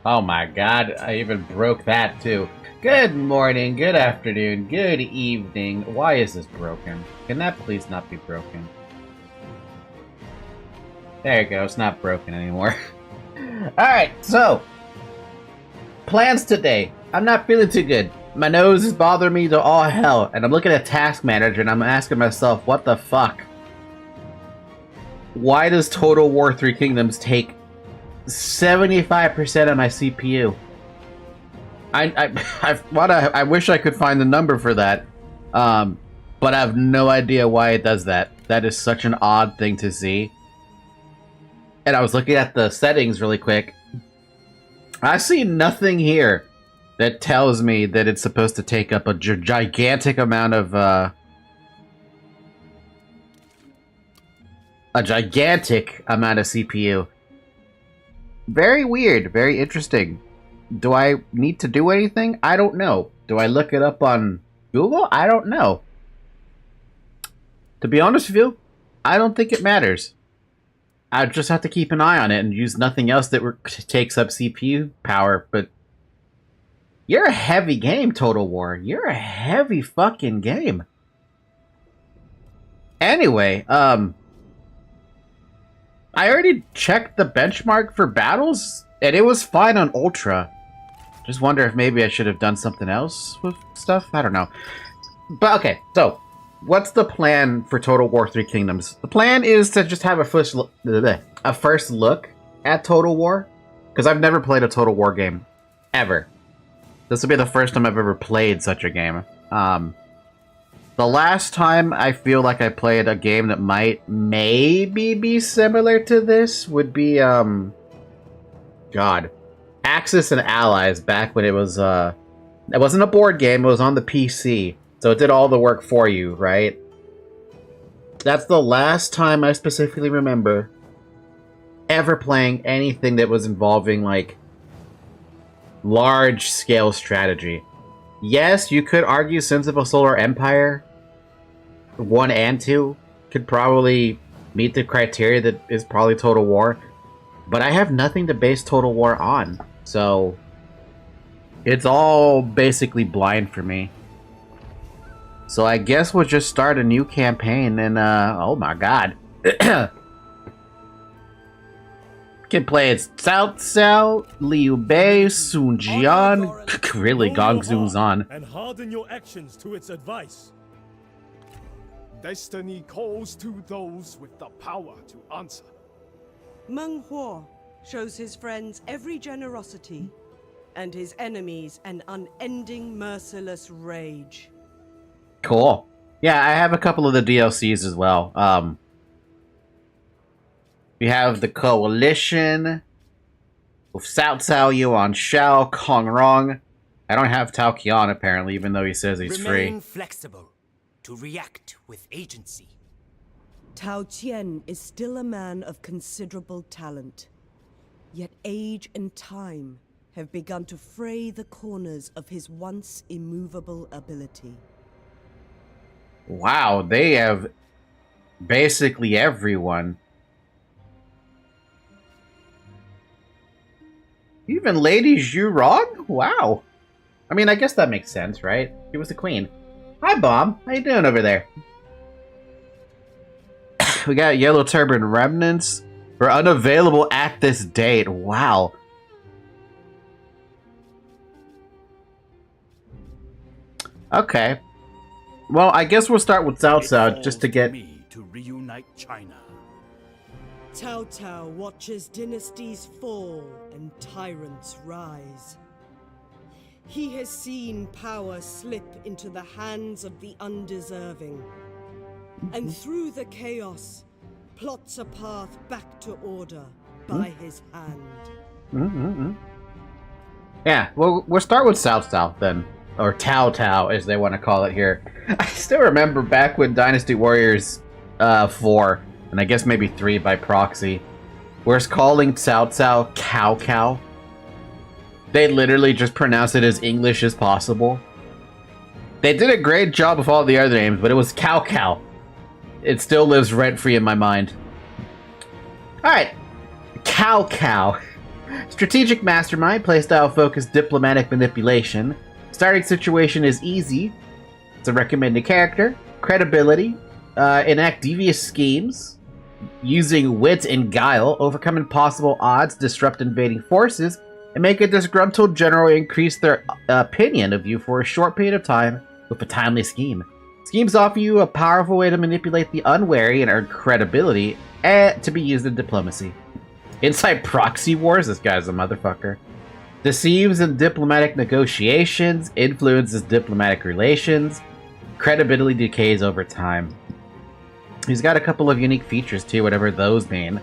Oh my god, I even broke that too. Good morning, good afternoon, good evening. Why is this broken? Can that please not be broken? There you go, it's not broken anymore. Alright, so plans today. I'm not feeling too good. My nose is bothering me to all hell, and I'm looking at Task Manager and I'm asking myself, what the fuck? Why does Total War 3 Kingdoms take 75% of my CPU? I wish I could find the number for that, but I have no idea why it does that. That is such an odd thing to see. And I was looking at the settings really quick. I see nothing here that tells me that it's supposed to take up a gigantic amount of CPU. Very weird, very interesting. Do I need to do anything? I don't know. Do I look it up on Google? I don't know. To be honest with you, I don't think it matters. I just have to keep an eye on it and use nothing else that takes up CPU power, but you're a heavy game, Total War. You're a heavy fucking game. Anyway, I already checked the benchmark for battles, and it was fine on Ultra. Just wonder if maybe I should have done something else with stuff? I don't know. But okay, so what's the plan for Total War 3 Kingdoms? The plan is to just have a first look at Total War, because I've never played a Total War game, ever. This will be the first time I've ever played such a game. The last time I feel like I played a game that might maybe be similar to this would be, God, Axis and Allies, back when it was, it wasn't a board game, it was on the PC. So it did all the work for you, right? That's the last time I specifically remember ever playing anything that was involving, like, large-scale strategy. Yes, you could argue Sins of a Solar Empire 1 and 2 could probably meet the criteria that is probably Total War, but I have nothing to base Total War on, so it's all basically blind for me. So I guess we'll just start a new campaign and, oh my god. Can play as Cao Cao, Liu Bei, Sun Jian, really, Gong Zoo's on. And harden your actions to its advice. Destiny calls to those with the power to answer. Meng Huo shows his friends every generosity, and his enemies an unending, merciless rage. Cool. Yeah, I have a couple of the DLCs as well. We have the Coalition with Cao Cao, Yuan Shao, Kong Rong. I don't have Tao Qian apparently, even though he says he's Remain free. flexible to react with agency. Tao Qian is still a man of considerable talent, yet age and time have begun to fray the corners of his once immovable ability. Wow, they have basically everyone. Even Lady Zhurong? Wow. I mean, I guess that makes sense, right? She was the queen. Hi, Bomb. How you doing over there? We got Yellow Turban Remnants. We're unavailable at this date. Wow. Okay. Well, I guess we'll start with Cao Cao just to get... me to reunite China. Cao Cao watches dynasties fall and tyrants rise. He has seen power slip into the hands of the undeserving, and through the chaos, plots a path back to order by his hand. Yeah, well, we'll start with Cao Cao then. Or Tao Tao, as they want to call it here. I still remember back when Dynasty Warriors 4, and I guess maybe 3 by proxy, was calling Cao Cao Cow Cow. They literally just pronounced it as English as possible. They did a great job with all the other names, but it was Cow Cow. It still lives rent-free in my mind. Alright. Cow Cow. Strategic mastermind, playstyle-focused diplomatic manipulation. Starting situation is easy. It's a recommended character. Credibility. Enact devious schemes. Using wit and guile. Overcome impossible odds. Disrupt invading forces. And make a disgruntled general increase their opinion of you for a short period of time with a timely scheme. Schemes offer you a powerful way to manipulate the unwary and earn credibility to be used in diplomacy. Inside proxy wars, this guy's a motherfucker. Deceives in diplomatic negotiations, influences diplomatic relations, credibility decays over time. He's got a couple of unique features too, whatever those mean.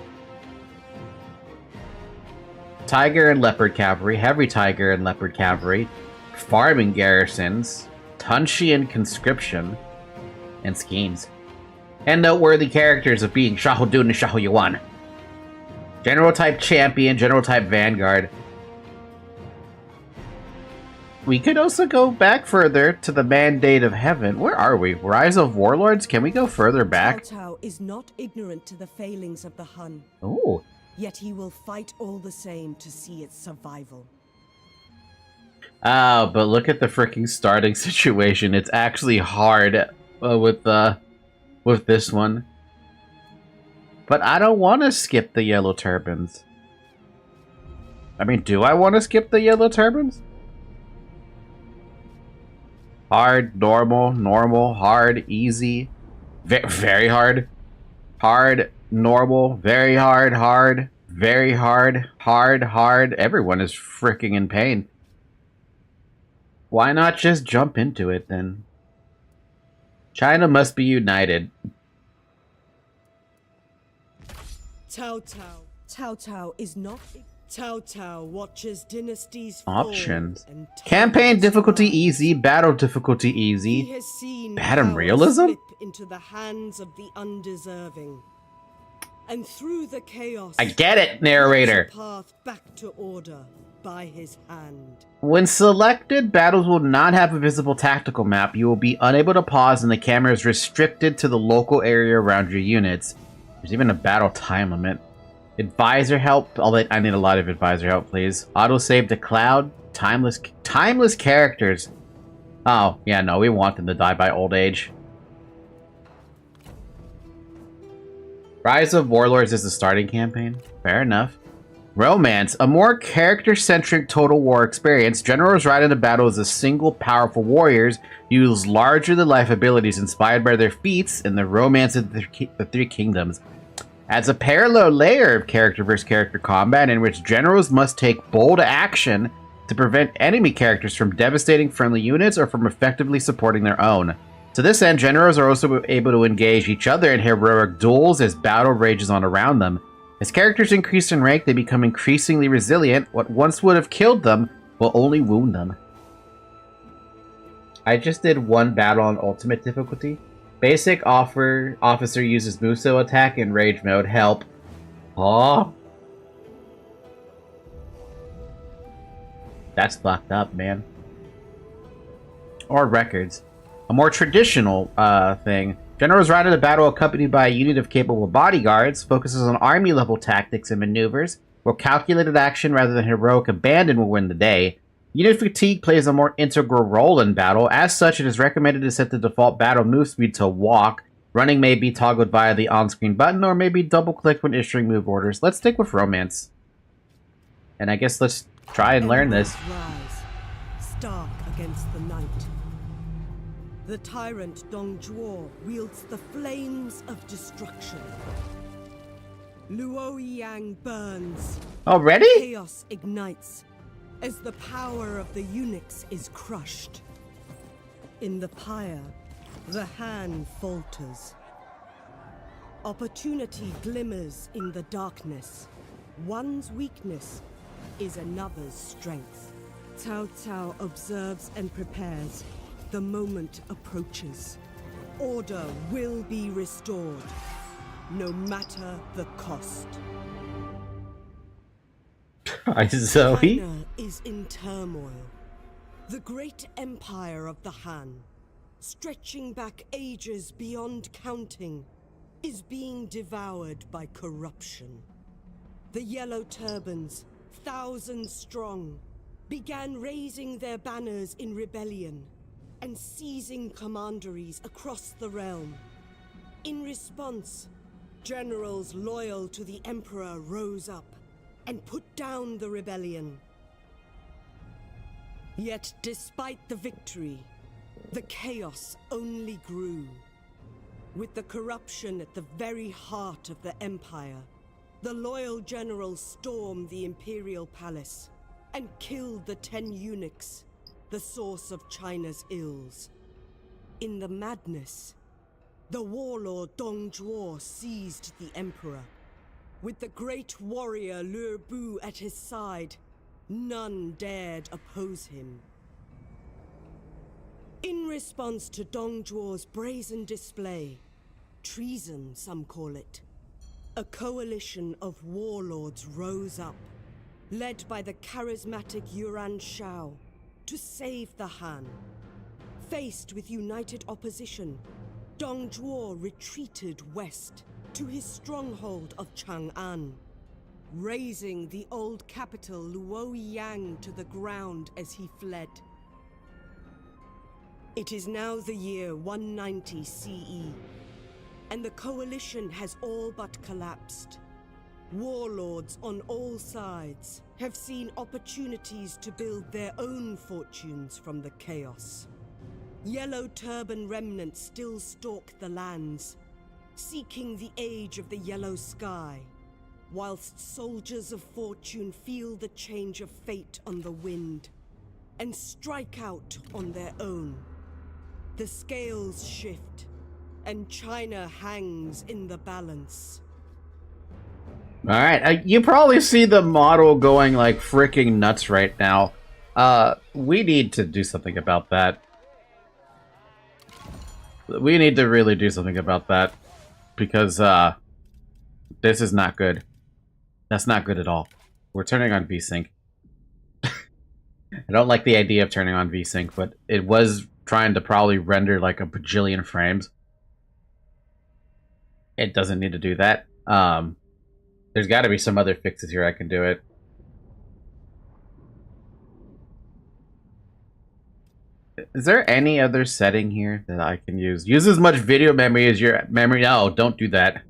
Tiger and Leopard Cavalry, Heavy Tiger and Leopard Cavalry, Farming Garrisons, Tunxian Conscription, and Schemes. And noteworthy characters of being Xiahou Dun and Xiahou Yuan. General type Champion, General type Vanguard. We could also go back further to the Mandate of Heaven. Where are we? Rise of Warlords? Can we go further back? Cao Cao is not ignorant to the failings of the Hun, Ooh. yet he will fight all the same to see its survival. Oh, but look at the freaking starting situation. It's actually hard with this one. But I don't want to skip the yellow turbans. I mean, do I want to skip the yellow turbans? Hard, normal, normal, hard, easy, very hard, hard, normal, very hard, hard, very hard, hard, hard. Everyone is freaking in pain. Why not just jump into it then? China must be united. Cao Cao is not. Cao Cao watches dynasties Options. fall and Campaign tyrants difficulty rise. easy, battle difficulty He easy. has seen Bad power realism? slip into the hands of the undeserving, and through the chaos, I get it, narrator. lights a path back to order by his hand. When selected, battles will not have a visible tactical map. You will be unable to pause and the camera is restricted to the local area around your units. There's even a battle time limit. Advisor help. I need a lot of advisor help, please. Autosave to cloud. Timeless characters. Oh, yeah, no, we want them to die by old age. Rise of Warlords is the starting campaign. Fair enough. Romance. A more character-centric Total War experience. Generals ride into battle as a single powerful warriors use larger-than-life abilities inspired by their feats in the Romance of the Three Kingdoms. Adds a parallel layer of character versus character combat in which generals must take bold action to prevent enemy characters from devastating friendly units or from effectively supporting their own. To this end, generals are also able to engage each other in heroic duels as battle rages on around them. As characters increase in rank, they become increasingly resilient. What once would have killed them will only wound them. I just did one battle on ultimate difficulty. Basic officer uses Muso attack in rage mode. Help. Oh. That's fucked up, man. Or records. A more traditional thing. Generals ride into battle accompanied by a unit of capable bodyguards, focuses on army-level tactics and maneuvers, where calculated action rather than heroic abandon will win the day. Unit fatigue plays a more integral role in battle. As such, it is recommended to set the default battle move speed to walk. Running may be toggled via the on-screen button, or may be double-clicked when issuing move orders. Let's stick with romance. And I guess let's try and learn this. Rise, stark against the night. The tyrant Dong Zhuo wields the flames of destruction. Luo Yang burns. Already? Chaos ignites as the power of the eunuchs is crushed. In the pyre, the Han falters. Opportunity glimmers in the darkness. One's weakness is another's strength. Cao Cao observes and prepares. The moment approaches. Order will be restored, no matter the cost. Zoe? China is in turmoil. The great empire of the Han, stretching back ages beyond counting, is being devoured by corruption. The Yellow Turbans, thousands strong, began raising their banners in rebellion and seizing commanderies across the realm. In response, generals loyal to the Emperor rose up and put down the rebellion. Yet, despite the victory, the chaos only grew. With the corruption at the very heart of the Empire, the loyal generals stormed the Imperial Palace and killed the 10 eunuchs, the source of China's ills. In the madness, the warlord Dong Zhuo seized the emperor. With the great warrior Lü Bu at his side, none dared oppose him. In response to Dong Zhuo's brazen display, treason some call it, a coalition of warlords rose up, led by the charismatic Yuan Shao, to save the Han. Faced with united opposition, Dong Zhuo retreated west to his stronghold of Chang'an, razing the old capital Luoyang to the ground as he fled. It is now the year 190 CE, and the coalition has all but collapsed. Warlords on all sides have seen opportunities to build their own fortunes from the chaos. Yellow turban remnants still stalk the lands, seeking the age of the yellow sky, whilst soldiers of fortune feel the change of fate on the wind and strike out on their own. The scales shift, and China hangs in the balance. Alright, you probably see the model going like freaking nuts right now. We need to do something about that. We need to really do something about that. Because, this is not good. That's not good at all. We're turning on VSync. I don't like the idea of turning on VSync, but it was trying to probably render like a bajillion frames. It doesn't need to do that. There's got to be some other fixes here I can do it. Is there any other setting here that I can use? Use as much video memory as your memory. No, don't do that.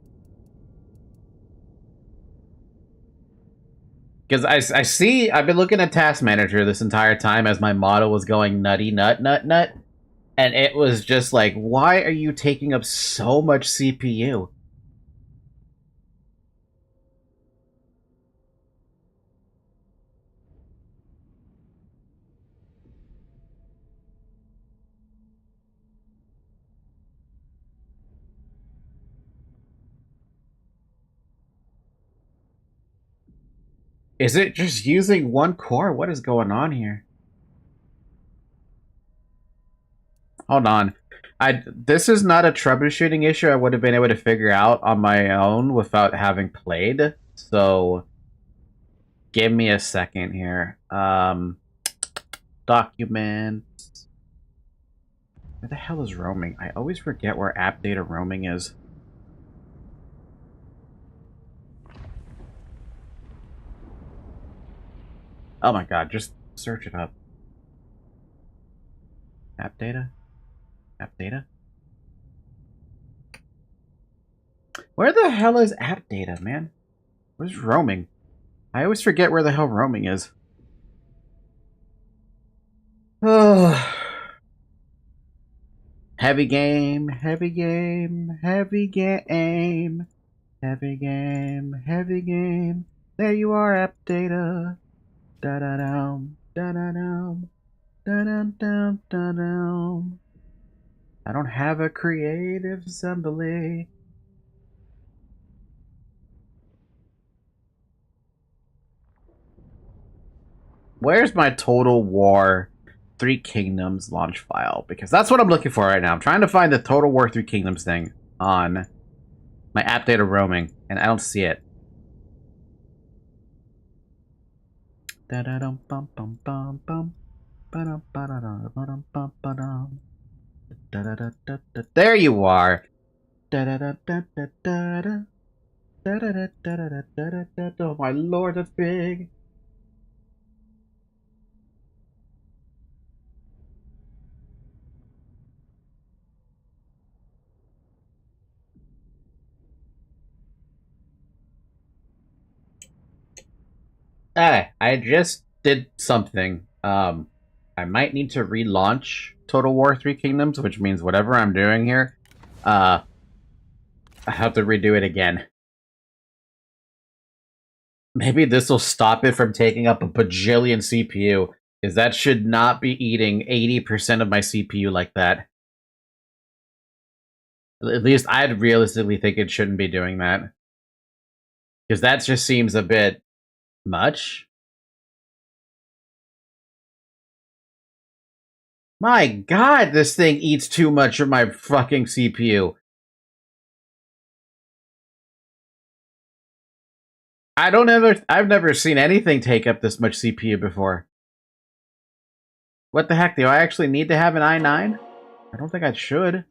Because I've been looking at Task Manager this entire time as my model was going nutty nut. And it was just like, why are you taking up so much CPU? Is it just using one core? What is going on here? Hold on. This is not a troubleshooting issue I would have been able to figure out on my own without having played. So give me a second here. Documents. Where the hell is roaming? I always forget where app data roaming is. Oh my god, just search it up. App data? App data? Where the hell is app data, man? Where's roaming? I always forget where the hell roaming is. Oh. Heavy game, heavy game, heavy game, heavy game, heavy game. There you are, app data. Da-da-dum, da-da-dum, da-dum, da-dum. I don't have a creative assembly. Where's my Total War 3 Kingdoms launch file? Because that's what I'm looking for right now. I'm trying to find the Total War 3 Kingdoms thing on my app data roaming, and I don't see it. Da-da-dum, bum, bum, bum, bum. Ba-dum, ba-da-dum, ba-dum, bum, ba-dum. Da-da-da-da-da. There you are. Da-da-da-da-da-da. Da-da-da-da-da-da-da. Oh my lord, that's big. I just did something. I might need to relaunch Total War 3 Kingdoms, which means whatever I'm doing here, I have to redo it again. Maybe this will stop it from taking up a bajillion CPU, because that should not be eating 80% of my CPU like that. At least I'd realistically think it shouldn't be doing that. Because that just seems a bit much. My god, this thing eats too much of my fucking CPU. I've never seen anything take up this much CPU before. What the heck? Do I actually need to have an I-9? I don't think I should.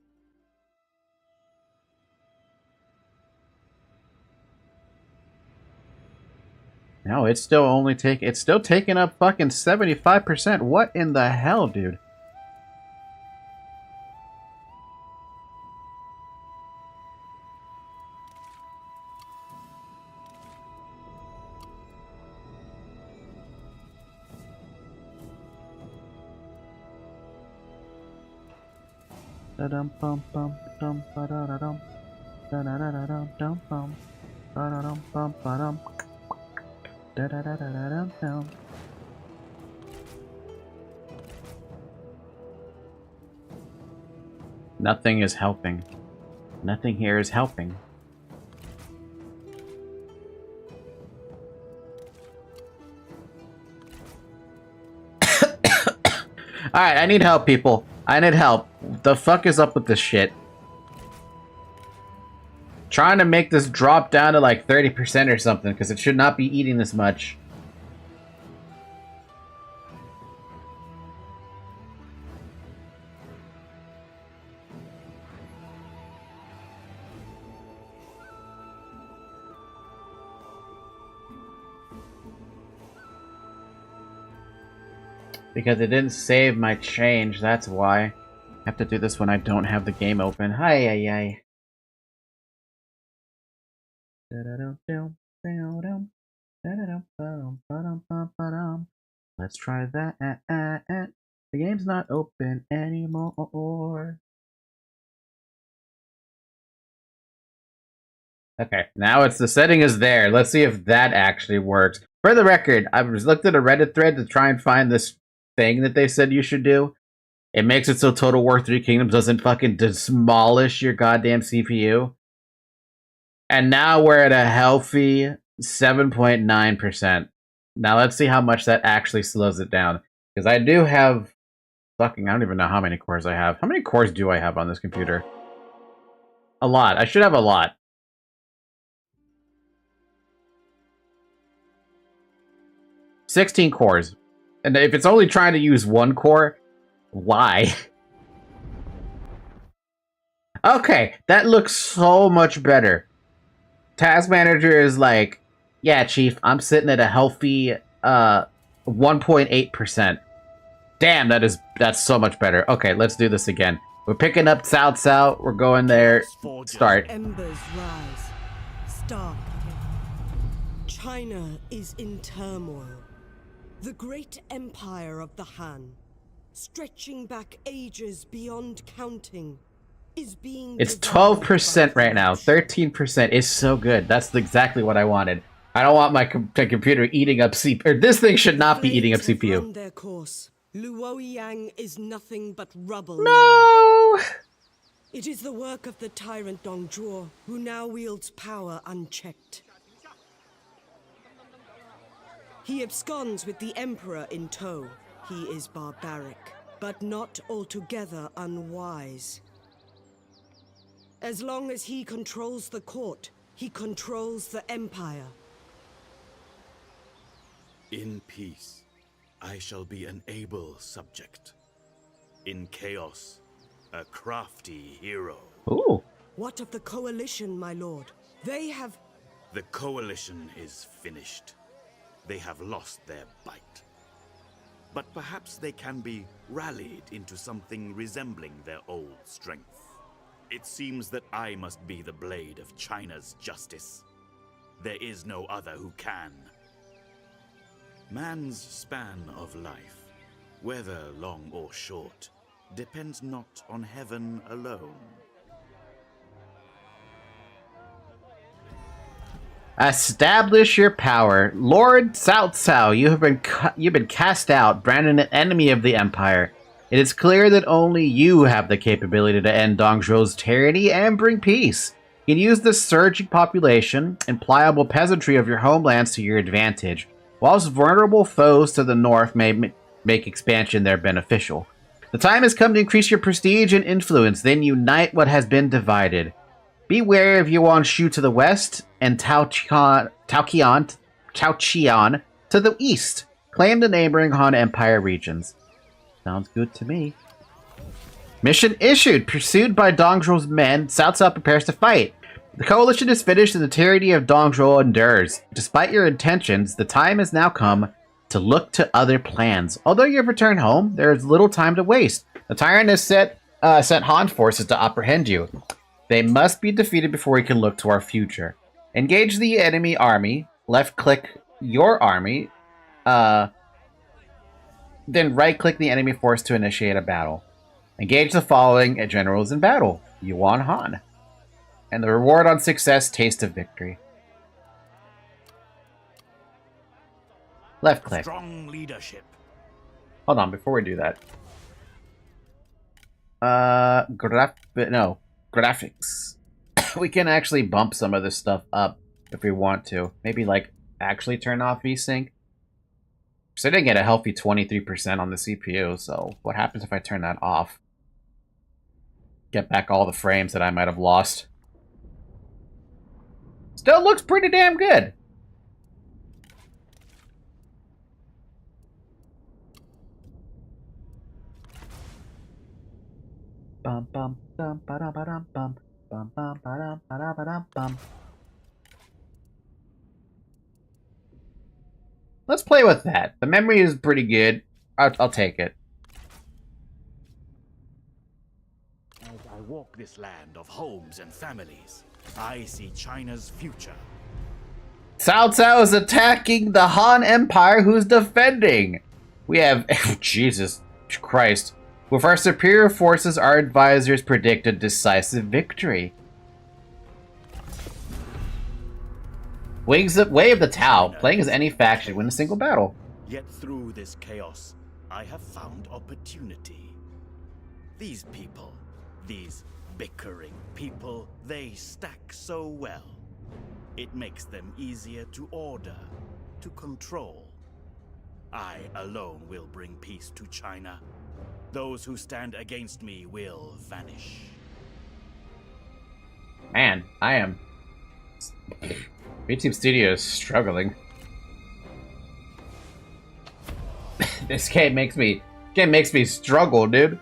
No, it's still taking up fucking 75%. What in the hell, dude? Da-dum bum bum dum ba-da-da-dum. Da-da-da-da-dum dum bum. Ba-da-dum bum ba-dum. Da-da-da-da-da-dum. Nothing is helping. Nothing here is helping. Alright, I need help, people. I need help. The fuck is up with this shit? Trying to make this drop down to like 30% or something, because it should not be eating this much. Because it didn't save my change, that's why. I have to do this when I don't have the game open. Hi, ay, ay. Let's try that. The game's not open anymore. Okay, now it's the setting is there. Let's see if that actually works. For the record, I was looked at a Reddit thread to try and find this thing that they said you should do. It makes it so Total War 3 Kingdoms doesn't fucking demolish your goddamn CPU. And now we're at a healthy 7.9%. Now let's see how much that actually slows it down. Because I do have fucking, I don't even know how many cores I have. How many cores do I have on this computer? A lot. I should have a lot. $16 cores. And if it's only trying to use one core, why? Okay, that looks so much better. Task Manager is like, yeah, Chief, I'm sitting at a healthy 1.8%. Damn, that's so much better. Okay, let's do this again. We're picking up South South. We're going there. Start. Embers rise. Start. China is in turmoil. The great empire of the Han, stretching back ages beyond counting, is being... It's 12% right now. 13% is so good. That's exactly what I wanted. I don't want my computer eating up CPU. Or this thing should not be eating up CPU. Run their course. Luoyang is nothing but rubble. No! It is the work of the tyrant Dongzhuo, who now wields power unchecked. He absconds with the Emperor in tow. He is barbaric, but not altogether unwise. As long as he controls the court, he controls the Empire. In peace, I shall be an able subject. In chaos, a crafty hero. Ooh. What of the Coalition, my lord? They have... The Coalition is finished. They have lost their bite. But perhaps they can be rallied into something resembling their old strength. It seems that I must be the blade of China's justice. There is no other who can. Man's span of life, whether long or short, depends not on heaven alone. Establish your power. Lord Cao Cao, you've been cast out, branded an enemy of the Empire. It is clear that only you have the capability to end Dongzhuo's tyranny and bring peace. You can use the surging population and pliable peasantry of your homelands to your advantage, whilst vulnerable foes to the north may make expansion there beneficial. The time has come to increase your prestige and influence, then unite what has been divided. Beware of Yuan Shu to the west and Taoqian to the east. Claim the neighboring Han Empire regions. Sounds good to me. Mission issued. Pursued by Dongzhuo's men, Cao Cao prepares to fight. The coalition is finished and the tyranny of Dongzhuo endures. Despite your intentions, the time has now come to look to other plans. Although you have returned home, there is little time to waste. The tyrant has sent Han forces to apprehend you. They must be defeated before we can look to our future. Engage the enemy army. Left-click your army. Then right-click the enemy force to initiate a battle. Engage the following generals in battle. Yuan Han. And the reward on success, taste of victory. Left-click. Strong leadership. Hold on, before we do that. Graphics. We can actually bump some of this stuff up if we want to. Maybe, like, actually turn off VSync. Sitting at a healthy 23% on the CPU, so what happens if I turn that off? Get back all the frames that I might have lost. Still looks pretty damn good. Bum bum bum ba da ba dum bum bum bum ba dum ba da ba dum bum. Let's play with that. The memory is pretty good. I'll take it. As I walk this land of homes and families, I see China's future. Cao Cao is attacking the Han Empire, who's defending. We have... Jesus Christ. With our superior forces, our advisors predict a decisive victory. Way of the Tao. Playing as any faction, win a single battle. Yet through this chaos, I have found opportunity. These people, these bickering people, they stack so well. It makes them easier to order, to control. I alone will bring peace to China. Those who stand against me will vanish. Man, I am... VTuber Studio is struggling. This game makes me struggle, dude.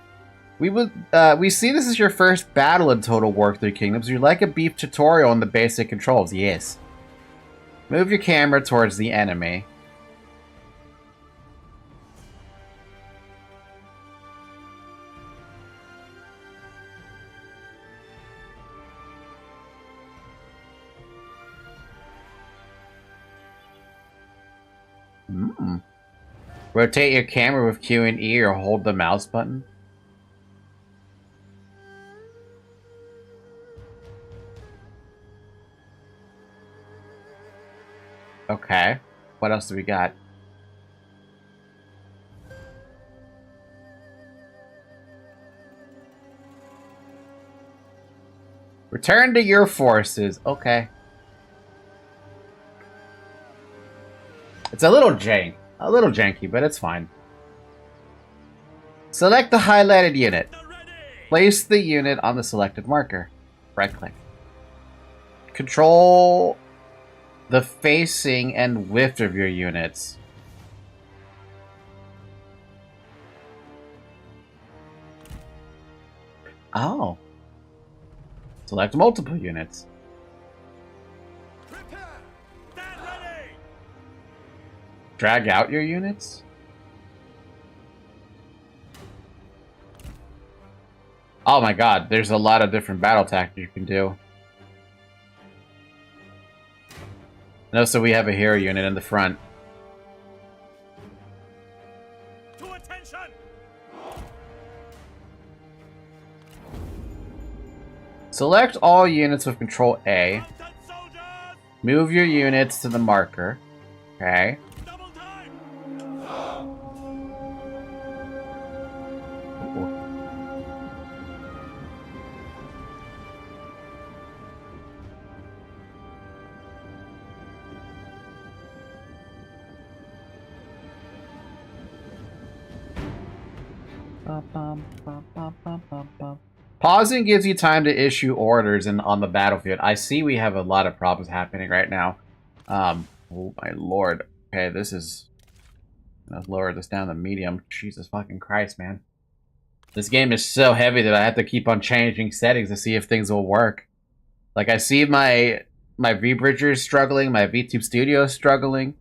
We see this is your first battle in Total War 3 Kingdoms. You'd like a brief tutorial on the basic controls. Yes. Move your camera towards the enemy. Rotate your camera with Q and E or hold the mouse button. Okay. What else do we got? Return to your forces. Okay. It's a little janky, but it's fine. Select the highlighted unit. Place the unit on the selected marker. Right-click. Control the facing and width of your units. Oh. Select multiple units. Drag out your units? Oh my god, there's a lot of different battle tactics you can do. And also we have a hero unit in the front. To attention! Select all units with Control A. Move your units to the marker. Okay. Pausing gives you time to issue orders on the battlefield. I see we have a lot of problems happening right now. Oh my lord. Okay, this is Let's lower this down to medium. Jesus fucking Christ, man. This game is so heavy that I have to keep on changing settings to see if things will work. Like, I see my V-Bridger is struggling, my VTube Studio is struggling.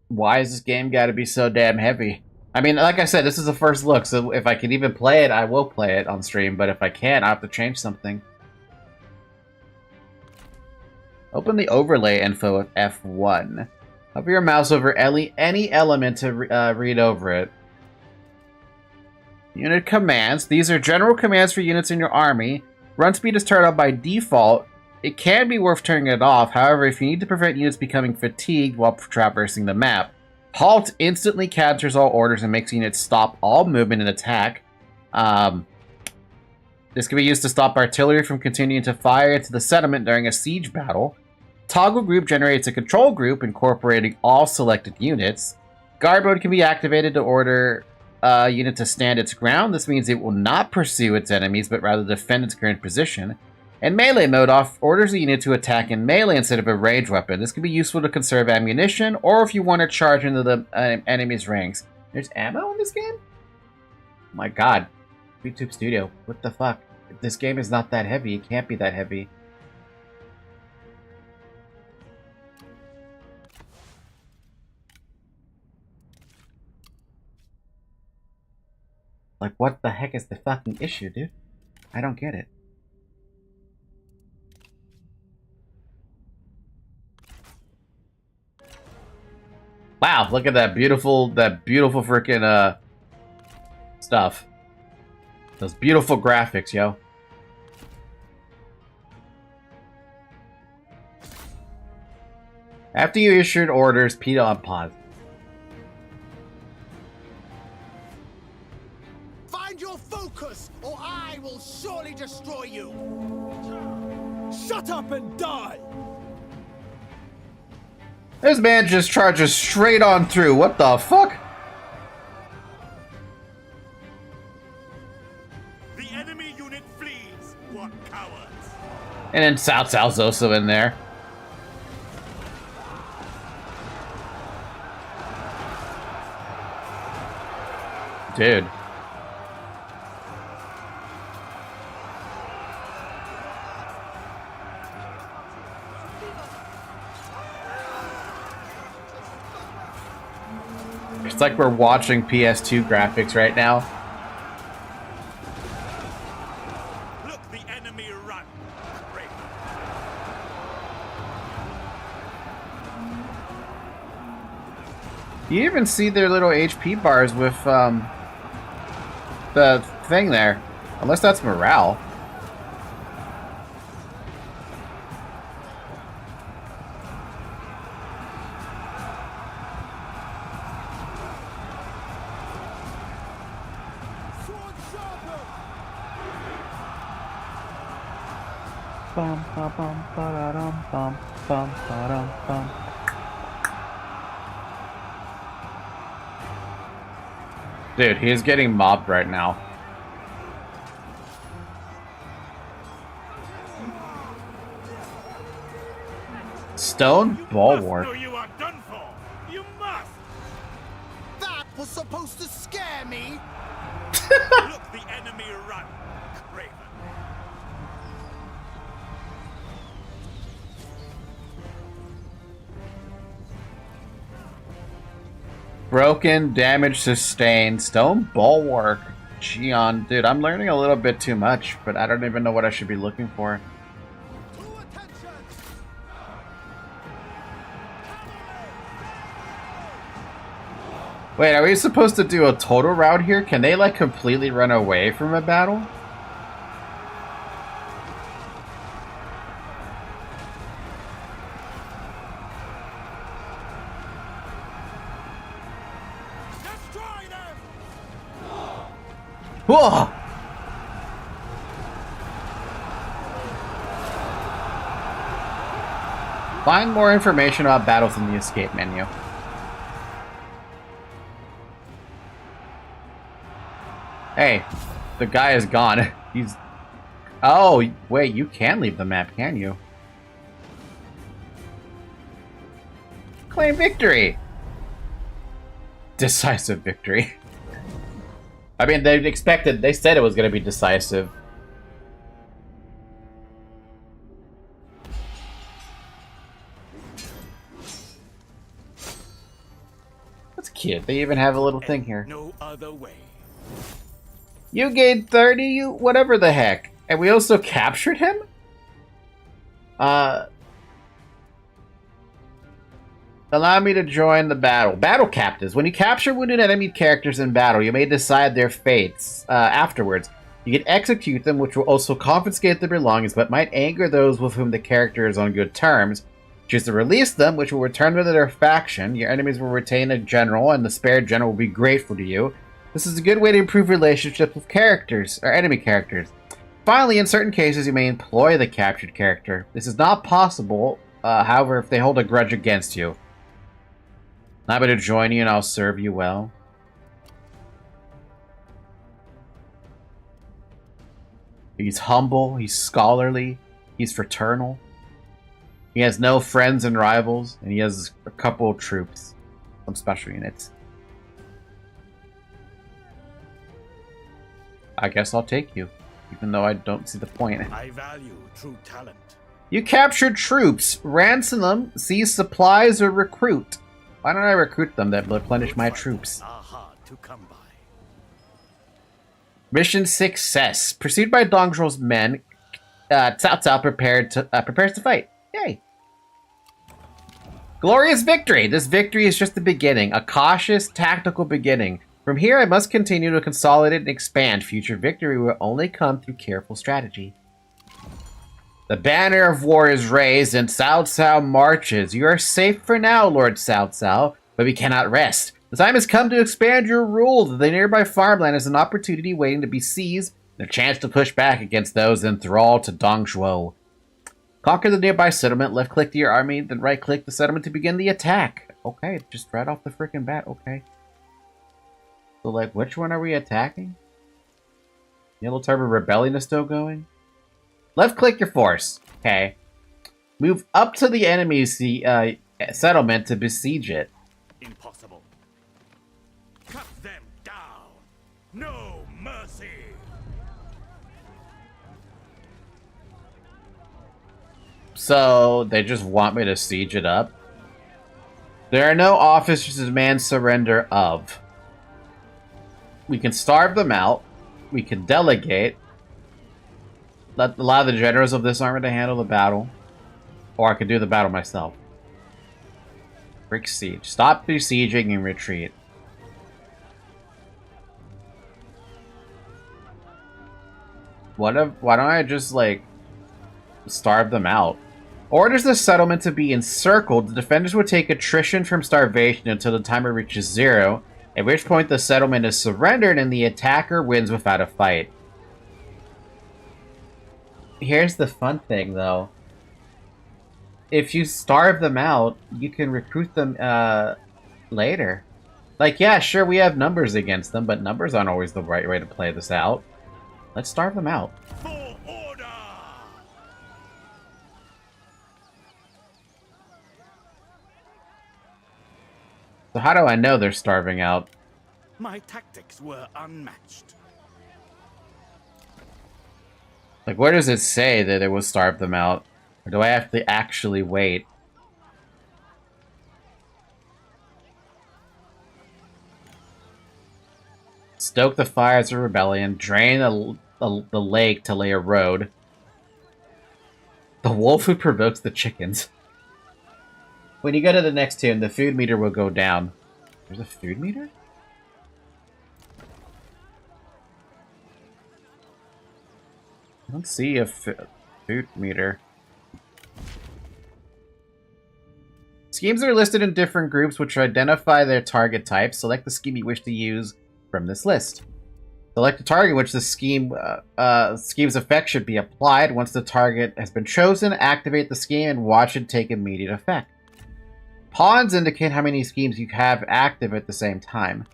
Why is this game gotta be so damn heavy? I mean, like I said, this is the first look, so if I can even play it, I will play it on stream, but if I can't, I'll have to change something. Open the overlay info with F1. Hover your mouse over any element to read over it. Unit commands. These are general commands for units in your army. Run speed is turned on by default. It can be worth turning it off, however, if you need to prevent units becoming fatigued while traversing the map. Halt instantly counters all orders and makes units stop all movement and attack. This can be used to stop artillery from continuing to fire into the settlement during a siege battle. Toggle group generates a control group incorporating all selected units. Guard mode can be activated to order a unit to stand its ground. This means it will not pursue its enemies, but rather defend its current position. And melee mode orders a unit to attack in melee instead of a ranged weapon. This can be useful to conserve ammunition, or if you want to charge into the enemy's ranks. There's ammo in this game? Oh my god. VTube Studio, what the fuck? If this game is not that heavy, it can't be that heavy. Like, what the heck is the fucking issue, dude? I don't get it. Wow, look at that beautiful freaking stuff. Those beautiful graphics, yo. After you issued orders, Peter on pause. Find your focus, or I will surely destroy you! Shut up and die! This man just charges straight on through. What the fuck? The enemy unit flees. What cowards! And then Cao Cao's also in there. Dude. It's like we're watching PS2 graphics right now. Look, the enemy run. Great. You even see their little HP bars with the thing there. Unless that's morale. Bum, bum, bum, ba-da-dum, bum, bum, ba-dum, bum. Dude, he is getting mobbed right now. Stone bulwark. No, you are done for. You must. That was supposed to scare me! Look, the enemy run. Craven. Broken, damage sustained, stone bulwark. Gion, dude, I'm learning a little bit too much, but I don't even know what I should be looking for. To attention! Wait, are we supposed to do a total route here? Can they, like, completely run away from a battle? Destroy them! Whoa! Find more information about battles in the escape menu. Hey, the guy is gone. He's... Oh, wait, you can leave the map, can you? Claim victory! Decisive victory. I mean, they said it was going to be decisive. That's cute. They even have a little thing here. No other way. You gained 30, you whatever the heck. And we also captured him? Allow me to join the battle. Battle captives. When you capture wounded enemy characters in battle, you may decide their fates afterwards. You can execute them, which will also confiscate their belongings, but might anger those with whom the character is on good terms. Choose to release them, which will return them to their faction. Your enemies will retain a general, and the spared general will be grateful to you. This is a good way to improve relationships with characters, or enemy characters. Finally, in certain cases, you may employ the captured character. This is not possible, however, if they hold a grudge against you. I'm going to join you and I'll serve you well. He's humble, he's scholarly, he's fraternal. He has no friends and rivals, and he has a couple of troops. Some special units. I guess I'll take you, even though I don't see the point. I value true talent. You captured troops. Ransom them, seize supplies, or recruit. Why don't I recruit them that replenish my troops? Are hard to come by. Mission success. Pursued by Dong Zhuo's men, Cao Cao prepares to fight. Yay! Glorious victory! This victory is just the beginning. A cautious, tactical beginning. From here, I must continue to consolidate and expand. Future victory will only come through careful strategy. The banner of war is raised, and Cao Cao marches. You are safe for now, Lord Cao Cao, but we cannot rest. The time has come to expand your rule. The nearby farmland is an opportunity waiting to be seized, and a chance to push back against those enthralled to Dong Zhuo. Conquer the nearby settlement, left-click to your army, then right-click the settlement to begin the attack. Okay, just right off the frickin' bat, okay. So, like, which one are we attacking? Yellow Turbo Rebellion is still going? Left-click your force. Okay. Move up to the enemy's settlement to besiege it. Impossible. Cut them down. No mercy. So, they just want me to siege it up? There are no officers to demand surrender of. We can starve them out. We can delegate. Allow the generals of this army to handle the battle. Or I could do the battle myself. Break siege. Stop besieging and retreat. Why don't I just, like, starve them out? Orders the settlement to be encircled. The defenders will take attrition from starvation until the timer reaches 0, at which point the settlement is surrendered and the attacker wins without a fight. Here's the fun thing, though. If you starve them out, you can recruit them later. Like, yeah, sure, we have numbers against them, but numbers aren't always the right way to play this out. Let's starve them out. For order. So how do I know they're starving out? My tactics were unmatched. Like, where does it say that it will starve them out? Or do I have to actually wait? Stoke the fires of rebellion. Drain the lake to lay a road. The wolf who provokes the chickens. When you go to the next tune, the food meter will go down. There's a food meter? I don't see a food meter. Schemes are listed in different groups which identify their target types. Select the scheme you wish to use from this list. Select the target which the scheme's effect should be applied. Once the target has been chosen, activate the scheme and watch it take immediate effect. Pawns indicate how many schemes you have active at the same time.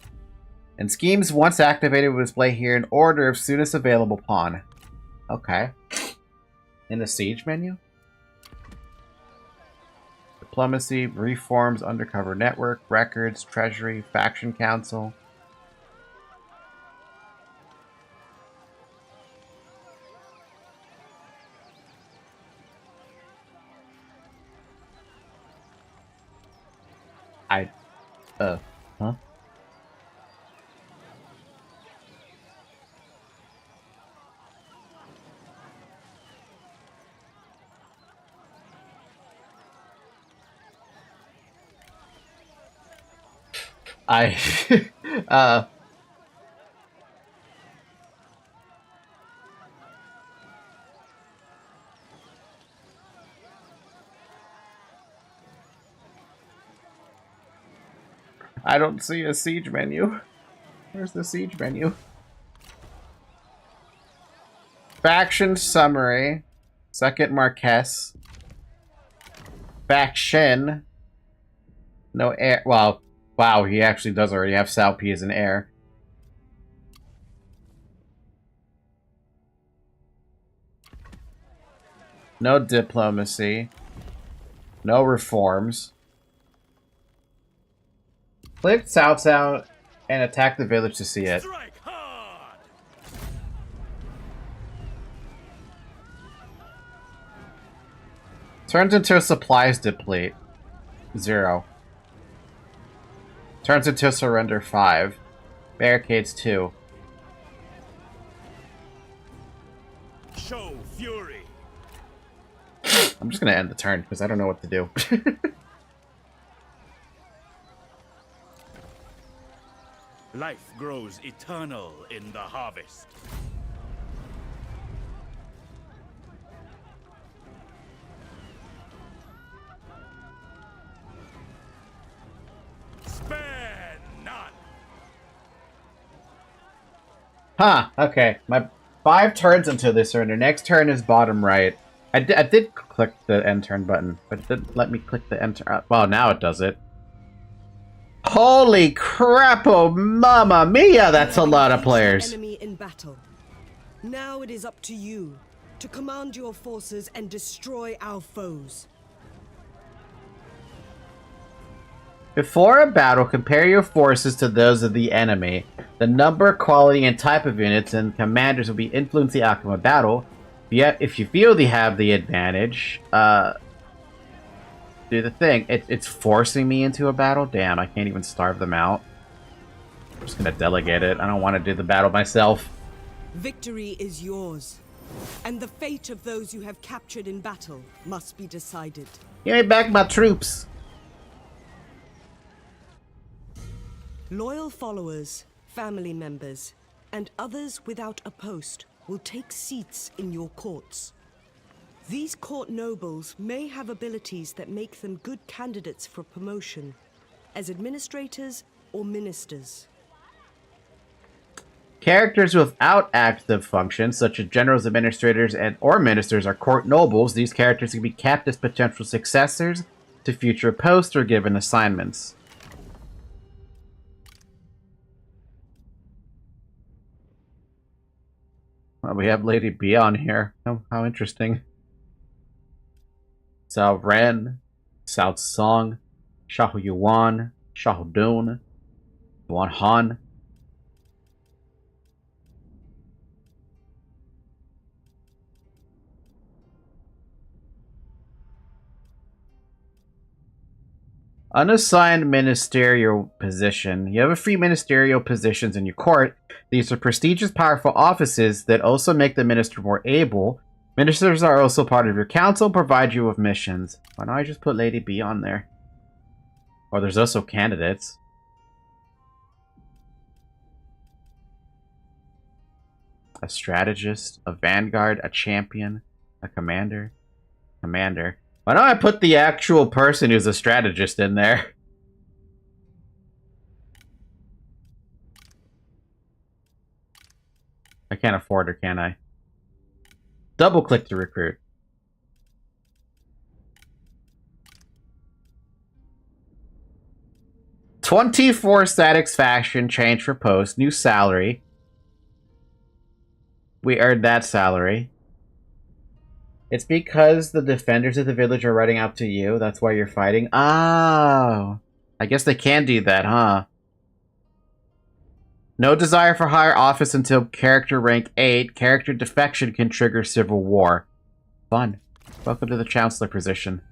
And schemes once activated will display here in order of soonest available pawn. Okay. In the siege menu? Diplomacy, reforms, undercover network, records, treasury, faction council. Huh? I, I don't see a siege menu. Where's the siege menu? Faction summary. Second Marquess. Faction. No heir. Well, wow, he actually does already have Salpy as an heir. No diplomacy. No reforms. Click South Sound and attack the village to see it. Strike hard! Turns into a supplies deplete. 0. Turns into a surrender 5. Barricades 2. Show fury! I'm just gonna end the turn because I don't know what to do. Life grows eternal in the harvest. Spare none! Huh, okay. My 5 turns into this surrender. Next turn is bottom right. I did click the end turn button, but it didn't let me click the end turn. Well, now it does it. Holy crap, oh mamma mia, that's a lot of players. Enemy in battle. Now it is up to you to command your forces and destroy our foes. Before a battle, compare your forces to those of the enemy. The number, quality, and type of units and commanders will be influence the outcome of battle. Yet, if you feel they have the advantage, do the thing. It's forcing me into a battle? Damn, I can't even starve them out. I'm just gonna delegate it. I don't want to do the battle myself. Victory is yours, and the fate of those you have captured in battle must be decided. Give me back my troops! Loyal followers, family members, and others without a post will take seats in your courts. These court nobles may have abilities that make them good candidates for promotion as administrators or ministers. Characters without active functions, such as generals, administrators, or ministers, are court nobles. These characters can be kept as potential successors to future posts or given assignments. Well, we have Lady B on here. How interesting. Cao Ren, Cao Song, Xiahou Yuan, Xiahou Dun, Yuan Han. Unassigned ministerial position. You have a few ministerial positions in your court. These are prestigious, powerful offices that also make the minister more able. Ministers are also part of your council and provide you with missions. Why don't I just put Lady B on there? Or there's also candidates. A strategist, a vanguard, a champion, a commander. Commander. Why don't I put the actual person who's a strategist in there? I can't afford her, can I? Double click to recruit. $24 satisfaction, change for post, new salary. We earned that salary. It's because the defenders of the village are running out to you. That's why you're fighting. Oh. I guess they can do that, huh? No desire for higher office until character rank 8. Character defection can trigger civil war. Fun. Welcome to the Chancellor position.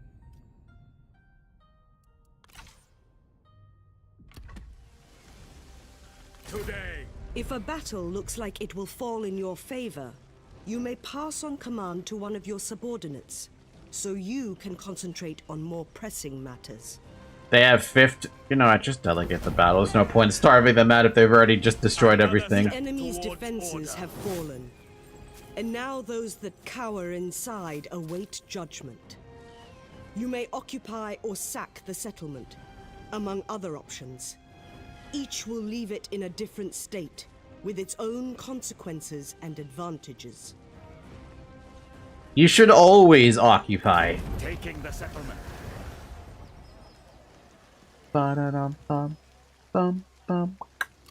Today. If a battle looks like it will fall in your favor, you may pass on command to one of your subordinates, so you can concentrate on more pressing matters. They have 50... You know, I just delegate the battle. There's no point in starving them out if they've already just destroyed everything. The enemy's defenses have fallen, and now those that cower inside await judgment. You may occupy or sack the settlement, among other options. Each will leave it in a different state, with its own consequences and advantages. You should always occupy. Taking the settlement. Ba-da-dum-bum, bum, bum,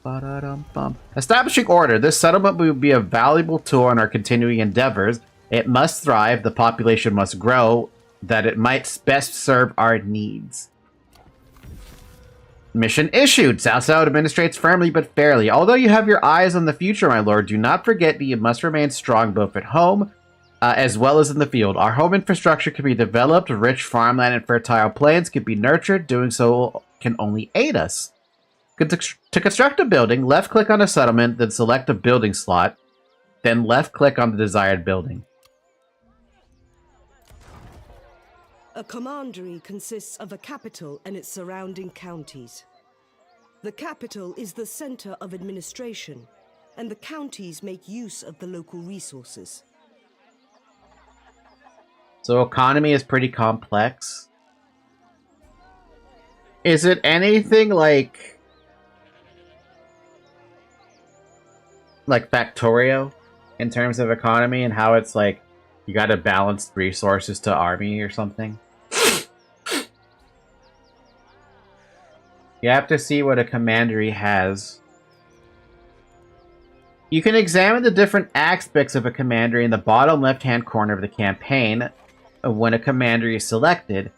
ba-da-dum-bum. Establishing order. This settlement will be a valuable tool in our continuing endeavors. It must thrive, the population must grow, that it might best serve our needs. Mission issued. Cao Cao administrates firmly but fairly. Although you have your eyes on the future, my lord, do not forget that you must remain strong both at home as well as in the field. Our home infrastructure can be developed. Rich farmland and fertile plains can be nurtured. Doing so can only aid us. To construct a building, left-click on a settlement, then select a building slot. Then left-click on the desired building. A commandery consists of a capital and its surrounding counties. The capital is the center of administration, and the counties make use of the local resources. So economy is pretty complex. Is it anything like Factorio in terms of economy and how it's like you gotta balance resources to army or something? You have to see what a commandery has. You can examine the different aspects of a commandery in the bottom left-hand corner of the campaign when a commandery is selected.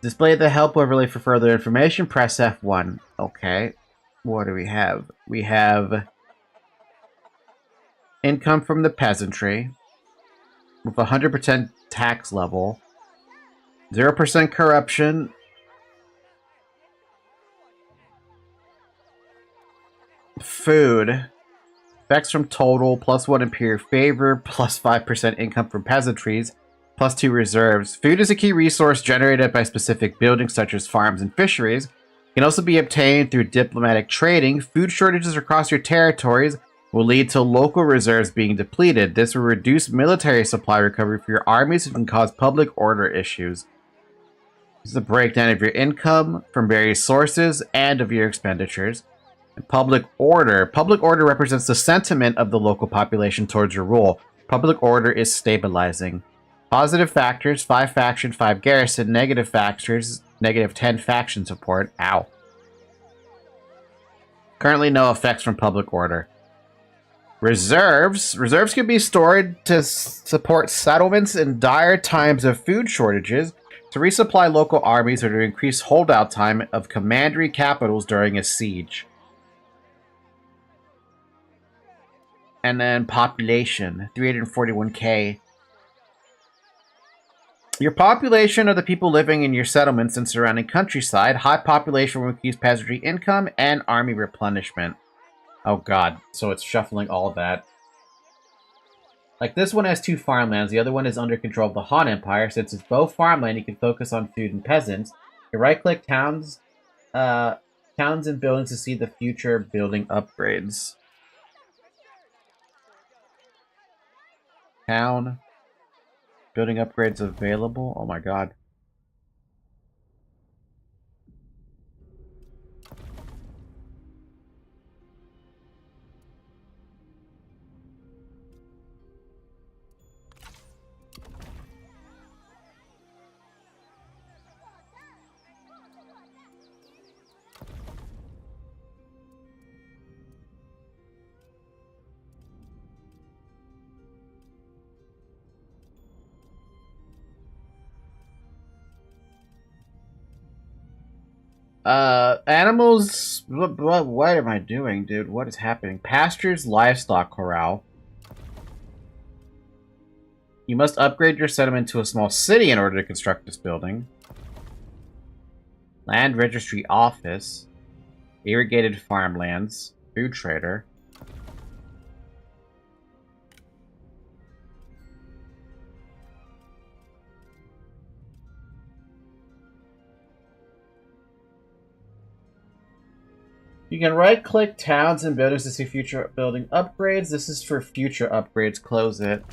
Display the help overlay for further information. Press F1. Okay. What do we have? We have income from the peasantry with 100% tax level, 0% corruption, food, effects from total, +1 imperial favor, +5% income from peasantries, +2 reserves. Food is a key resource generated by specific buildings such as farms and fisheries. It can also be obtained through diplomatic trading. Food shortages across your territories will lead to local reserves being depleted. This will reduce military supply recovery for your armies and can cause public order issues. This is a breakdown of your income from various sources and of your expenditures. Public order. Public order represents the sentiment of the local population towards your rule. Public order is stabilizing. Positive factors, 5 faction, 5 garrison. Negative factors, -10 faction support. Ow. Currently no effects from public order. Reserves. Reserves can be stored to support settlements in dire times of food shortages, to resupply local armies, or to increase holdout time of commandery capitals during a siege. And then population, 341k. Your population are the people living in your settlements and surrounding countryside. High population will increase peasantry income and army replenishment. Oh god, so it's shuffling all that. Like this one has 2 farmlands, the other one is under control of the Han Empire. Since it's both farmland, you can focus on food and peasants. You right-click towns and buildings to see the future building upgrades. Town. Building upgrades available. Oh my god. Animals. What am I doing, dude? What is happening? Pastures, livestock corral. You must upgrade your settlement to a small city in order to construct this building. Land registry office. Irrigated farmlands. Food trader. You can right-click towns and buildings to see future building upgrades. This is for future upgrades. Close it.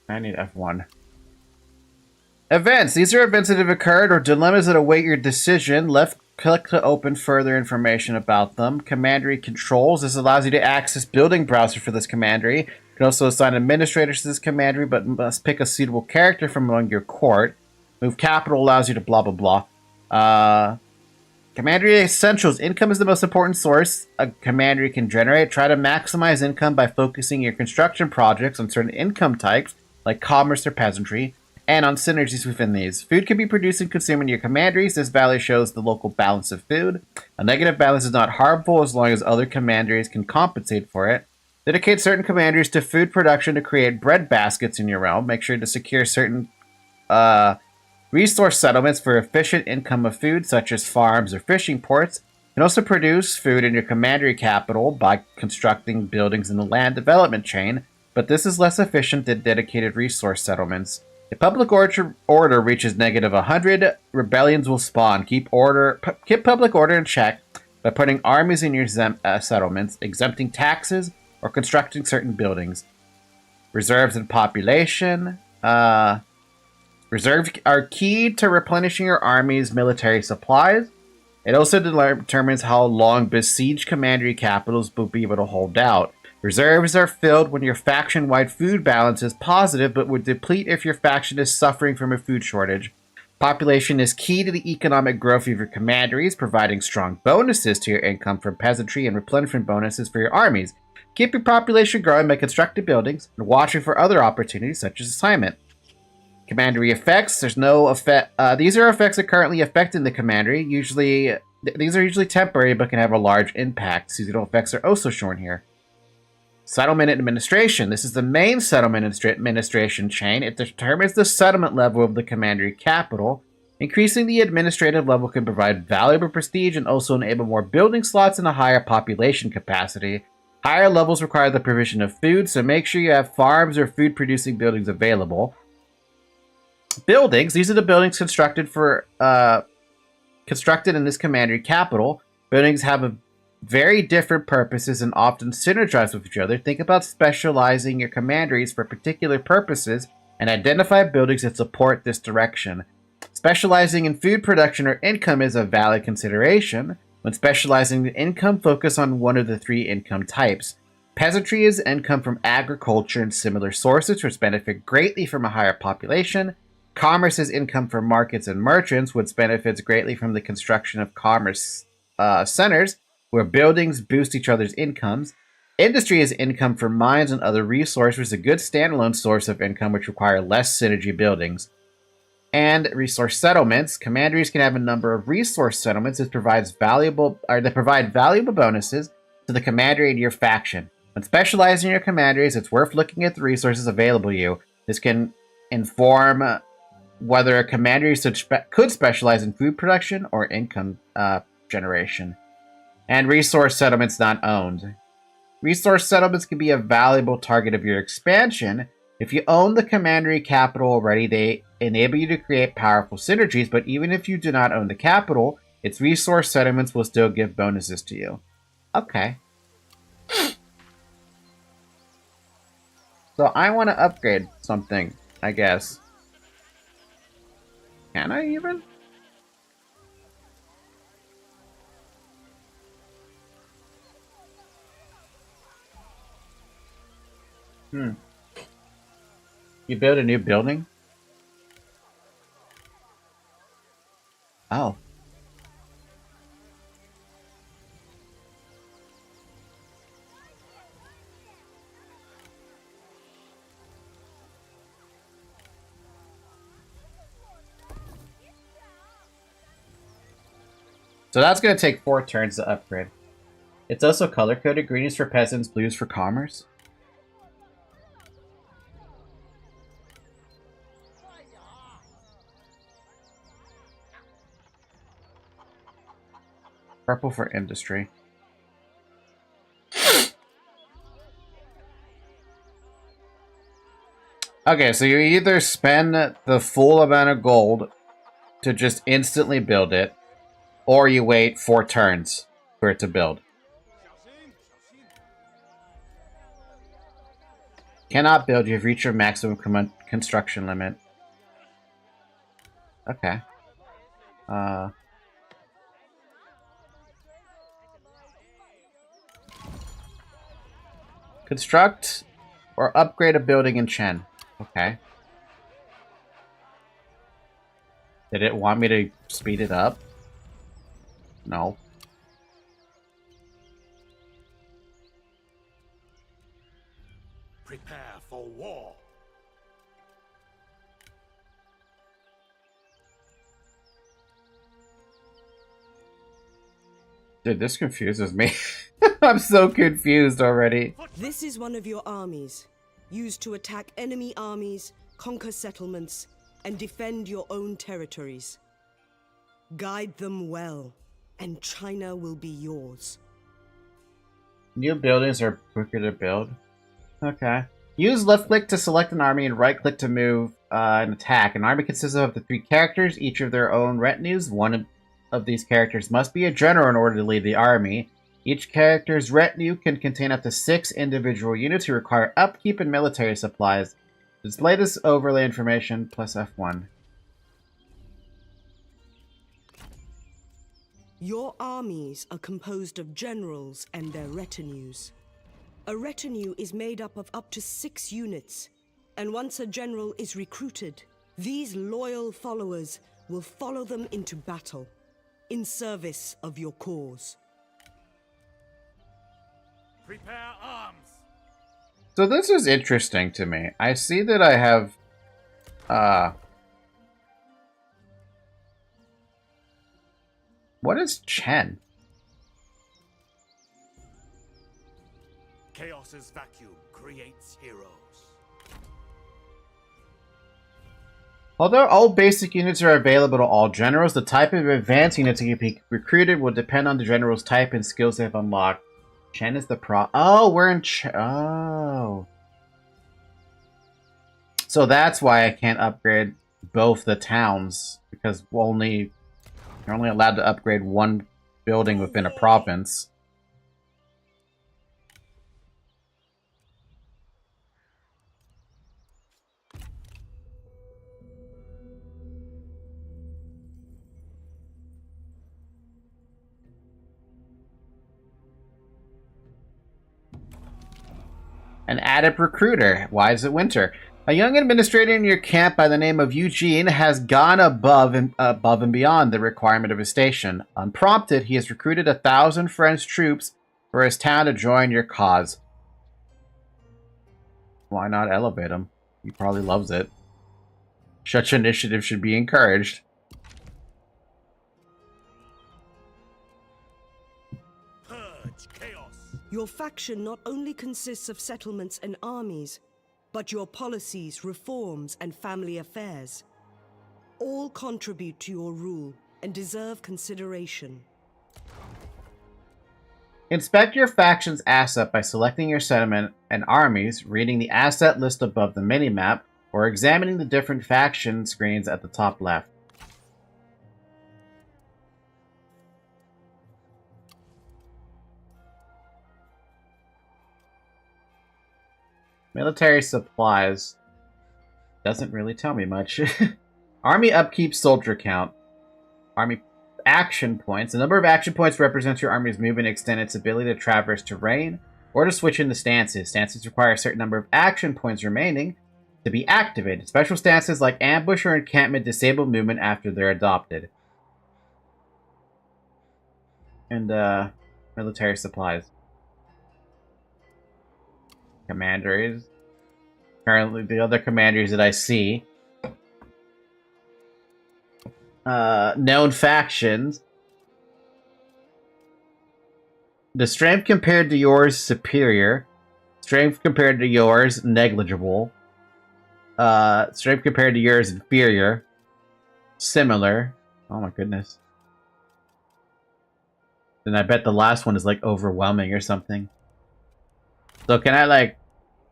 I need F1. Events. These are events that have occurred or dilemmas that await your decision. Left click to open further information about them. Commandery controls. This allows you to access building browser for this commandery. You can also assign administrators to this commandery, but must pick a suitable character from among your court. Move capital allows you to blah blah blah. Commandery essentials. Income is the most important source a commandery can generate. Try to maximize income by focusing your construction projects on certain income types, like commerce or peasantry, and on synergies within these. Food can be produced and consumed in your commanderies. This value shows the local balance of food. A negative balance is not harmful as long as other commanderies can compensate for it. Dedicate certain commanderies to food production to create bread baskets in your realm. Make sure to secure certain resource settlements for efficient income of food, such as farms or fishing ports. You can also produce food in your commandery capital by constructing buildings in the land development chain, but this is less efficient than dedicated resource settlements. If public order reaches -100, rebellions will spawn. Keep public order in check by putting armies in your settlements, exempting taxes, or constructing certain buildings. Reserves and population. Reserves are key to replenishing your army's military supplies. It also determines how long besieged commandery capitals will be able to hold out. Reserves are filled when your faction-wide food balance is positive, but would deplete if your faction is suffering from a food shortage. Population is key to the economic growth of your commanderies, providing strong bonuses to your income from peasantry and replenishment bonuses for your armies. Keep your population growing by constructing buildings and watching for other opportunities such as assignment. Commandery effects. There's no effect. These are effects that currently affecting the commandery. These are usually temporary, but can have a large impact. Seasonal effects are also shown here. Settlement administration. This is the main settlement administration chain. It determines the settlement level of the commandery capital. Increasing the administrative level can provide valuable prestige and also enable more building slots and a higher population capacity. Higher levels require the provision of food, so make sure you have farms or food-producing buildings available. Buildings. These are the buildings constructed in this commandery capital. Buildings have very different purposes and often synergize with each other. Think about specializing your commanderies for particular purposes and identify buildings that support this direction. Specializing in food production or income is a valid consideration. When specializing in income, focus on one of the 3 income types. Peasantry is income from agriculture and similar sources, which benefit greatly from a higher population. Commerce is income from markets and merchants, which benefits greatly from the construction of commerce centers, where buildings boost each other's incomes. Industry is income from mines and other resources, a good standalone source of income which require less synergy buildings. And resource settlements. Commanderies can have a number of resource settlements that provide valuable bonuses to the commandery and your faction. When specializing in your commanderies, it's worth looking at the resources available to you. This can inform whether a commandery could specialize in food production or income generation. And resource settlements not owned. Resource settlements can be a valuable target of your expansion. If you own the commandery capital already, they enable you to create powerful synergies, but even if you do not own the capital, its resource settlements will still give bonuses to you. Okay. So I want to upgrade something, I guess. Can I even? You build a new building? Oh. So that's going to take 4 turns to upgrade. It's also color-coded. Green is for peasants, blue is for commerce. Purple for industry. Okay, so you either spend the full amount of gold to just instantly build it, or you wait 4 turns for it to build. Cannot build. You've reached your maximum construction limit. Okay. Construct or upgrade a building in Chen. Okay. Did it want me to speed it up? No. Prepare for war. Dude, this confuses me. I'm so confused already. This is one of your armies, used to attack enemy armies, conquer settlements, and defend your own territories. Guide them well, and China will be yours. New buildings are quicker to build. Okay. Use left click to select an army and right click to move an attack. An army consists of up to 3 characters, each of their own retinues. One of these characters must be a general in order to lead the army. Each character's retinue can contain up to 6 individual units who require upkeep and military supplies. Display this overlay information plus F1. Your armies are composed of generals and their retinues. A retinue is made up to 6 units, and once a general is recruited, these loyal followers will follow them into battle, in service of your cause. Prepare arms. So this is interesting to me. I see that I have what is Chen? Chaos's vacuum creates heroes. Although all basic units are available to all generals, the type of advanced units that can be recruited will depend on the general's type and skills they've unlocked. Chen is the Oh, we're in oh. So that's why I can't upgrade both the towns, because you're only allowed to upgrade one building within a province. An adept recruiter. Why is it winter? A young administrator in your camp by the name of Eugene has gone above and beyond the requirement of his station. Unprompted, he has recruited 1,000 French troops for his town to join your cause. Why not elevate him? He probably loves it. Such initiative should be encouraged. Your faction not only consists of settlements and armies, but your policies, reforms, and family affairs. All contribute to your rule and deserve consideration. Inspect your faction's asset by selecting your settlement and armies, reading the asset list above the minimap, or examining the different faction screens at the top left. Military supplies doesn't really tell me much. Army upkeep, soldier count. Army action points. The number of action points represents your army's movement, extend its ability to traverse terrain or to switch into stances. Stances require a certain number of action points remaining to be activated. Special stances like ambush or encampment disable movement after they're adopted. And military supplies. Commanders. Currently, the other commanders that I see. Known factions. The strength compared to yours, superior. Strength compared to yours, negligible. Strength compared to yours, inferior. Similar. Oh my goodness. Then I bet the last one is like overwhelming or something. So can I like...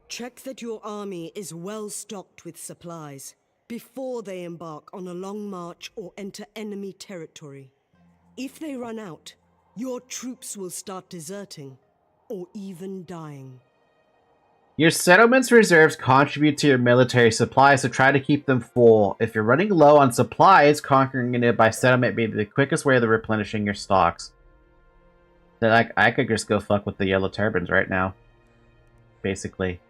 Check that your army is well stocked with supplies before they embark on a long march or enter enemy territory. If they run out, your troops will start deserting or even dying. Your settlement's reserves contribute to your military supplies, so try to keep them full. If you're running low on supplies, conquering it by settlement may be the quickest way of replenishing your stocks. So like, I could just go fuck with the yellow turbans right now. Basically.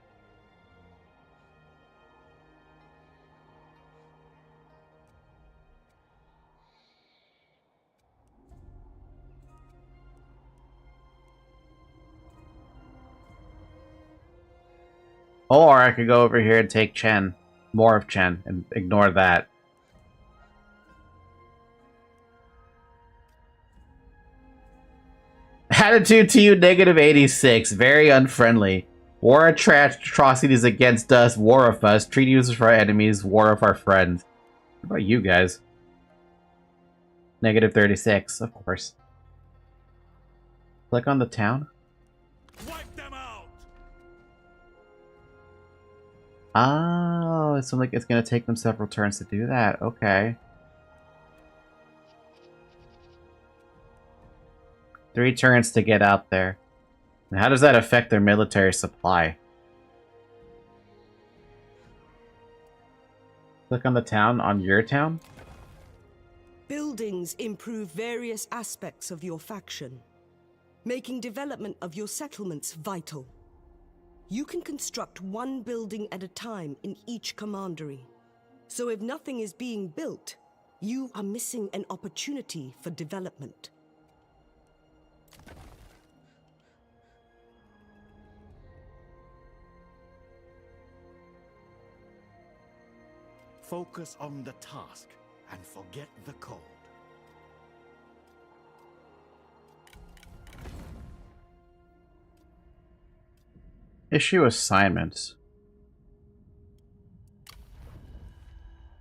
Or I could go over here and take Chen. More of Chen, and ignore that. Attitude to you, -86. Very unfriendly. War atrocities against us, war of us. Treat users for our enemies, war of our friends. What about you guys? -36, of course. Click on the town. Wipe them out! Oh, it's like it's gonna take them several turns to do that. Okay. 3 turns to get out there. And how does that affect their military supply? Click on the town, on your town? Buildings improve various aspects of your faction, making development of your settlements vital. You can construct one building at a time in each commandery. So if nothing is being built, you are missing an opportunity for development. Focus on the task and forget the code. Issue assignments.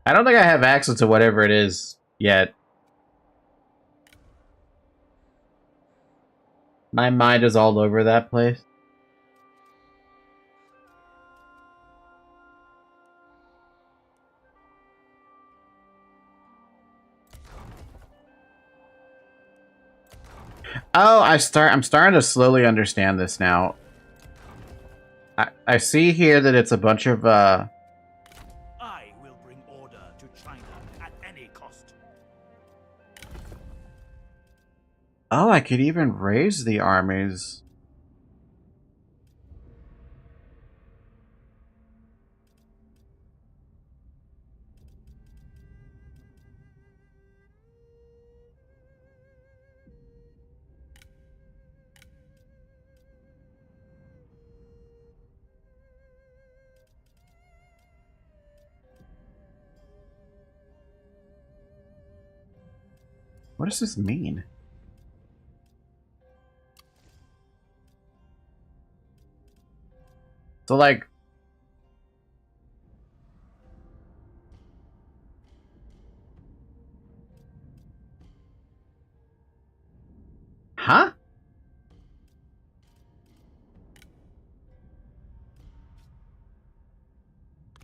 I don't think I have access to whatever it is yet. My mind is all over that place. Oh, I'm starting to slowly understand this now. I see here that it's a bunch of I will bring order to China at any cost. Oh, I could even raise the armies. What does this mean? So, like... Huh?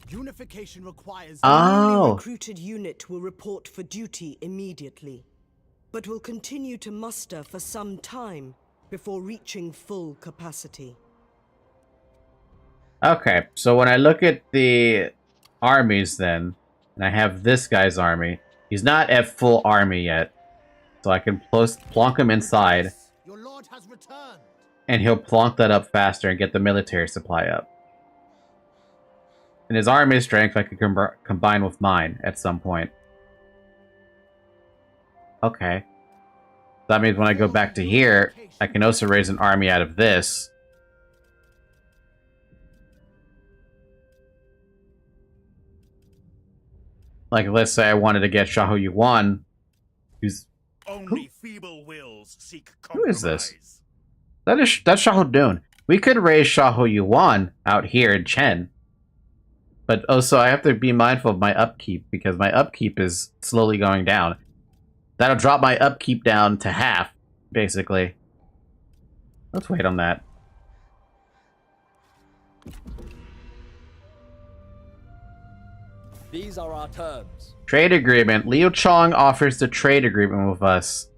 Unification requires Oh. Newly recruited unit will report for duty immediately, but will continue to muster for some time before reaching full capacity. Okay, so when I look at the armies then, and I have this guy's army, he's not at full army yet. So I can plonk him inside, Your lord has returned. and he'll plonk that up faster and get the military supply up. And his army strength I could combine with mine at some point. Okay. That means when I go back to here, I can also raise an army out of this. Like, let's say I wanted to get Shahu Yuan, who's... Only feeble wills seek Who is this? compromise. That's Shahudun. We could raise Shahu Yuan out here in Chen. But also, I have to be mindful of my upkeep, because my upkeep is slowly going down. That'll drop my upkeep down to half, basically. Let's wait on that. These are our terms. Trade agreement. Liu Chong offers the trade agreement with us.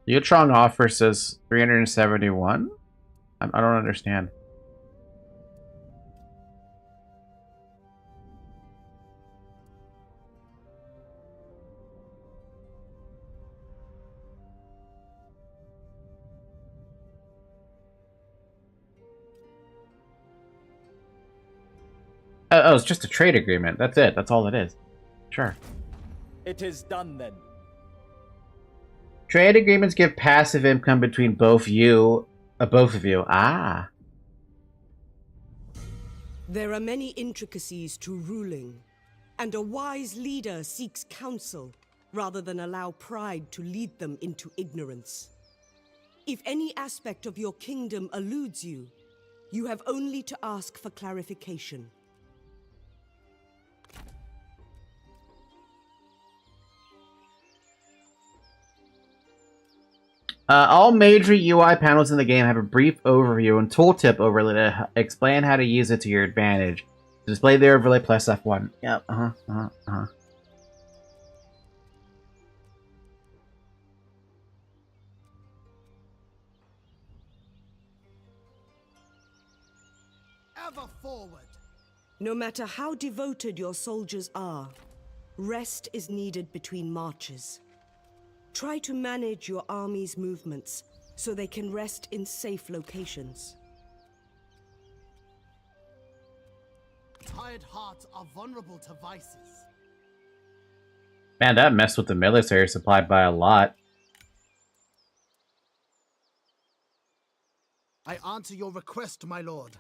Liu Chong offers us 371? I don't understand. Oh, it's just a trade agreement. That's it. That's all it is. Sure. It is done then. Trade agreements give passive income between both of you. Ah. There are many intricacies to ruling, and a wise leader seeks counsel rather than allow pride to lead them into ignorance. If any aspect of your kingdom eludes you, you have only to ask for clarification. All major UI panels in the game have a brief overview and tooltip overlay to explain how to use it to your advantage. Display the overlay plus F1. Yep, Ever forward. No matter how devoted your soldiers are, rest is needed between marches. Try to manage your army's movements so they can rest in safe locations. Tired hearts are vulnerable to vices. Man, that messed with the military supply by a lot. I answer your request, my lord.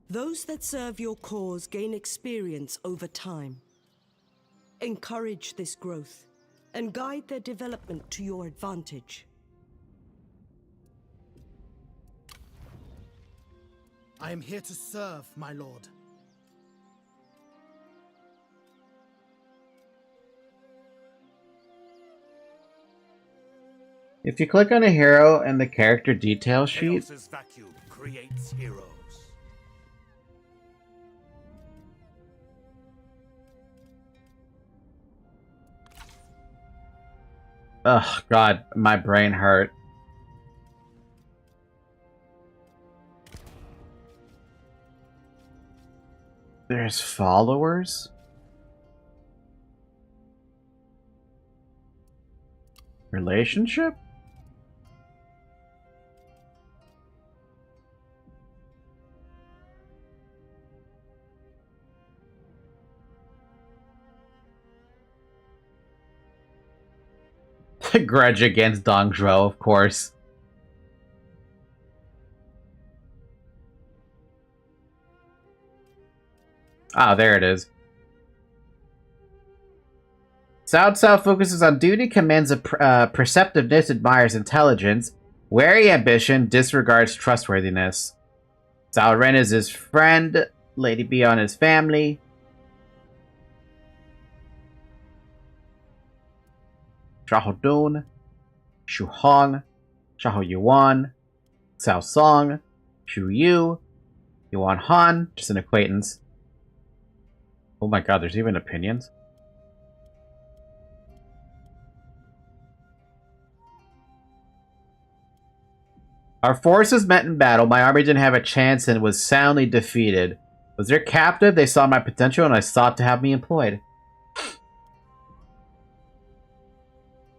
Those that serve your cause gain experience over time. Encourage this growth and guide their development to your advantage. I am here to serve, my lord. If you click on a hero in the character detail sheet, Chaos's vacuum creates heroes. ugh, God, my brain hurt. There's followers? Relationship? Grudge against Dong Zhuo, of course. Ah, there it is. Cao Cao focuses on duty, commends perceptiveness, admires intelligence. Wary ambition, disregards trustworthiness. Cao Ren is his friend. Lady Beyond his family. Xiahou Dun, Shu Hong, Xiahou Yuan, Cao Song, Shu Yu, Yuan Han, just an acquaintance. Oh my god, there's even opinions? Our forces met in battle. My army didn't have a chance and was soundly defeated. Was their captive? They saw my potential and I sought to have me employed.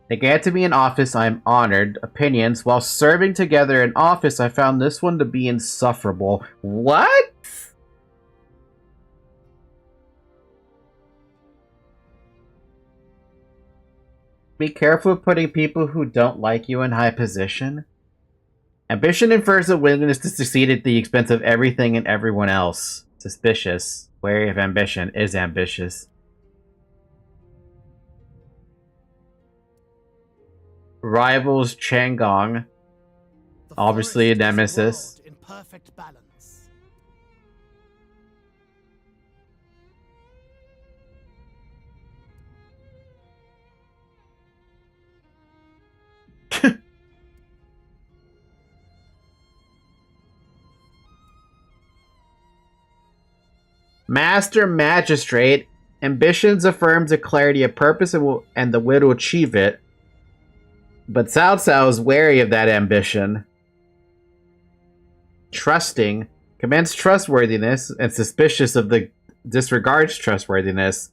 They granted me an office. I am honored. Opinions. While serving together in office, I found this one to be insufferable. What? Be careful of putting people who don't like you in high position. Ambition infers a willingness to succeed at the expense of everything and everyone else. Suspicious. Wary of ambition. Is ambitious. Rivals Changong. The Obviously a forest is nemesis. world in perfect balance. Master Magistrate. Ambitions affirms a clarity of purpose and the will to achieve it. But Cao Cao is wary of that ambition. Trusting. Commends trustworthiness and suspicious of the disregards trustworthiness.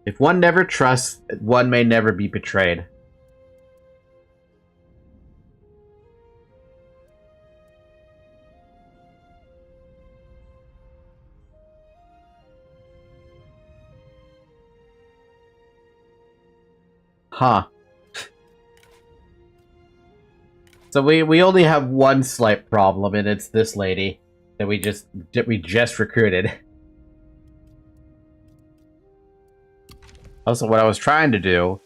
If one never trusts, one may never be betrayed. Huh. So we only have one slight problem, and it's this lady that we just recruited. Also, what I was trying to do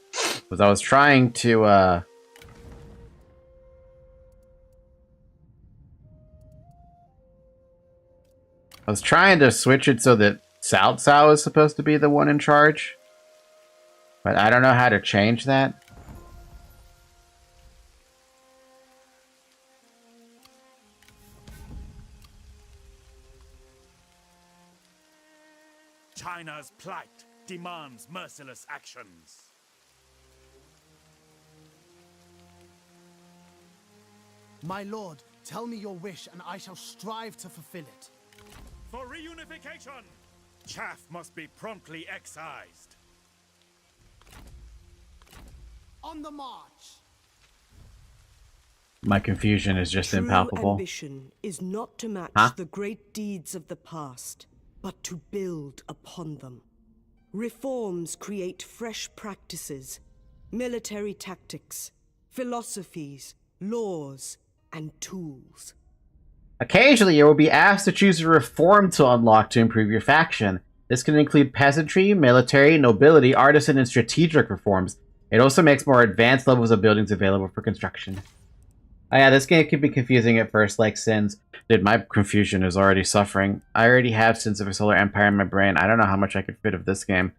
was I was trying to switch it so that Cao Cao is supposed to be the one in charge. But I don't know how to change that. China's plight demands merciless actions. My lord, tell me your wish and I shall strive to fulfill it. For reunification, chaff must be promptly excised. On the march! My confusion is just True impalpable. ambition is not to match Huh? the great deeds of the past, but to build upon them. Reforms create fresh practices, military tactics, philosophies, laws, and tools. Occasionally, you will be asked to choose a reform to unlock to improve your faction. This can include peasantry, military, nobility, artisan, and strategic reforms. It also makes more advanced levels of buildings available for construction. Oh yeah, this game can be confusing at first, like Sins. Dude, my confusion is already suffering. I already have Sins of a Solar Empire in my brain. I don't know how much I could fit of this game.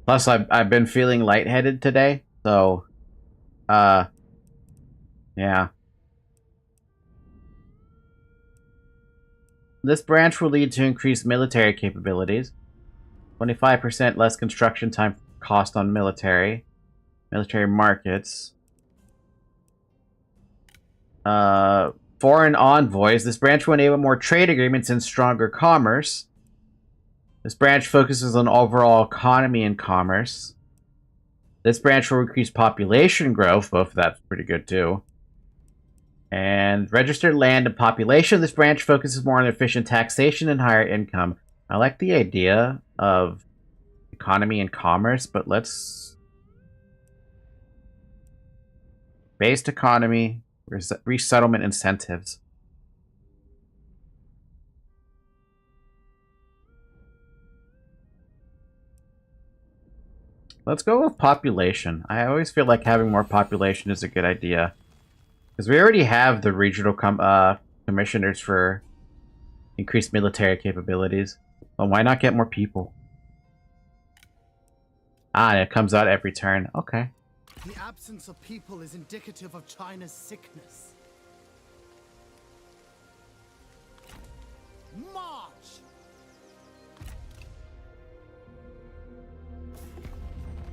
Plus, I've been feeling lightheaded today, so... yeah. This branch will lead to increased military capabilities. 25% less construction time cost on military. Military markets. Foreign envoys. This branch will enable more trade agreements and stronger commerce. This branch focuses on overall economy and commerce. This branch will increase population growth. Both of that's pretty good too. And registered land and population. This branch focuses more on efficient taxation and higher income. I like the idea of economy and commerce, but let's... Based economy, resettlement incentives. Let's go with population. I always feel like having more population is a good idea. Because we already have the regional commissioners for increased military capabilities. Well, why not get more people? Ah, and it comes out every turn. Okay. The absence of people is indicative of China's sickness. March!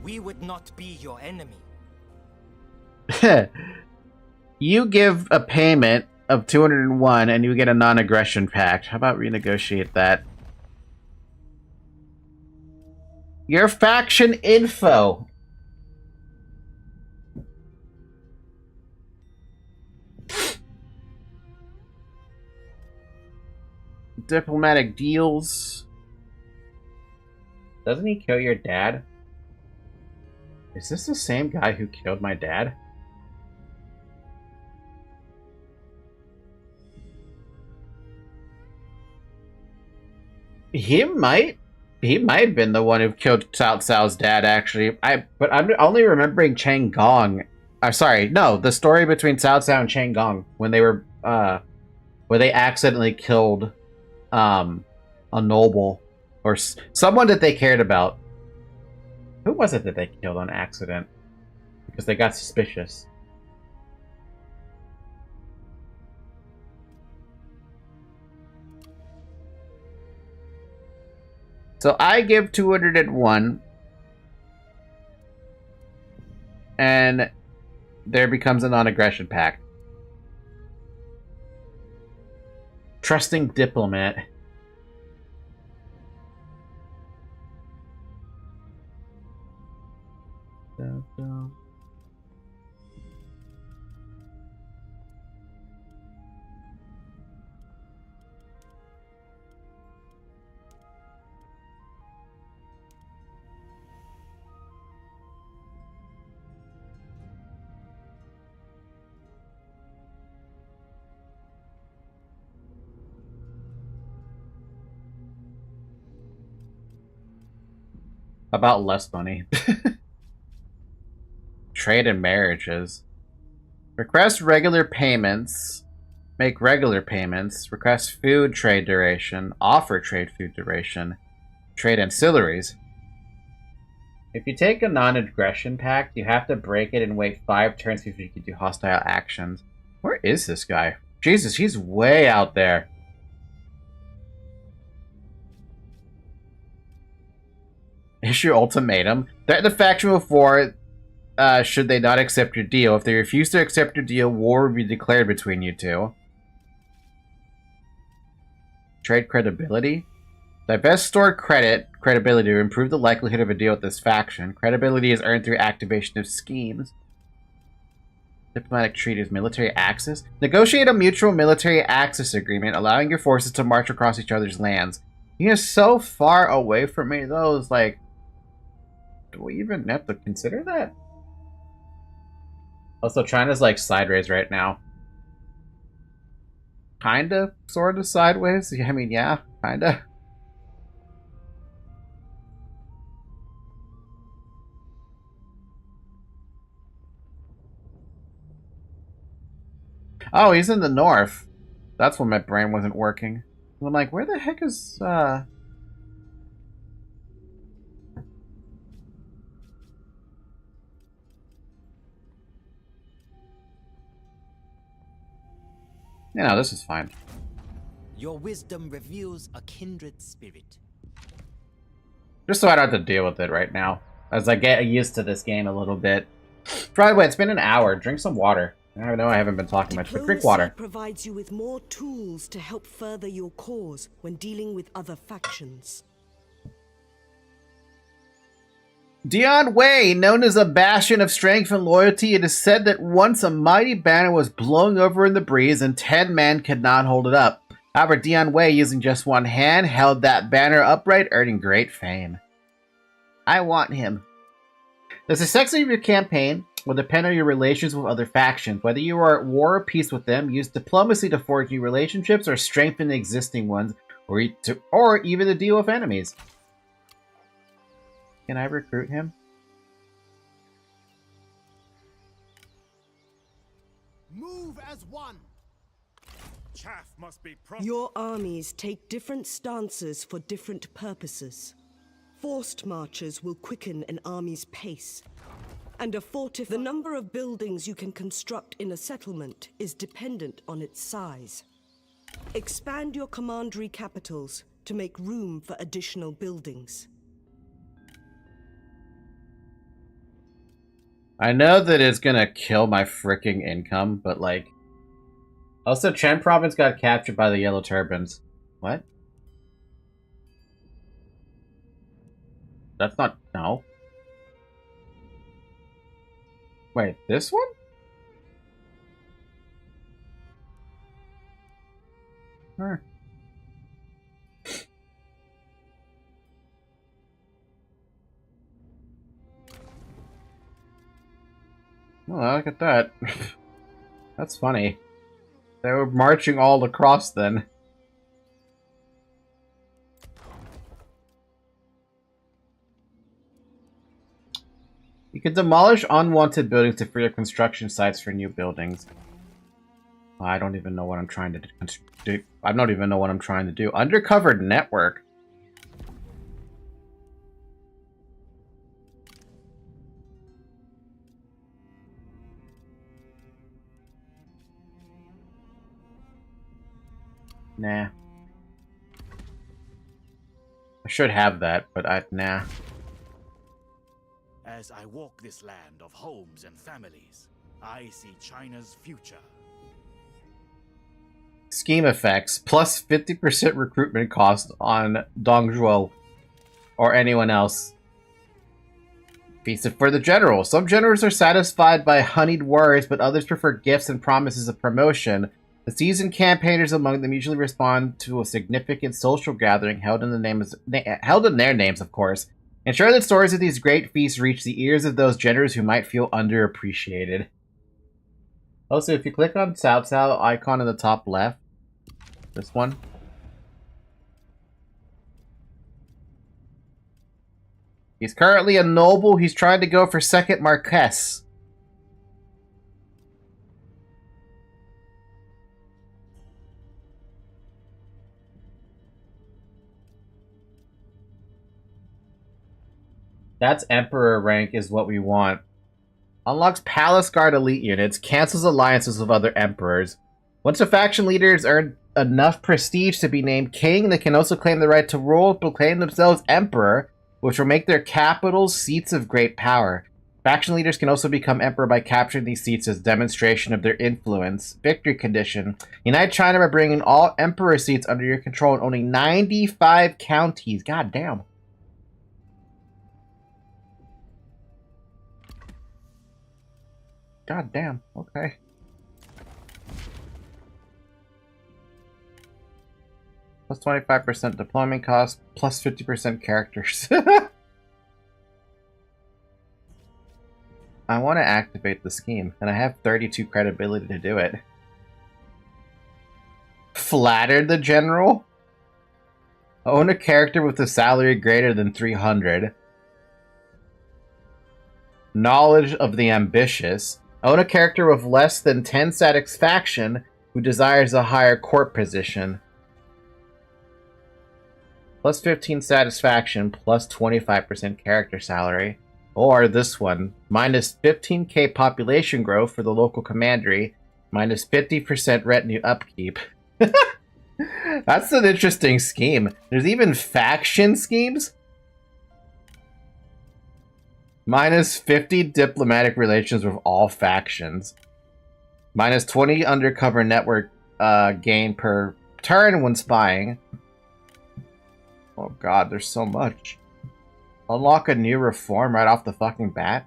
We would not be your enemy. You give a payment of 201 and you get a non-aggression pact. How about renegotiate that? Your faction info. Diplomatic deals. Doesn't he kill your dad? Is this the same guy who killed my dad? He might have been the one who killed Cao Cao's dad, actually. But I'm only remembering Chang Gong. Sorry, no, the story between Cao Cao and Chang Gong when they were where they accidentally killed a noble or someone that they cared about. Who was it that they killed on accident? Because they got suspicious. So I give 201, and there becomes a non-aggression pact. Trusting diplomat. About less money. Trade and marriages. Request regular payments. Make regular payments. Request food trade duration. Offer trade food duration. Trade ancillaries. If you take a non-aggression pact, you have to break it and wait 5 turns before you can do hostile actions. Where is this guy? Jesus, he's way out there. Issue ultimatum. Threaten the faction before should they not accept your deal. If they refuse to accept your deal, war will be declared between you two. Trade credibility. Divest stored credibility to improve the likelihood of a deal with this faction. Credibility is earned through activation of schemes. Diplomatic treaties, military access. Negotiate a mutual military access agreement, allowing your forces to march across each other's lands. He is so far away from me, though. It's like, do we even have to consider that? Also, China's like sideways right now. Kinda, sorta sideways. I mean, yeah, kinda. Oh, he's in the north. That's when my brain wasn't working. I'm like, where the heck is, Yeah, no, this is fine. Your wisdom reveals a kindred spirit. Just so I don't have to deal with it right now. As I get used to this game a little bit. By the way, it's been an hour. Drink some water. I know I haven't been talking much, but drink water. Provides you with more tools to help further your cause when dealing with other factions. Dian Wei, known as a bastion of strength and loyalty, it is said that once a mighty banner was blowing over in the breeze and 10 men could not hold it up. However, Dian Wei, using just one hand, held that banner upright, earning great fame. I want him. The success of your campaign will depend on your relations with other factions. Whether you are at war or peace with them, use diplomacy to forge new relationships or strengthen existing ones, or even to deal with enemies. Can I recruit him? Move as one. Chaff must be Your armies take different stances for different purposes. Forced marches will quicken an army's pace. And the number of buildings you can construct in a settlement is dependent on its size. Expand your commandery capitals to make room for additional buildings. I know that it's gonna kill my freaking income, but like... Also, Chen province got captured by the Yellow Turbans. What? That's not... No. Wait, this one? Huh. Well, look at that. That's funny. They were marching all across then. You can demolish unwanted buildings to free up construction sites for new buildings. I don't even know what I'm trying to do. I don't even know what I'm trying to do. Undercover network. Nah. I should have that, but nah. As I walk this land of homes and families, I see China's future. Scheme effects. Plus 50% recruitment cost on Dongzhuo or anyone else. Feast for the general. Some generals are satisfied by honeyed words, but others prefer gifts and promises of promotion. The seasoned campaigners among them usually respond to a significant social gathering held in their names, of course. Ensure that stories of these great feasts reach the ears of those generals who might feel underappreciated. Also, if you click on Cao Cao icon in the top left, this one. He's currently a noble. He's trying to go for second Marquess. That's Emperor rank is what we want. Unlocks Palace Guard elite units, cancels alliances with other emperors. Once a faction leader has earned enough prestige to be named king, they can also claim the right to rule and proclaim themselves emperor, which will make their capitals seats of great power. Faction leaders can also become emperor by capturing these seats as demonstration of their influence. Victory condition. Unite China by bringing all emperor seats under your control in only 95 counties. God damn. God damn. Okay. Plus 25% deployment cost, plus 50% characters. I want to activate the scheme, and I have 32 credibility to do it. Flatter the general? Own a character with a salary greater than 300. Knowledge of the ambitious. Own a character with less than 10 satisfaction who desires a higher court position. Plus 15 satisfaction, plus 25% character salary. Or this one, minus 15k population growth for the local commandery, minus 50% retinue upkeep. That's an interesting scheme. There's even faction schemes? Minus 50 diplomatic relations with all factions. Minus 20 undercover network gain per turn when spying. Oh god, there's so much. Unlock a new reform right off the fucking bat.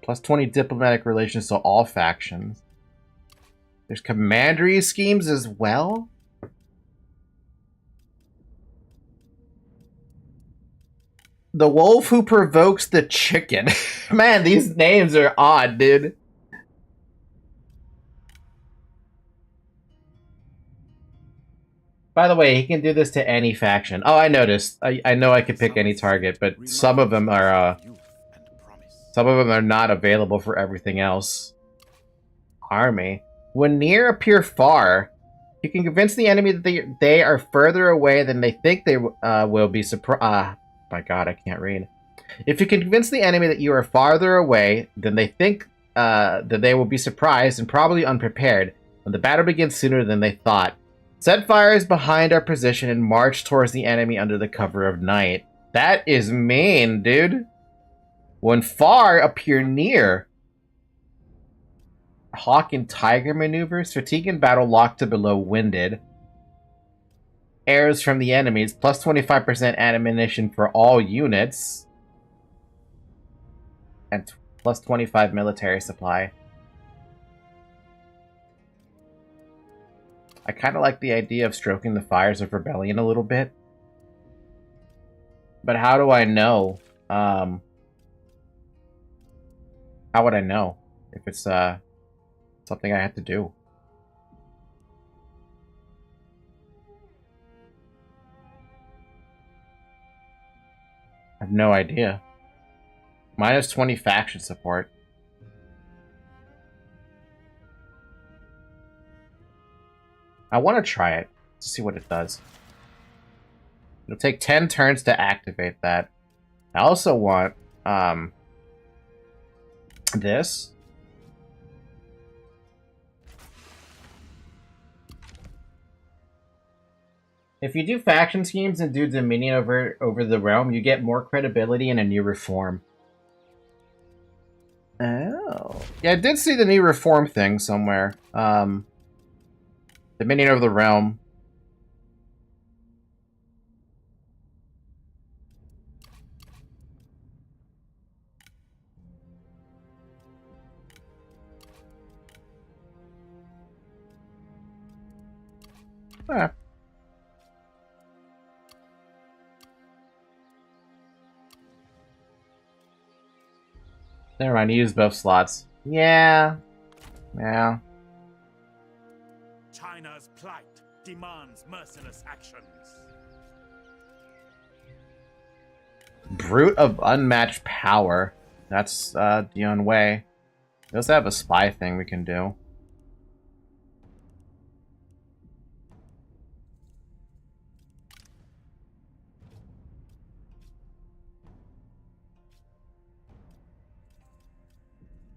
Plus 20 diplomatic relations to all factions. There's commandery schemes as well? The wolf who provokes the chicken. Man, these names are odd, dude. By the way, he can do this to any faction. Oh, I noticed. I know I could pick any target, but some of them are not available for everything else. Army. When near, appear far. You can convince the enemy that they are further away than they think they will be surprised. My god, I can't read. If you can convince the enemy that you are farther away than they think, that they will be surprised and probably unprepared when the battle begins sooner than they thought. Set fires behind our position and march towards the enemy under the cover of night. That is mean, dude. When far, appear near. Hawk and Tiger maneuvers. Fatigue in battle locked to below winded. Arrows from the enemies. Plus 25% ammunition for all units. And plus 25 military supply. I kind of like the idea of stroking the fires of rebellion a little bit. But how do I know? How would I know if it's something I have to do? I have no idea. Minus 20 faction support. I want to try it to see what it does. It'll take 10 turns to activate that. I also want this. If you do faction schemes and do dominion over the realm, you get more credibility and a new reform. Oh. Yeah, I did see the new reform thing somewhere. Dominion over the realm. Ah. Never mind, use both slots. Yeah. Yeah. China's plight demands merciless actions. Brute of unmatched power. That's Dion Wei. We also have a spy thing we can do.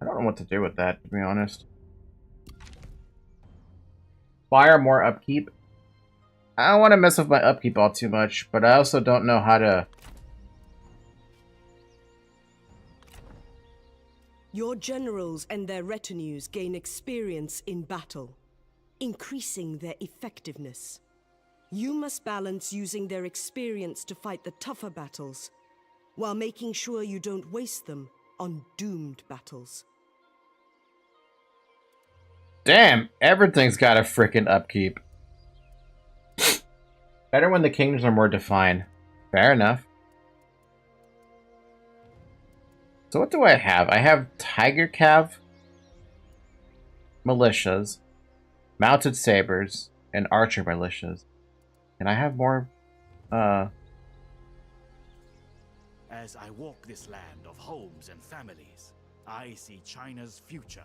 I don't know what to do with that, to be honest. Fire more upkeep. I don't want to mess with my upkeep all too much, but I also don't know how to... Your generals and their retinues gain experience in battle, increasing their effectiveness. You must balance using their experience to fight the tougher battles, while making sure you don't waste them on doomed battles. Damn, everything's got a frickin' upkeep. Better when the kingdoms are more defined. Fair enough. So what do I have? I have Tiger Cav, militias, mounted sabers, and archer militias. Can I have more, As I walk this land of homes and families, I see China's future.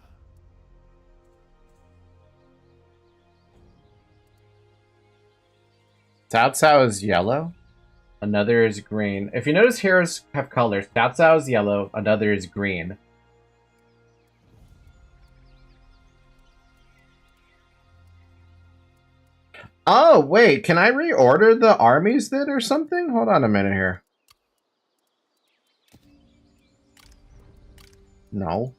Cao Cao is yellow, another is green. If you notice, heroes have colors. Cao Cao is yellow, another is green. Oh, wait, can I reorder the armies then or something? Hold on a minute here. No.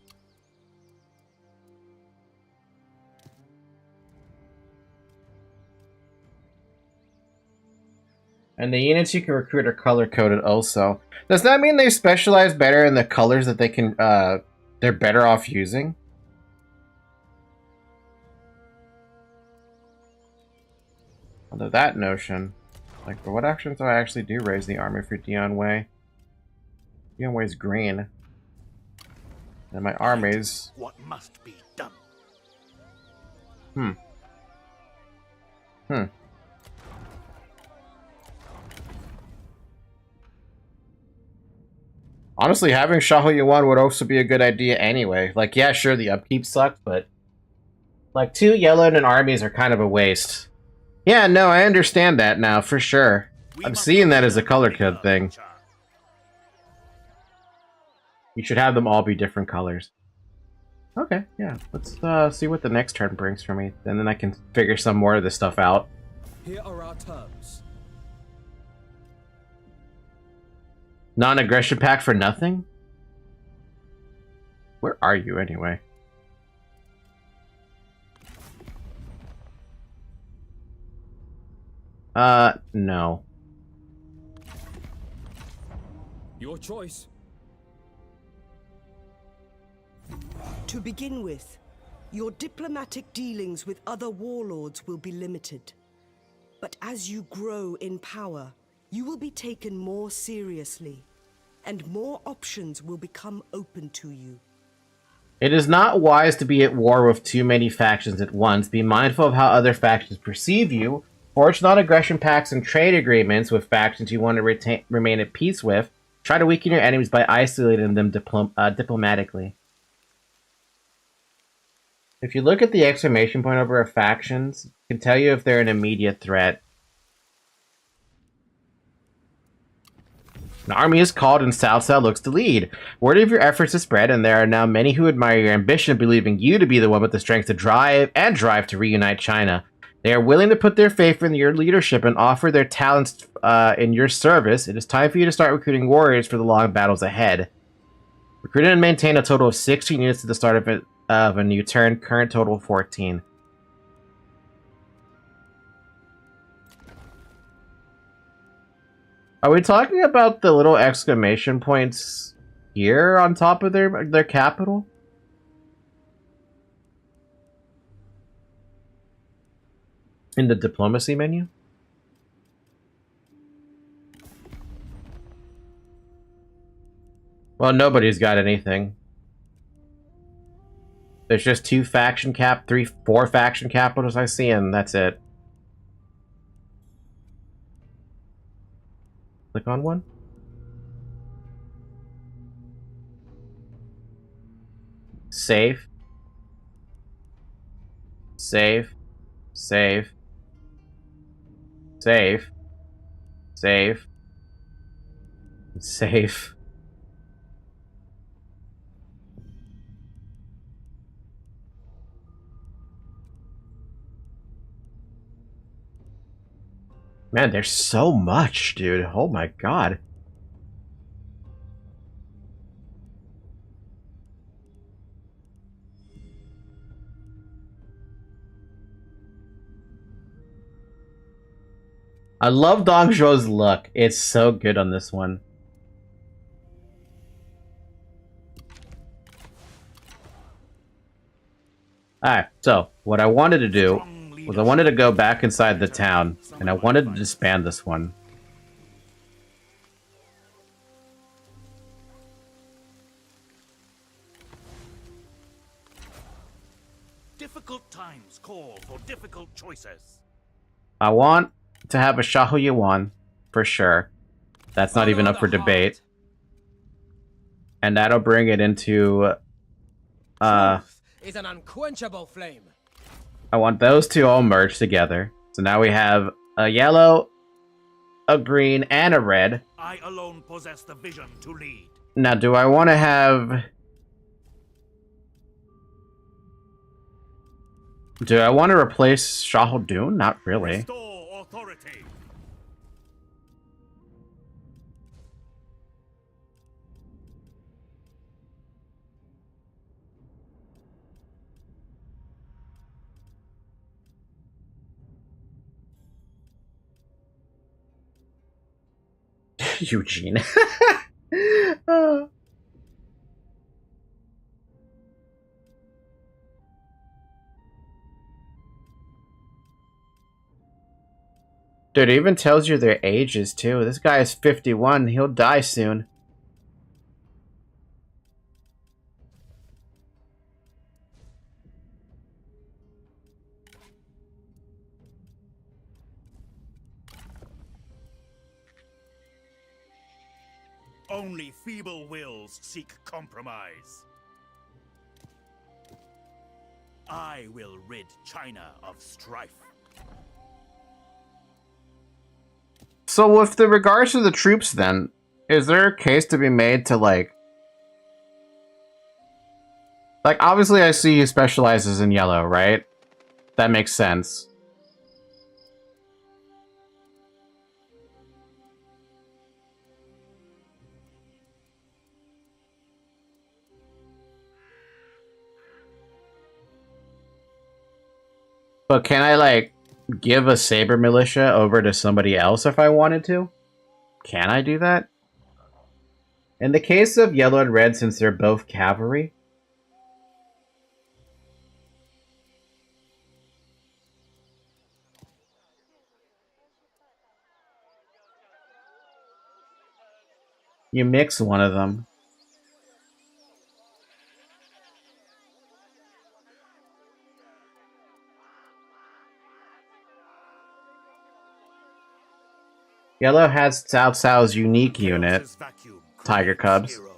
And the units you can recruit are color-coded also. Does that mean they specialize better in the colors that they can, they're better off using? Although that notion, like, for what actions do I actually do raise the army for Dion Wei? Dion Wei's green. And my armies... What must be done? Honestly, having Xiahou Yuan would also be a good idea anyway. Like, yeah, sure, the upkeep sucked, but... like, 2 yellow and armies are kind of a waste. Yeah, no, I understand that now, for sure. I'm seeing that as a color code thing. You should have them all be different colors. Okay, yeah. Let's see what the next turn brings for me. And then I can figure some more of this stuff out. Here are our terms. Non-aggression pack for nothing? Where are you, anyway? No. Your choice. To begin with, your diplomatic dealings with other warlords will be limited. But as you grow in power, you will be taken more seriously, and more options will become open to you. It is not wise to be at war with too many factions at once. Be mindful of how other factions perceive you. Forge non-aggression pacts and trade agreements with factions you want to remain at peace with. Try to weaken your enemies by isolating them diplomatically. If you look at the exclamation point over our factions, it can tell you if they're an immediate threat. An army is called and South South looks to lead. Word of your efforts has spread, and there are now many who admire your ambition, believing you to be the one with the strength to drive to reunite China. They are willing to put their faith in your leadership and offer their talents in your service. It is time for you to start recruiting warriors for the long battles ahead. Recruit and maintain a total of 16 units at the start of a new turn. Current total 14. Are we talking about the little exclamation points here on top of their capital? In the diplomacy menu? Well, nobody's got anything. There's just 4 faction capitals I see, and that's it. Click on one. Save. Save. Save. Save. Save. Save. Man, there's so much, dude. Oh my god. I love Dongzhuo's look. It's so good on this one. Alright, so what I wanted to do was I wanted to go back inside the town, and I wanted to disband this one. Difficult times call for difficult choices. I want to have a Shahu Yuan, for sure. That's not even up for debate. And that'll bring it into... is an unquenchable flame. I want those two all merged together. So now we have a yellow, a green, and a red. I alone possess the vision to lead. Now, do I want to have... Do I want to replace Shahaldun? Not really. Restore authority. Eugene. Dude, it even tells you their ages, too. This guy is 51. He'll die soon. Only feeble wills seek compromise. I will rid China of strife. So with the regards to the troops then, is there a case to be made to like obviously I see he specializes in yellow, right? That makes sense. But can I like give a Saber Militia over to somebody else if I wanted to? Can I do that? In the case of yellow and red, since they're both cavalry, you mix one of them. Yellow has Cao Cao's unique unit. Chaos's vacuum tiger cubs. Heroes.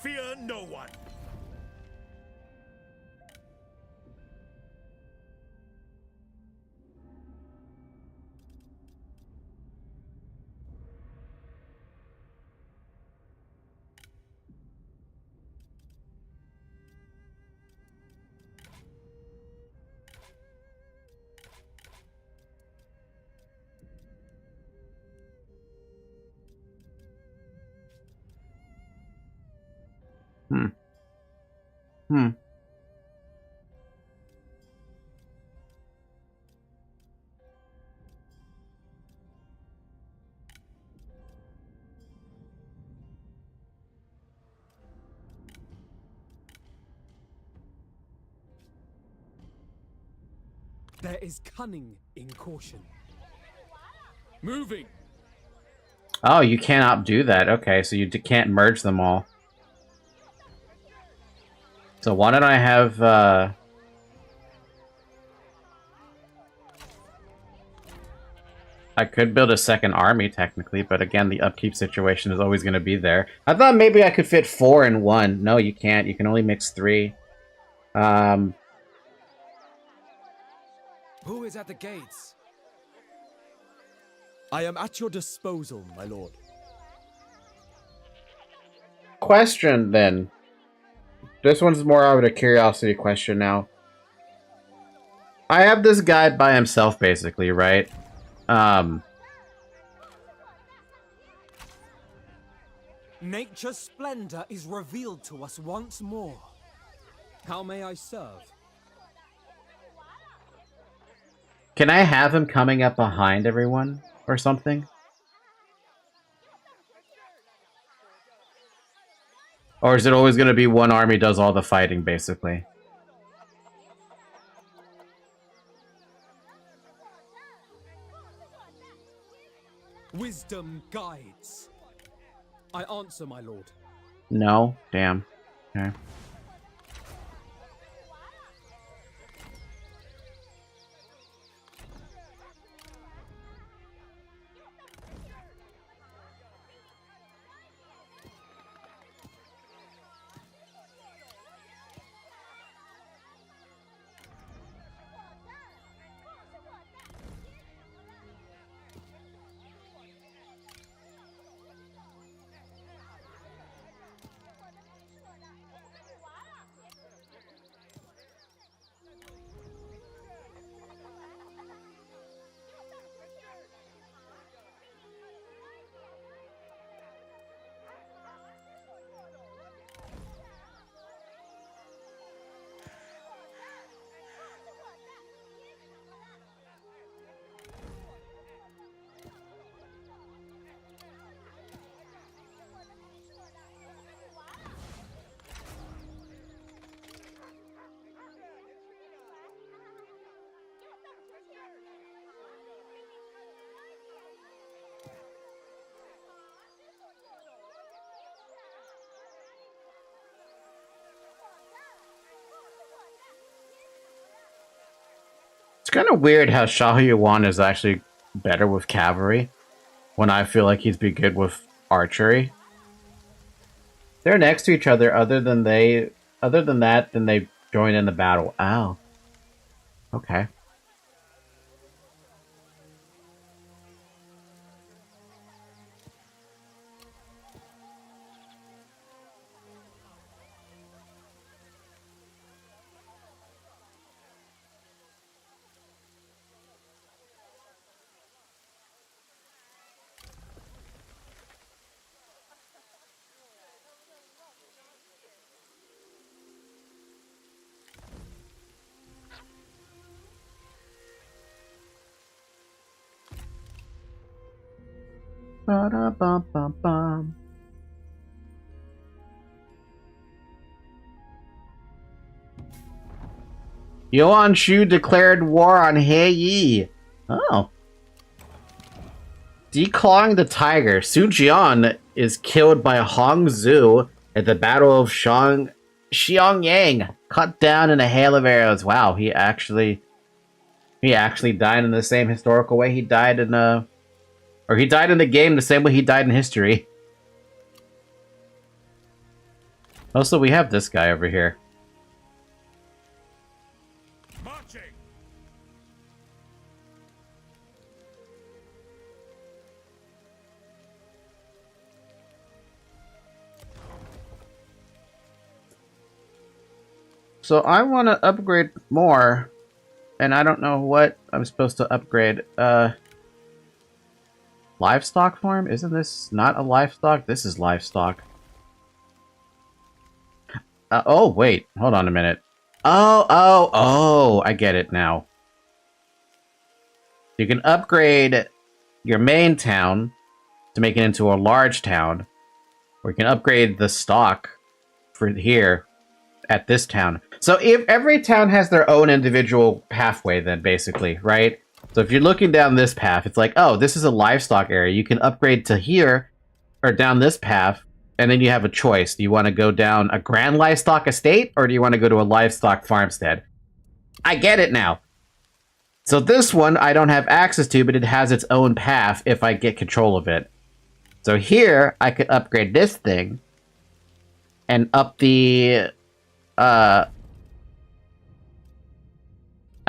Fear no one. Hmm. Hmm. There is cunning in caution. Moving. Oh, you cannot do that. Okay, so you can't merge them all. So why don't I have, I could build a second army, technically, but again, the upkeep situation is always going to be there. I thought maybe I could fit 4 in 1. No, you can't. You can only mix 3. Who is at the gates? I am at your disposal, my lord. Question, then. This one's more of a curiosity question now. I have this guy by himself, basically, right? Nature's splendor is revealed to us once more. How may I serve? Can I have him coming up behind everyone or something? Or is it always going to be one army does all the fighting, basically? Wisdom guides. I answer, my lord. No? Damn. Okay. It's kind of weird how Shah Yuan is actually better with cavalry when I feel like he'd be good with archery. They're next to each other other than that, then they join in the battle. Ow. Okay. Ba-da-bum-bum-bum. Yuan Shu declared war on Heiyi. Oh. Declawing the tiger. Su Jian is killed by Hong Zhu at the Battle of Xiong Yang cut down in a hail of arrows. Wow, he actually died in the same historical way he died in he died in the game the same way he died in history. Also, we have this guy over here. Marching! So I want to upgrade more, and I don't know what I'm supposed to upgrade. Livestock farm? Isn't this not a livestock? This is livestock. Oh, wait. Hold on a minute. Oh, I get it now. You can upgrade your main town to make it into a large town, or you can upgrade the stock for here at this town. So if every town has their own individual pathway, then basically, right? So if you're looking down this path, it's like, oh, this is a livestock area. You can upgrade to here or down this path, and then you have a choice. Do you want to go down a grand livestock estate, or do you want to go to a livestock farmstead? I get it now. So this one I don't have access to, but it has its own path if I get control of it. So here I could upgrade this thing and up the I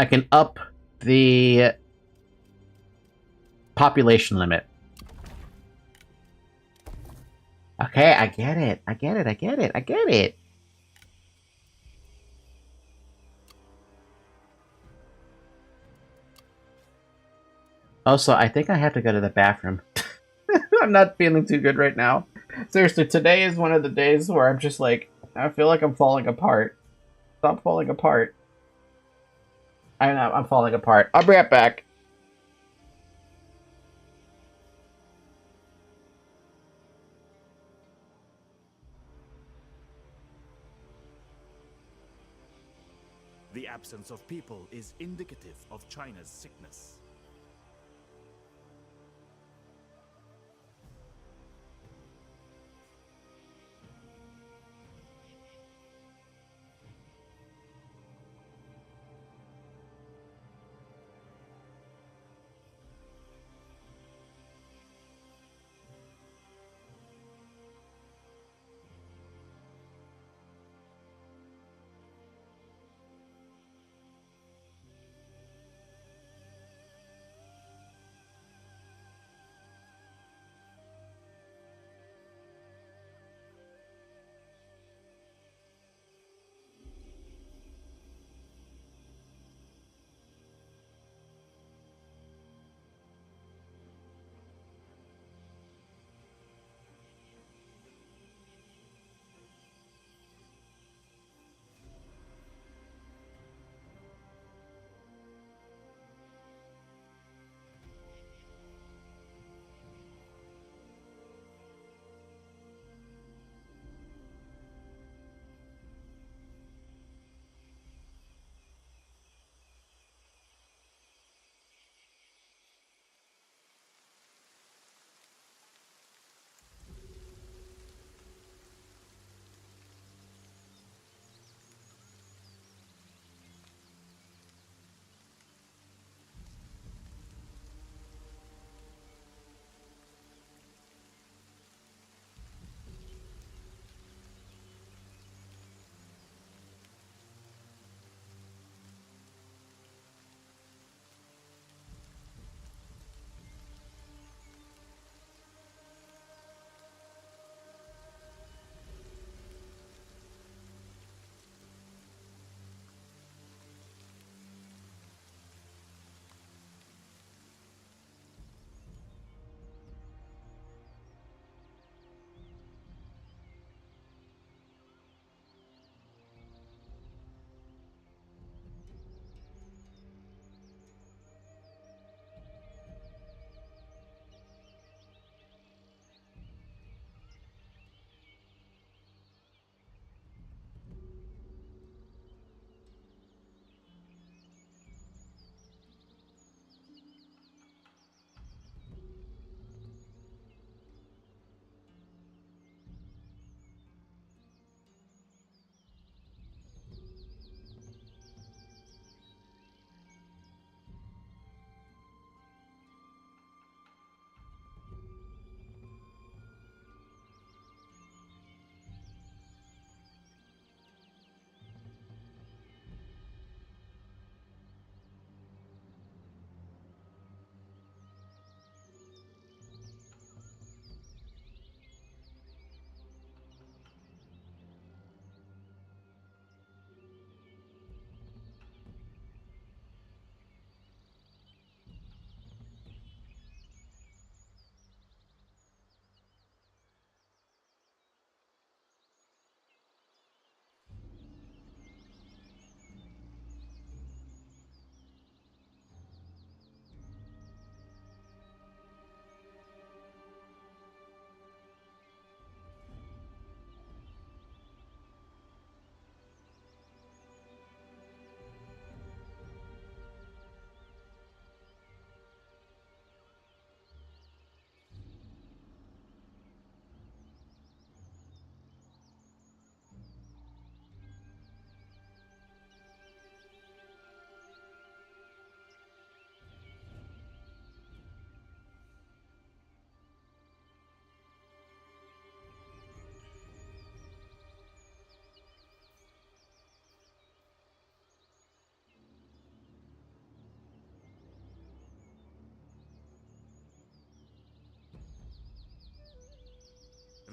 can up the population limit. Okay, I get it. I get it. I get it. I get it. Also, I think I have to go to the bathroom. I'm not feeling too good right now. Seriously, today is one of the days where I'm just like, I feel like I'm falling apart. Stop falling apart. I know, I'm falling apart. I'll be right back. The absence of people is indicative of China's sickness.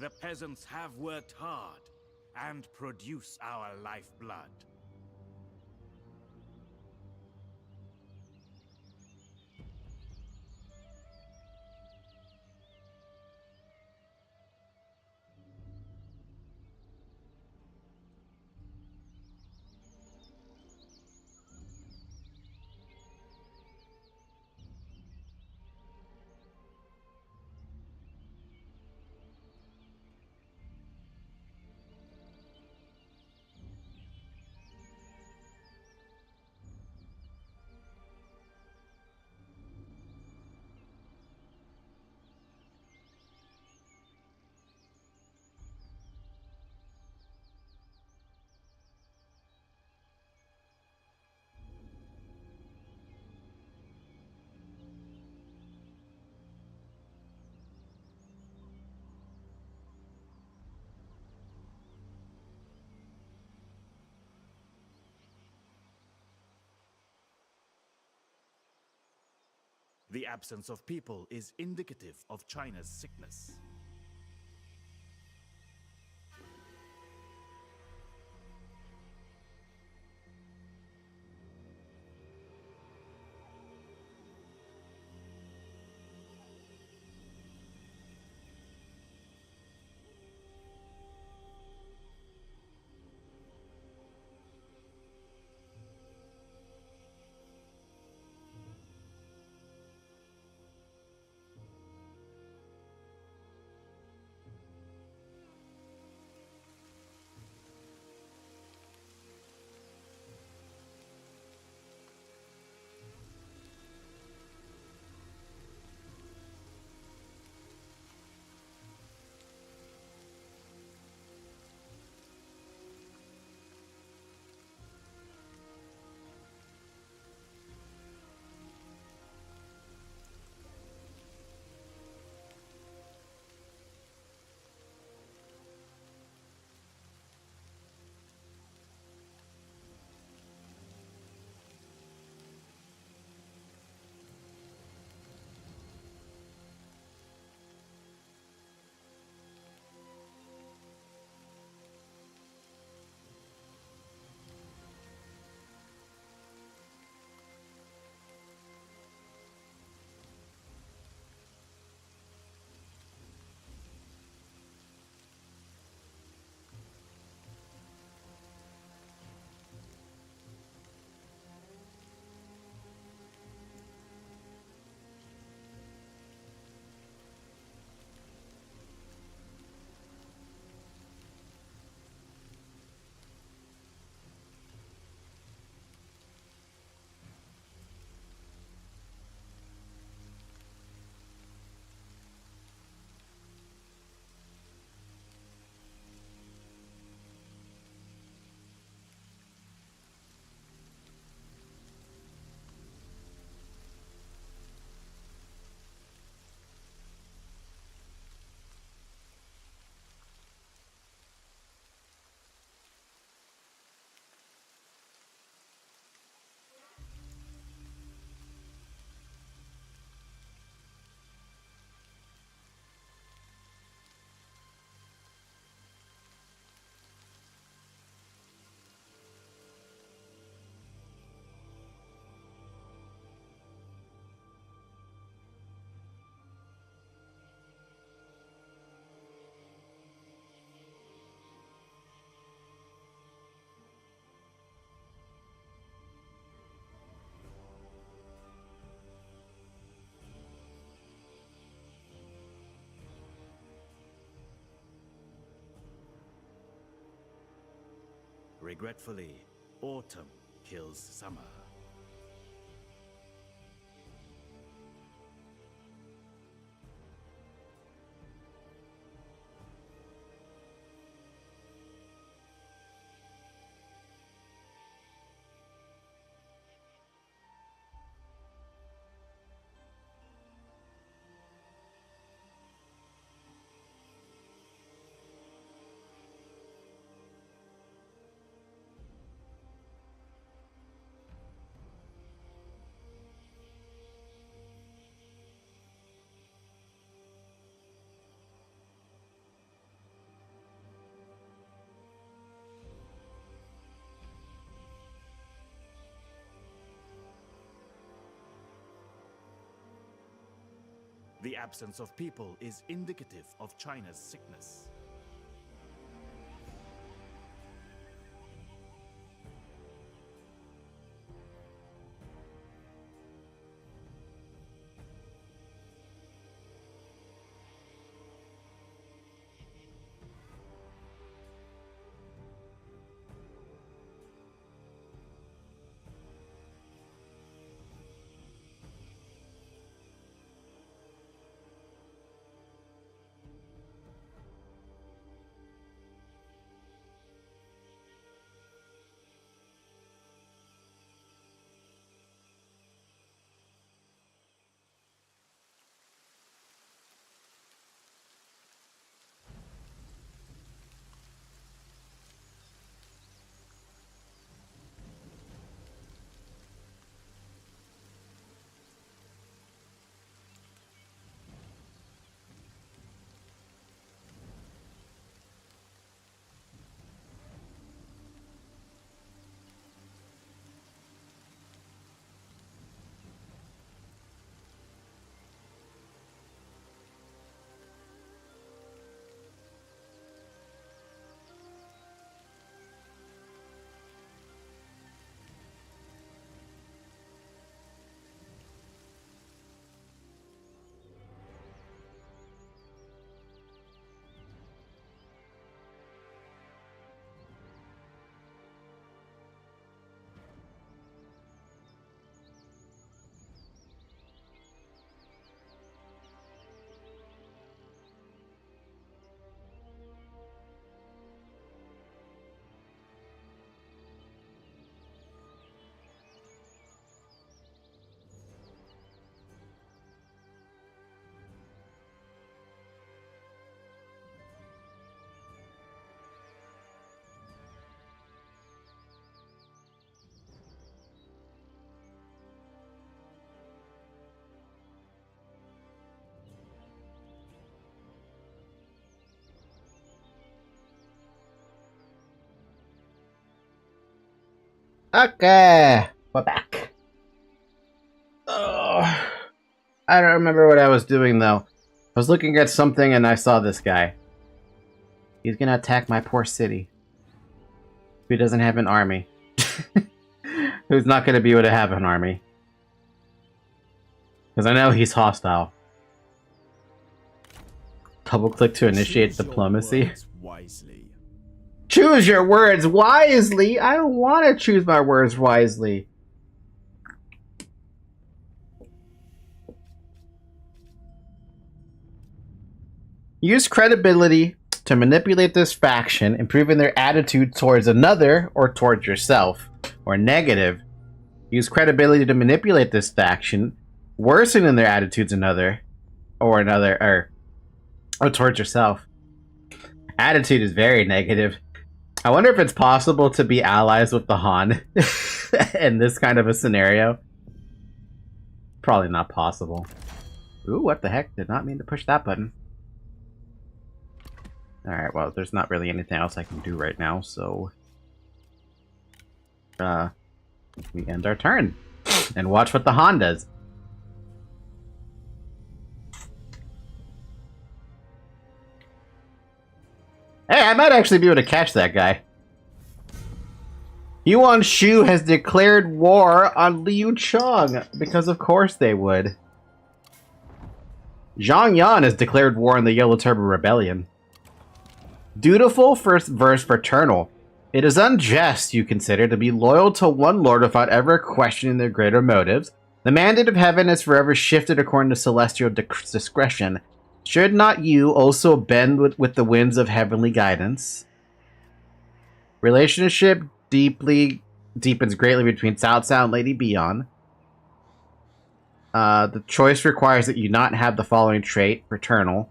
The peasants have worked hard and produce our lifeblood. The absence of people is indicative of China's sickness. Regretfully, autumn kills summer. The absence of people is indicative of China's sickness. Okay, we're back. Oh, I don't remember what I was doing though. I was looking at something and I saw this guy. He's gonna attack my poor city. He doesn't have an army. Who's not gonna be able to have an army? Because I know he's hostile. Double click to initiate diplomacy. Wisely. Choose your words wisely. I don't want to choose my words wisely. Use credibility to manipulate this faction, improving their attitude towards another or towards yourself. Or negative. Use credibility to manipulate this faction, worsening their attitudes another or towards yourself. Attitude is very negative. I wonder if it's possible to be allies with the Han in this kind of a scenario. Probably not possible. Ooh, what the heck? Did not mean to push that button. Alright, well, there's not really anything else I can do right now, so... we end our turn. And watch what the Han does. Hey, I might actually be able to catch that guy. Yuan Shu has declared war on Liu Chong, because of course they would. Zhang Yan has declared war on the Yellow Turban Rebellion. Dutiful versus fraternal. It is unjust, you consider, to be loyal to one lord without ever questioning their greater motives. The mandate of heaven is forever shifted according to celestial discretion. Should not you also bend with the winds of heavenly guidance? Relationship deepens greatly between Cao Cao and Lady Bian. The choice requires that you not have the following trait, fraternal,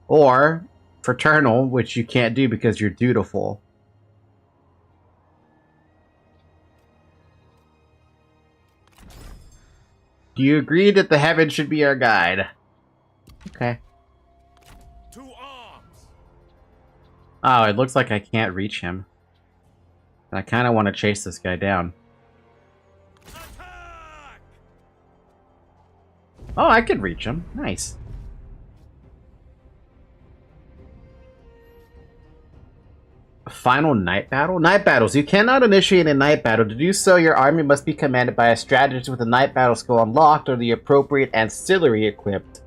or fraternal, which you can't do because you're dutiful. Do you agree that the heavens should be our guide? Okay. To arms! Oh, it looks like I can't reach him. And I kind of want to chase this guy down. Attack! Oh, I can reach him. Nice. Final night battle? Night battles. You cannot initiate a night battle. To do so, your army must be commanded by a strategist with a night battle skill unlocked or the appropriate ancillary equipped.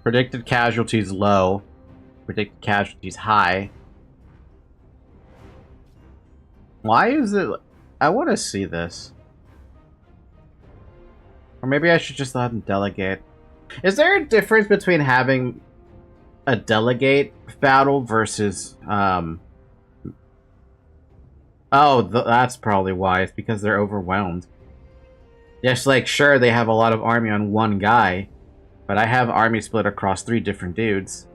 Predicted casualties low. Predicted casualties high. Why is it... I want to see this. Or maybe I should just let them delegate. Is there a difference between having a delegate battle versus... Oh, that's probably why. It's because they're overwhelmed. Yes, like, sure, they have a lot of army on one guy. But I have army split across 3 different dudes.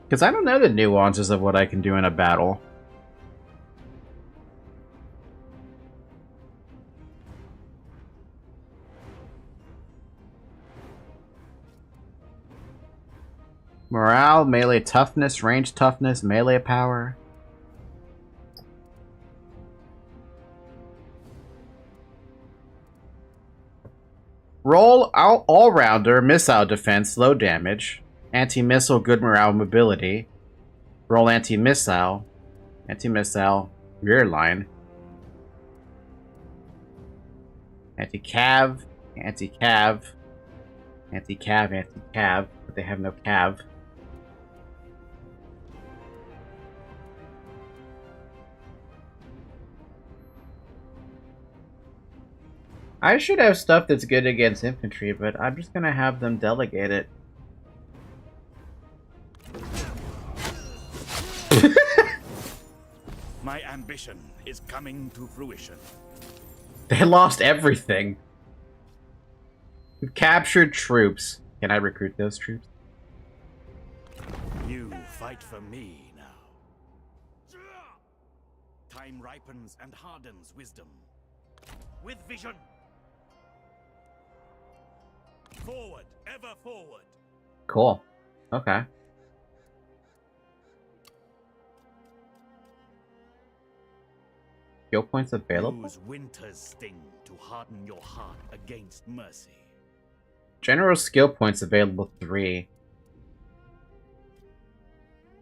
Because I don't know the nuances of what I can do in a battle. Morale, melee toughness, range toughness, melee power. Roll all-rounder, missile defense, low damage. Anti-missile, good morale, mobility. Roll anti-missile. Anti-missile, rear line. Anti-cav, anti-cav. Anti-cav, anti-cav. But they have no cav. I should have stuff that's good against infantry, but I'm just gonna have them delegate it. My ambition is coming to fruition. They lost everything. We've captured troops. Can I recruit those troops? You fight for me now. Time ripens and hardens wisdom. With vision. Forward, ever forward. Cool. Okay. Skill points available? Use winter's sting to harden your heart against mercy. General skill points available 3.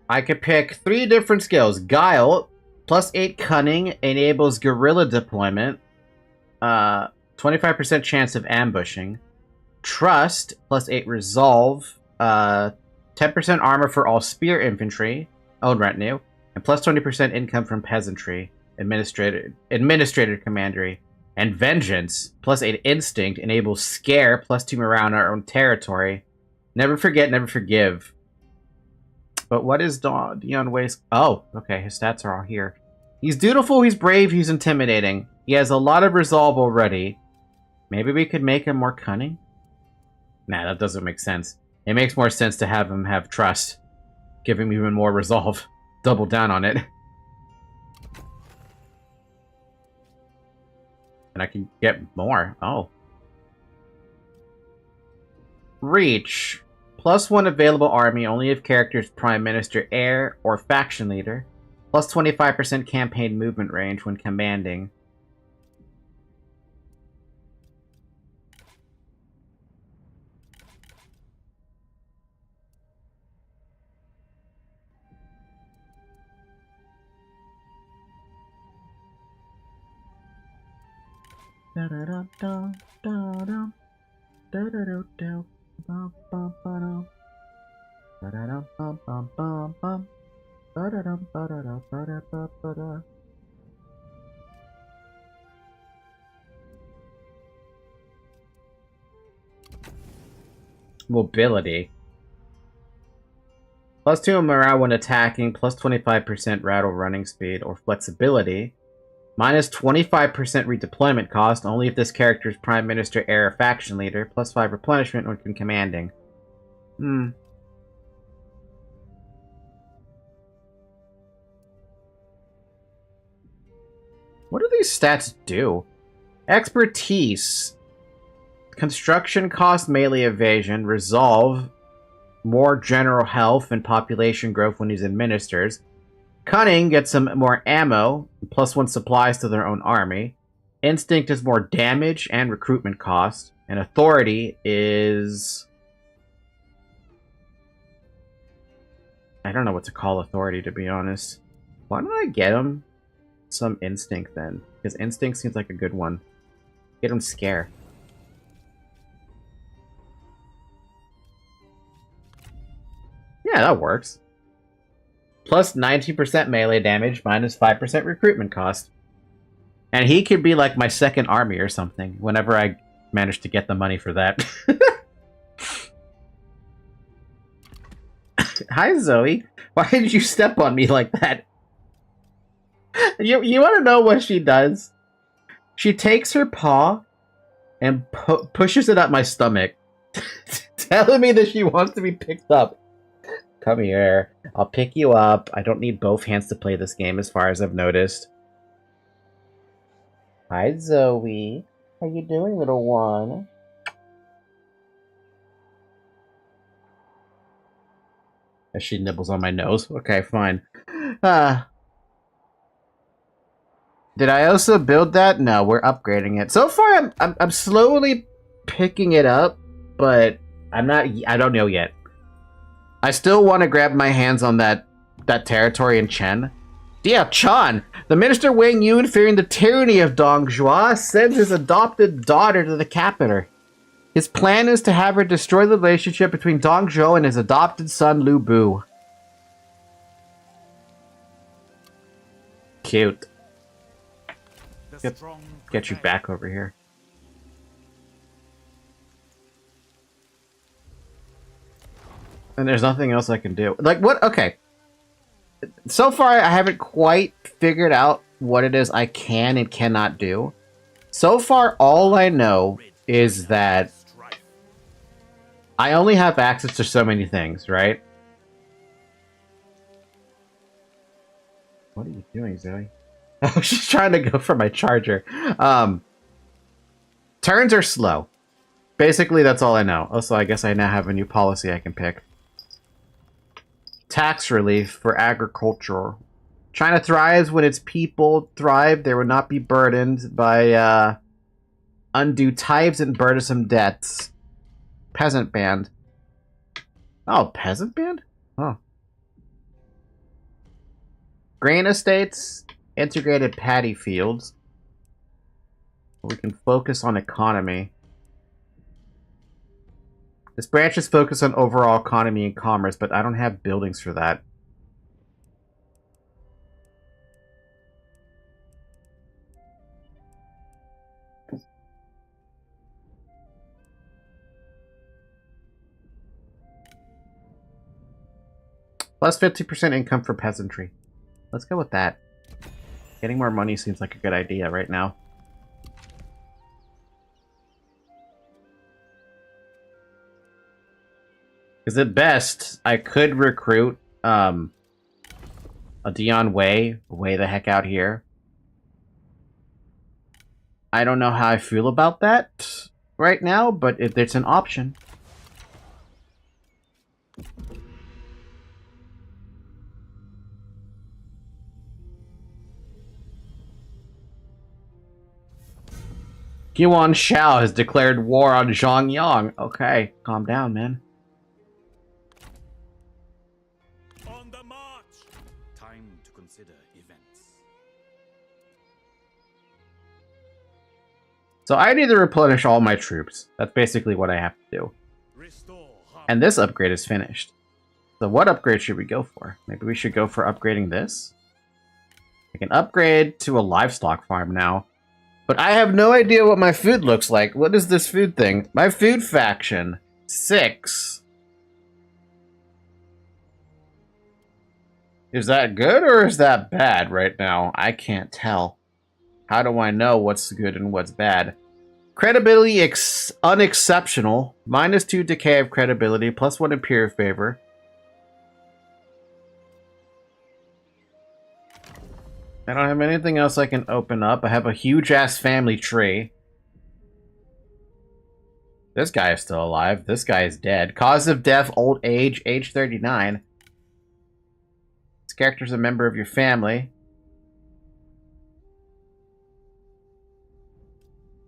I could pick 3 different skills. Guile, +8 cunning, enables guerrilla deployment. 25% chance of ambushing. Trust, +8 resolve. 10% armor for all spear infantry, own retinue, and +20% income from peasantry, administrator commandery. And vengeance, +8 instinct, enables scare, +2 morale in our own territory. Never forget, never forgive. But what is Dion Waste? Oh, okay, his stats are all here. He's dutiful, he's brave, he's intimidating. He has a lot of resolve already. Maybe we could make him more cunning? Nah, that doesn't make sense. It makes more sense to have him have trust. Give him even more resolve. Double down on it. And I can get more. Oh. Reach. +1 available army only if characters Prime Minister, Heir, or Faction Leader. +25% campaign movement range when commanding. Mobility. +2 morale when attacking, +25% rattle running speed, or flexibility. -25% redeployment cost, only if this character is Prime Minister, Heir, or Faction Leader. +5 replenishment when commanding. What do these stats do? Expertise. Construction cost, melee evasion, resolve, more general health and population growth when he's administered. Cunning gets some more ammo, +1 supplies to their own army. Instinct is more damage and recruitment cost. And authority is... I don't know what to call authority, to be honest. Why don't I get him some instinct then? Because instinct seems like a good one. Get him scare. Yeah, that works. Plus 19% melee damage, minus 5% recruitment cost. And he could be like my second army or something, whenever I manage to get the money for that. Hi, Zoe. Why did you step on me like that? You want to know what she does? She takes her paw and pushes it up my stomach, telling me that she wants to be picked up. Come here. I'll pick you up. I don't need both hands to play this game, as far as I've noticed. Hi, Zoe. How you doing, little one? As she nibbles on my nose. Okay, fine. Did I also build that? No, we're upgrading it. So far, I'm slowly picking it up, but I don't know yet. I still want to grab my hands on that territory in Chen. Dia Chan, the minister Wang Yun, fearing the tyranny of Dong Zhuo, sends his adopted daughter to the capital. His plan is to have her destroy the relationship between Dong Zhuo and his adopted son Lu Bu. Cute. Get you back over here. And there's nothing else I can do. Like, what? Okay. So far, I haven't quite figured out what it is I can and cannot do. So far, all I know is that I only have access to so many things, right? What are you doing, Zoe? Oh, she's trying to go for my charger. Turns are slow. Basically, that's all I know. Also, I guess I now have a new policy I can pick. Tax relief for agriculture. China thrives when its people thrive. They will not be burdened by undue tithes and burdensome debts. Peasant band. Oh, peasant band? Oh. Grain estates. Integrated paddy fields. We can focus on economy. This branch is focused on overall economy and commerce, but I don't have buildings for that. Plus 50% income for peasantry. Let's go with that. Getting more money seems like a good idea right now. Because at best, I could recruit a Dion way the heck out here. I don't know how I feel about that right now, but it's an option. Yuan Shao has declared war on Zhongyang. Okay, calm down, man. On the march! Time to consider events. So I need to replenish all my troops. That's basically what I have to do. And this upgrade is finished. So what upgrade should we go for? Maybe we should go for upgrading this? I can upgrade to a livestock farm now. But I have no idea what my food looks like. What is this food thing? My food faction. 6. Is that good or is that bad right now? I can't tell. How do I know what's good and what's bad? Credibility unexceptional. -2 decay of credibility. +1 imperial favor. I don't have anything else I can open up. I have a huge-ass family tree. This guy is still alive. This guy is dead. Cause of death, old age, age 39. This character's a member of your family.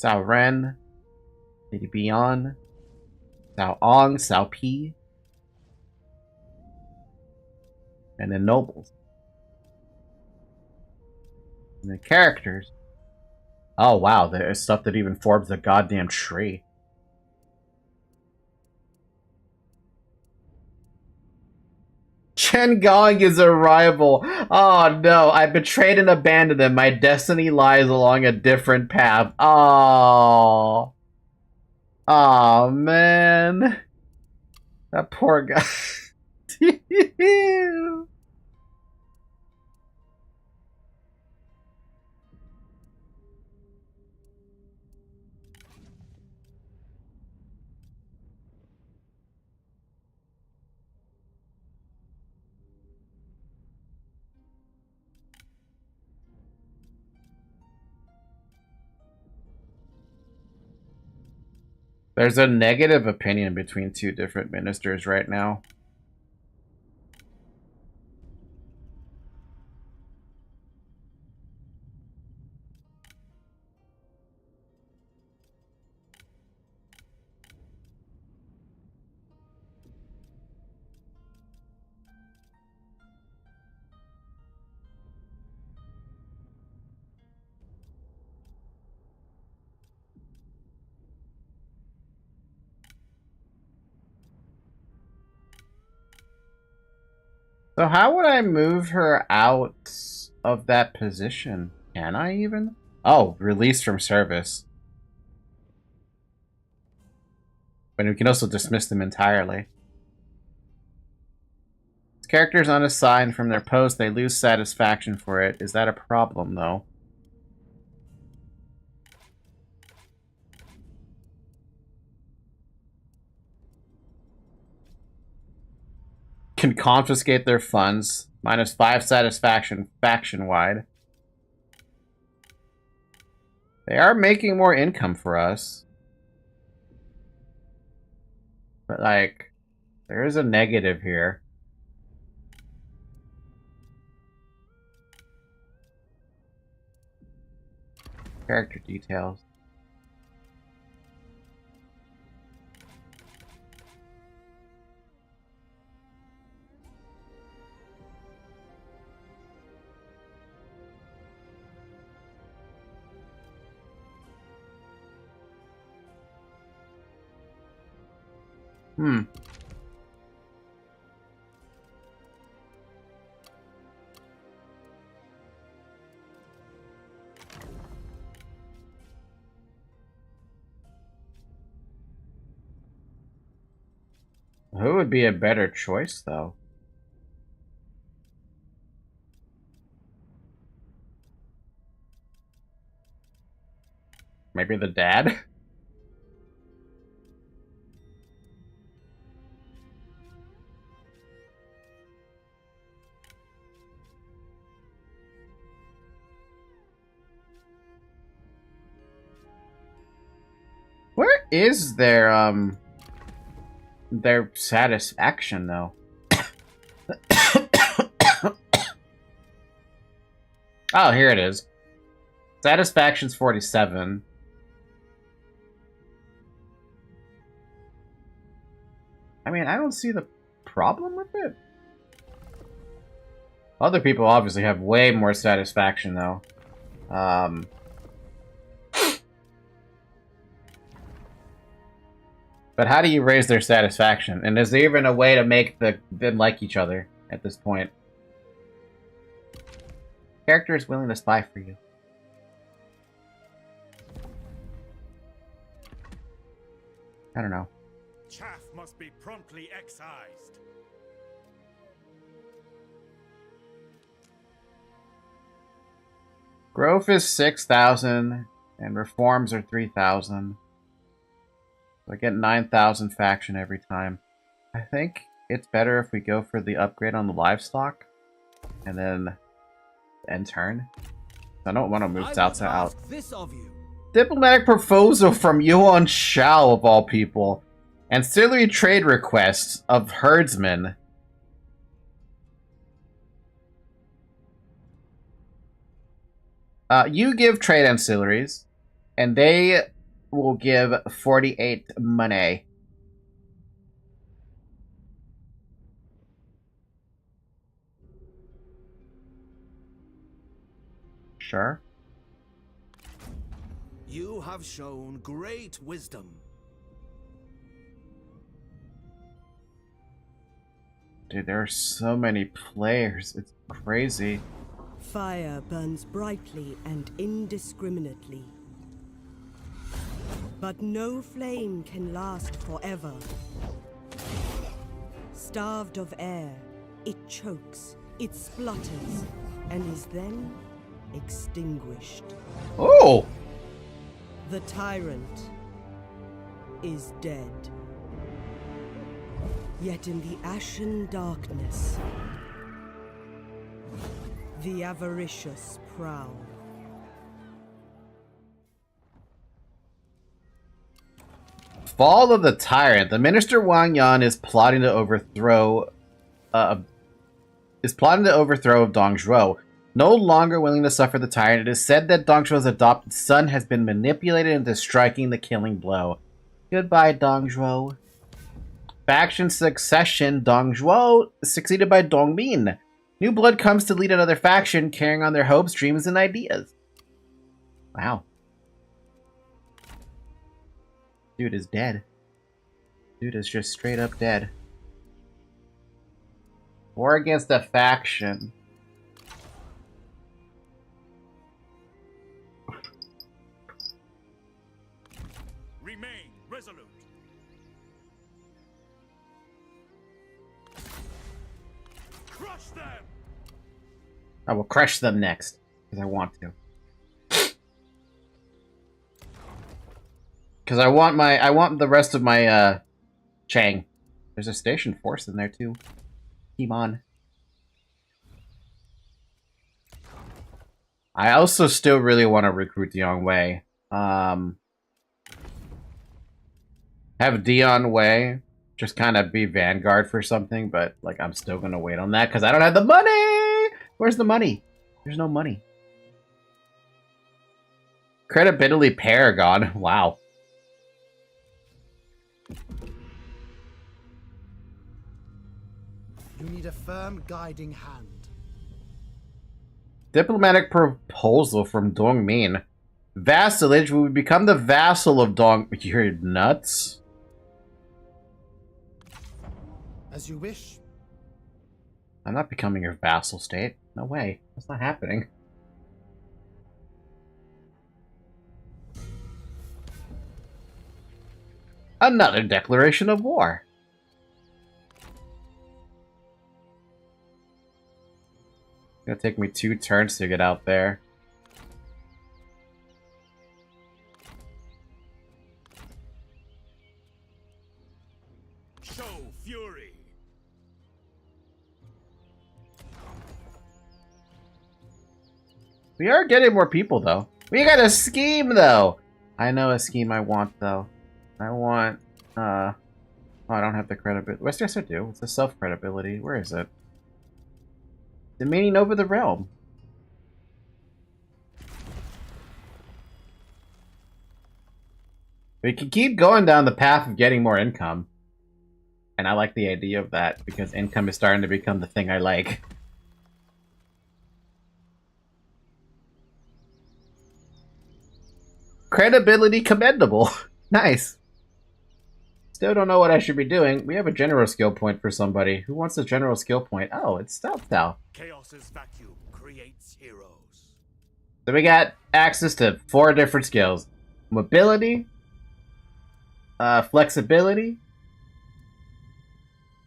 Cao Ren, Lady Bian, Cao Ong, Cao Pi, and then nobles. And the characters. Oh wow, there's stuff that even forms the goddamn tree. Chen Gong is a rival. Oh no, I betrayed and abandoned them. My destiny lies along a different path. Oh. Oh man. That poor guy. There's a negative opinion between two different ministers right now. So how would I move her out of that position? Can I even? Oh, release from service. But we can also dismiss them entirely. If characters unassigned from their post, they lose satisfaction for it. Is that a problem, though? Can confiscate their funds. -5 satisfaction faction-wide. They are making more income for us. But, like, there is a negative here. Character details. Who would be a better choice, though? Maybe the dad? Where is their satisfaction, though? Oh, here it is. Satisfaction's 47. I mean, I don't see the problem with it. Other people obviously have way more satisfaction, though. But how do you raise their satisfaction? And is there even a way to make them like each other at this point? Character is willing to spy for you. I don't know. Chaff must be promptly excised. Growth is 6,000, and reforms are 3,000. So I get 9,000 faction every time. I think it's better if we go for the upgrade on the livestock, and then end turn. I don't want to move Cao Cao out. This of you. Diplomatic proposal from Yuan Shao, of all people. Ancillary trade requests of herdsmen. You give trade ancillaries, and they will give 48 money. Sure. You have shown great wisdom. Dude, there are so many players. It's crazy. Fire burns brightly and indiscriminately. But no flame can last forever. Starved of air, it chokes, it splutters, and is then extinguished. Oh! The tyrant is dead. Yet in the ashen darkness, the avaricious prowl. Fall of the Tyrant. The Minister Wang Yan is plotting to overthrow of Dong Zhuo. No longer willing to suffer the tyrant, it is said that Dong Zhuo's adopted son has been manipulated into striking the killing blow. Goodbye, Dong Zhuo. Faction succession. Dong Zhuo succeeded by Dong Min. New blood comes to lead another faction, carrying on their hopes, dreams, and ideas. Wow. Dude is dead. Dude is just straight up dead. War against a faction. Remain resolute. Crush them. I will crush them next, because I want to. Because I want the rest of my Chang. There's a station force in there too. Keep on. I also still really want to recruit Dion Wei. Have Dion Wei just kind of be Vanguard for something, but like I'm still gonna wait on that because I don't have the money. Where's the money? There's no money. Credibility Paragon. Wow. You need a firm guiding hand. Diplomatic proposal from Dong Min. Vassalage will become the vassal of Dong. You're nuts. As you wish. I'm not becoming your vassal state. No way. That's not happening. Another declaration of war. It's gonna take me 2 turns to get out there. Show fury. We are getting more people, though. We got a scheme, though! I know a scheme I want, though. I want, oh, I don't have the credibility. What's this I do? It's the self-credibility. Where is it? Dominion over the realm. We can keep going down the path of getting more income. And I like the idea of that, because income is starting to become the thing I like. Credibility commendable. Nice. Still don't know what I should be doing. We have a general skill point for somebody. Who wants a general skill point? Oh, it's Stealth Tau. Chaos's vacuum creates heroes. So we got access to 4 different skills. Mobility, flexibility,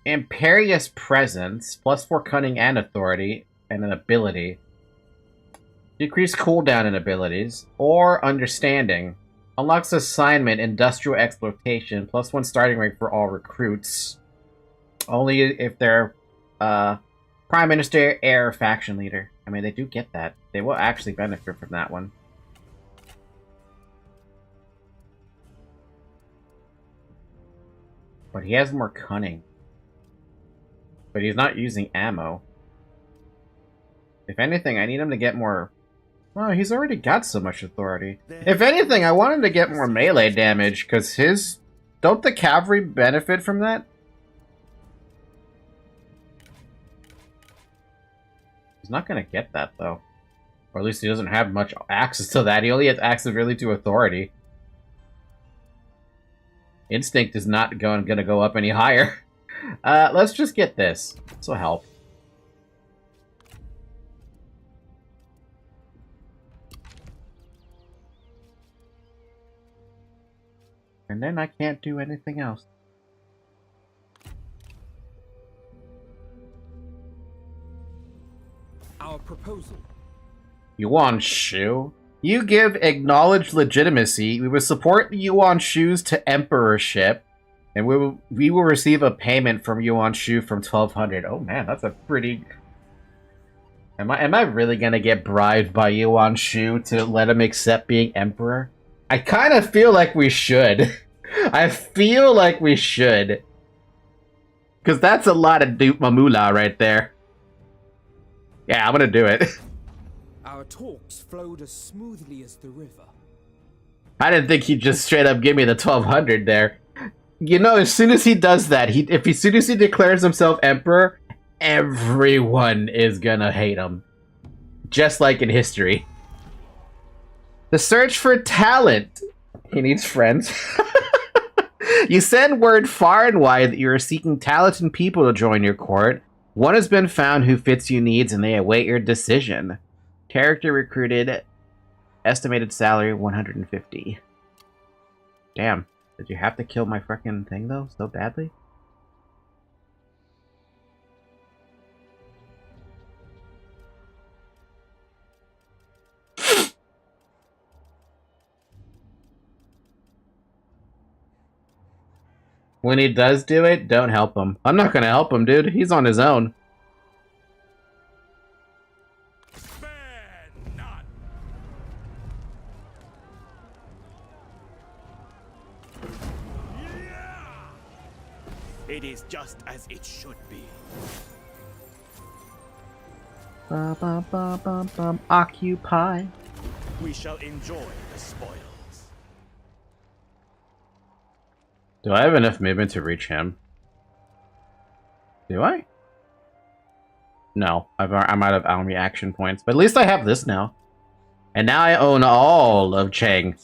imperious presence, +4 cunning and authority, and an ability. Decrease cooldown in abilities, or understanding. Unlocks assignment industrial exploitation, +1 starting rate for all recruits. Only if they're Prime Minister, heir, faction leader. I mean, they do get that. They will actually benefit from that one. But he has more cunning. But he's not using ammo. If anything, I need him to get more... Well, he's already got so much authority. If anything, I want him to get more melee damage, because his... Don't the cavalry benefit from that? He's not going to get that, though. Or at least he doesn't have much access to that. He only has access really to authority. Instinct is not going to go up any higher. Let's just get this. This will help. And then I can't do anything else. Our proposal. Yuan Shu. You give acknowledged legitimacy. We will support Yuan Shu's to emperorship. And we will receive a payment from Yuan Shu from 1200. Oh man, that's a pretty... Am I really gonna get bribed by Yuan Shu to let him accept being emperor? I kind of feel like we should. I feel like we should. Because that's a lot of Mamula right there. Yeah, I'm gonna do it. Our talks flowed as smoothly as the river. I didn't think he'd just straight up give me the 1200 there. You know, as soon as he does that, as soon as he declares himself emperor, everyone is gonna hate him. Just like in history. The search for talent. He needs friends. You send word far and wide that you are seeking talented people to join your court. One has been found who fits your needs and they await your decision. Character recruited. Estimated salary 150. Damn. Did you have to kill my frickin' thing though? So badly? When he does do it, don't help him. I'm not gonna help him, dude. He's on his own. It is just as it should be. Occupy. We shall enjoy the spoils. Do I have enough movement to reach him? Do I? No, I'm out of army action points, but at least I have this now. And now I own all of Chen.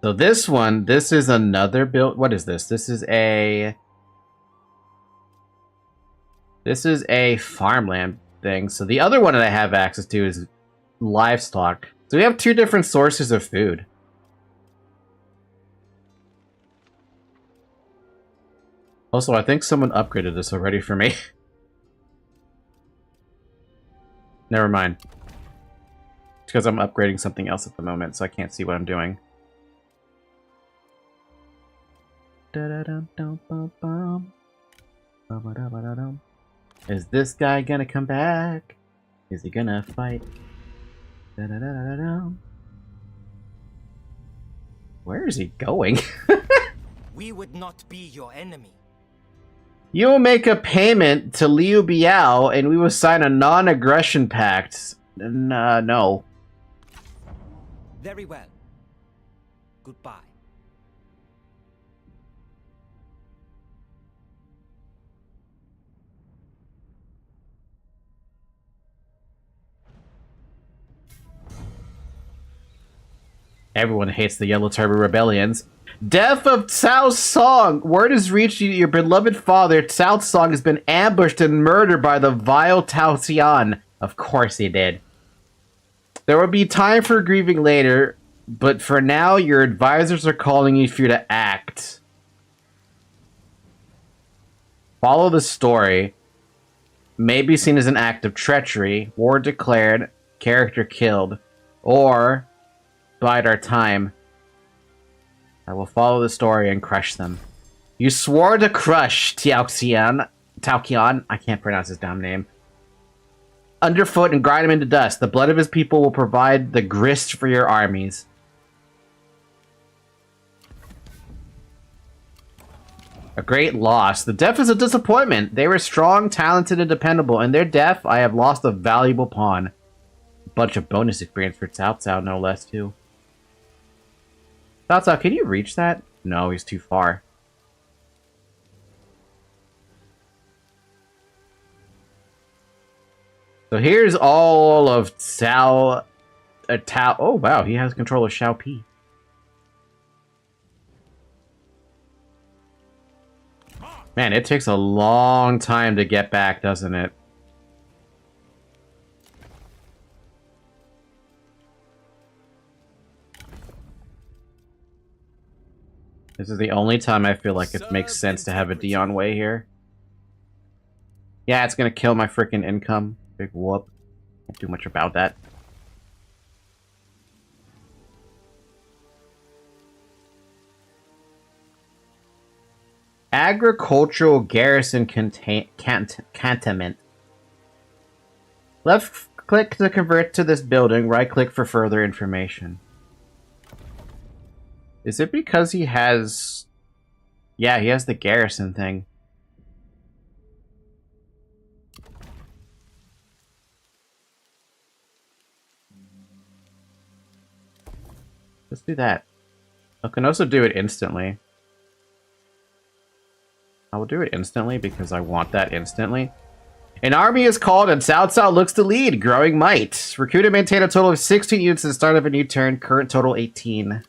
So this one, this is another build. What is this? This is a farmland thing. So the other one that I have access to is livestock. So we have two different sources of food. Also, I think someone upgraded this already for me. Never mind. It's because I'm upgrading something else at the moment, so I can't see what I'm doing. Is this guy gonna come back? Is he gonna fight? Where is he going? We would not be your enemy. You will make a payment to Liu Biao and we will sign a non-aggression pact. No. Very well. Goodbye. Everyone hates the Yellow Turban Rebellions. Death of Cao Song! Word has reached you, your beloved father, Cao Song, has been ambushed and murdered by the vile Tao Xian. Of course he did. There will be time for grieving later, but for now, your advisors are calling you for you to act. Follow the story. May be seen as an act of treachery, war declared, character killed, or bide our time. I will follow the story and crush them. You swore to crush Tao Qian, I can't pronounce his damn name, underfoot and grind him into dust. The blood of his people will provide the grist for your armies. A great loss. The death is a disappointment. They were strong, talented, and dependable. In their death, I have lost a valuable pawn. A bunch of bonus experience for Cao Cao, no less, too. Cao Cao, can you reach that? No, he's too far. So here's all of Tao. Oh, wow, he has control of Xiao Pi. Man, it takes a long time to get back, doesn't it? This is the only time I feel like it makes sense to have a Dion Way here. Yeah, it's gonna kill my freaking income. Big whoop. Can't do much about that. Agricultural garrison cantonment. Left click to convert to this building, right click for further information. Is it because he has... Yeah, he has the garrison thing. Let's do that. I can also do it instantly. I will do it instantly because I want that instantly. An army is called and Cao Cao looks to lead. Growing might. Recruit and maintain a total of 16 units at the start of a new turn. Current total 18.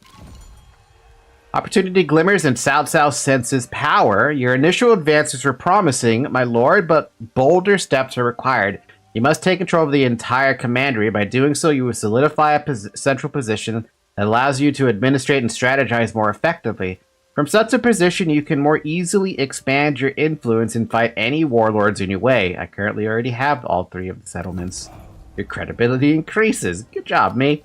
Opportunity glimmers and Cao Cao senses power. Your initial advances were promising, my lord, but bolder steps are required. You must take control of the entire commandery. By doing so, you will solidify a central position that allows you to administrate and strategize more effectively. From such a position, you can more easily expand your influence and fight any warlords in your way. I currently already have all 3 of the settlements. Your credibility increases. Good job, me.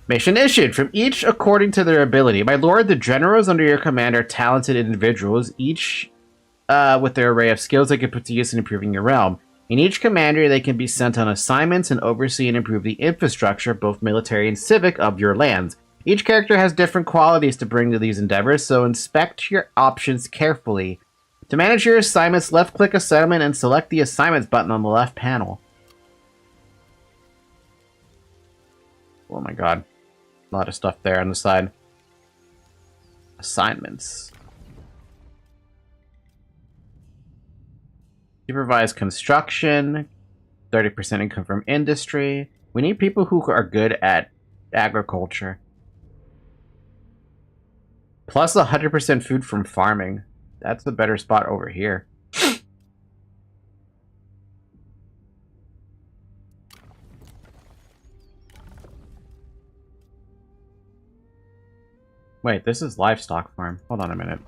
Mission issued. From each according to their ability. My lord, the generals under your command are talented individuals, each with their array of skills they can put to use in improving your realm. In each commandery, they can be sent on assignments and oversee and improve the infrastructure, both military and civic, of your lands. Each character has different qualities to bring to these endeavors, so inspect your options carefully. To manage your assignments, left-click a settlement and select the Assignments button on the left panel. Oh my god. A lot of stuff there on the side. Assignments. Supervise construction. 30% income from industry. We need people who are good at agriculture. Plus 100% food from farming. That's the better spot over here. Wait, this is livestock farm. Hold on a minute.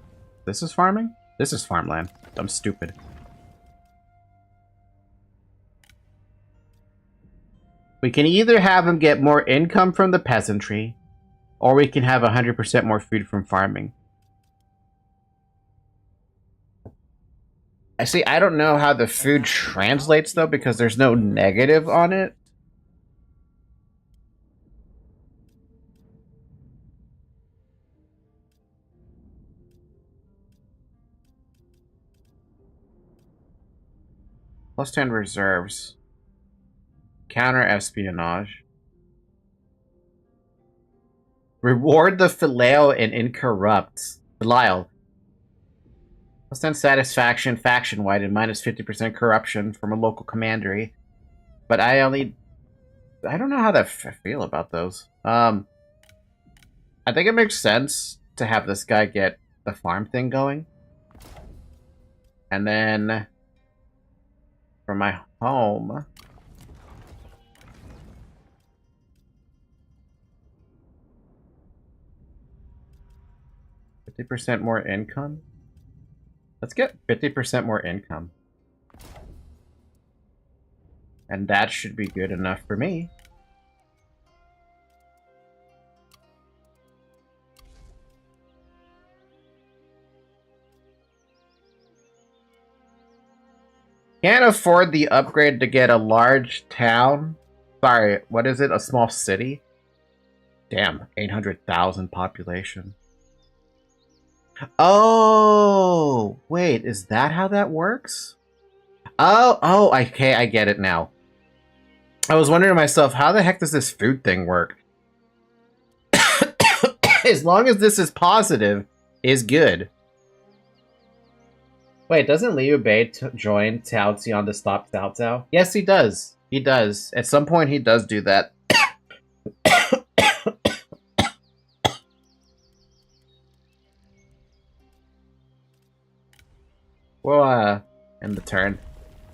This is farming? This is farmland. I'm stupid. We can either have them get more income from the peasantry, or we can have 100% more food from farming. I see, I don't know how the food translates, though, because there's no negative on it. Plus 10 reserves. Counter espionage. Reward the Phileo and Incorrupt. Belial. Plus 10 satisfaction, faction-wide, and minus 50% corruption from a local commandery. But I don't know how to feel about those. I think it makes sense to have this guy get the farm thing going. And then... for my home... 50% more income? Let's get 50% more income. And that should be good enough for me. Can't afford the upgrade to get a large town. Sorry, what is it? A small city? Damn, 800,000 population. Oh, wait, is that how that works? Oh, okay, I get it now. I was wondering to myself, how the heck does this food thing work? As long as this is positive, is good. Wait, doesn't Liu Bei join Cao Xian to stop Cao Cao? Yes, he does. He does. At some point, he does do that. We'll, end the turn.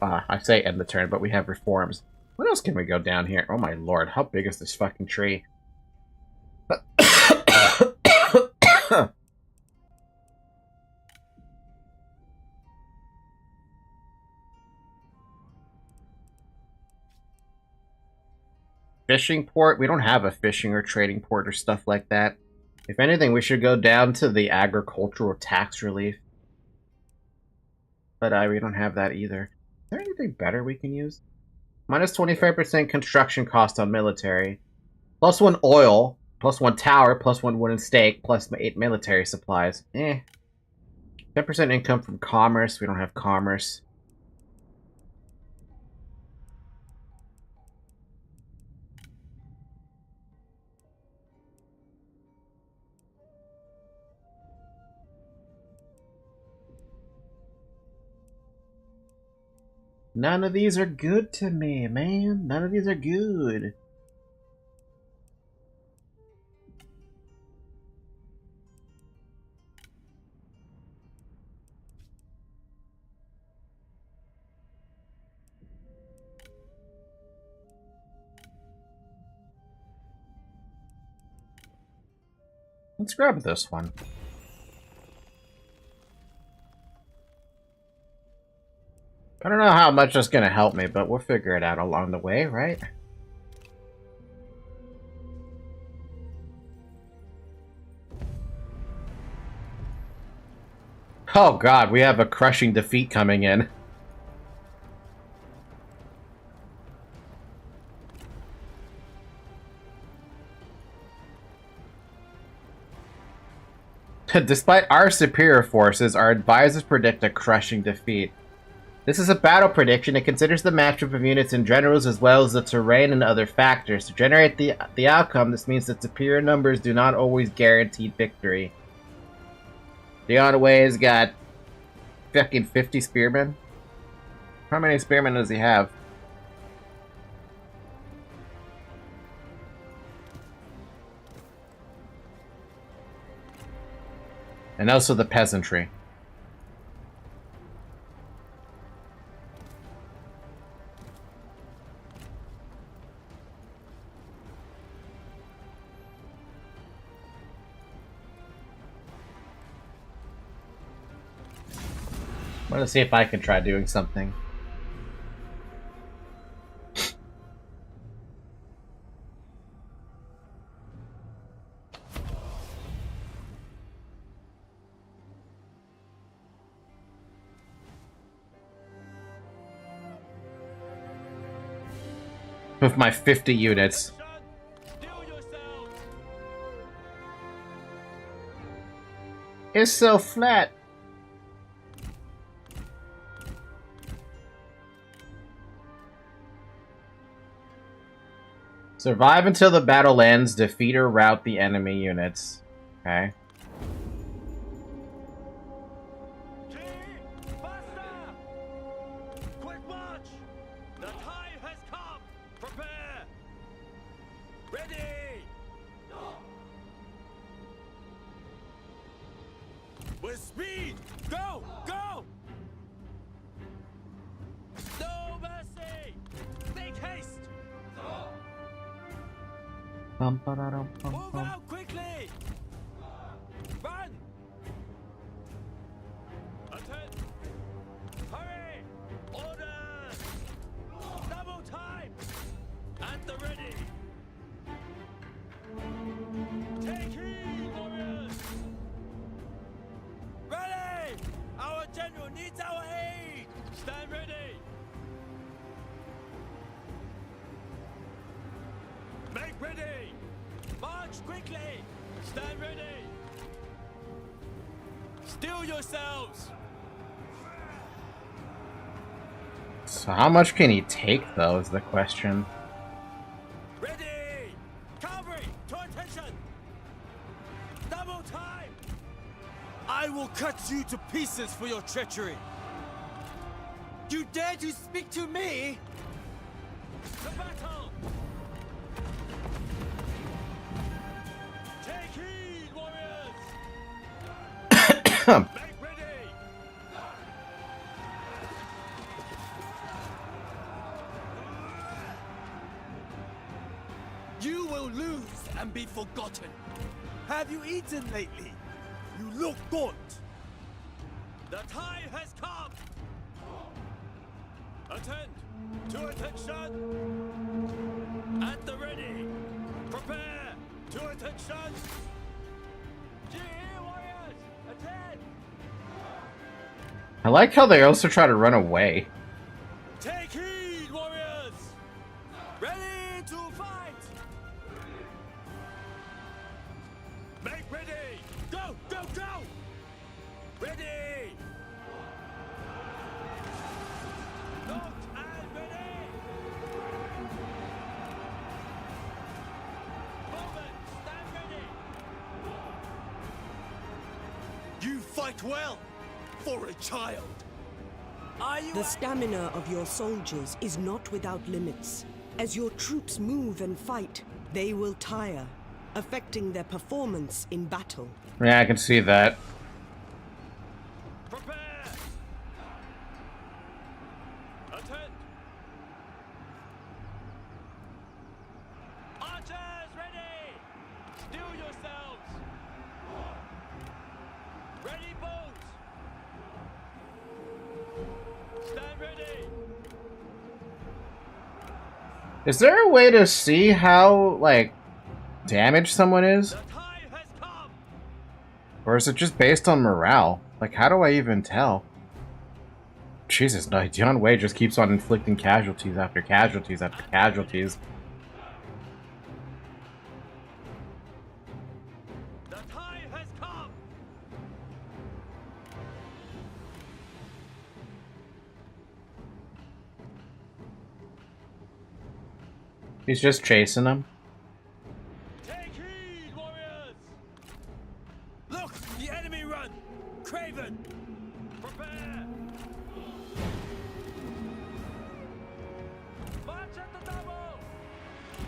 I say end the turn, but we have reforms. What else can we go down here? Oh my lord, how big is this fucking tree? Fishing port? We don't have a fishing or trading port or stuff like that. If anything, we should go down to the agricultural tax relief. But we don't have that either. Is there anything better we can use? Minus 25% construction cost on military. Plus 1 oil. Plus 1 tower. Plus 1 wooden stake. Plus 8 military supplies. 10% income from commerce. We don't have commerce. None of these are good to me, man. None of these are good. Let's grab this one. I don't know how much that's gonna help me, but we'll figure it out along the way, right? Oh god, we have a crushing defeat coming in. Despite our superior forces, our advisors predict a crushing defeat. This is a battle prediction. It considers the matchup of units and generals as well as the terrain and other factors. To generate the outcome, this means that superior numbers do not always guarantee victory. DeviantART's got fucking 50 spearmen. How many spearmen does he have? And also the peasantry. I'm gonna see if I can try doing something. With my 50 units. It's so flat. Survive until the battle ends. Defeat or rout the enemy units. Okay. Quick march! The time has come! Prepare! Ready! With speed! Go! Go! No mercy! Make haste! Move out quickly! Run! Attend! Hurry! Orders! Double time! At the ready! Take heed, warriors! Ready! Our general needs our aid! Stand ready! Make ready! March quickly! Stand ready! Steel yourselves! So how much can he take, though, is the question. Ready! Cavalry, to attention! Double time! I will cut you to pieces for your treachery! You dare to speak to me? To battle! Take heed, warriors! Make ready! You will lose and be forgotten. Have you eaten lately? You look gaunt. The time has come. Attend to attention. At the ready. Prepare to attention. GE warriors, attend. I like how they also try to run away. Take heed, warriors. Ready to fight. Make ready. Go, go, go. Ready. Locked and ready. Movement, stand ready. You fight well for a child. Are you The stamina of your soldiers is not without limits. As your troops move and fight, they will tire, affecting their performance in battle. Yeah, I can see that. Prepare! Attend! Archers ready! Steel yourselves! Ready bows! Stand ready! Is there a way to see how, like, damaged someone is? The time has come! Or is it just based on morale? Like, how do I even tell? Jesus, no, John Wei just keeps on inflicting casualties after casualties after casualties. The time has come! He's just chasing them. Take heed, warriors! Look, the enemy run! Craven! Prepare! March at the double!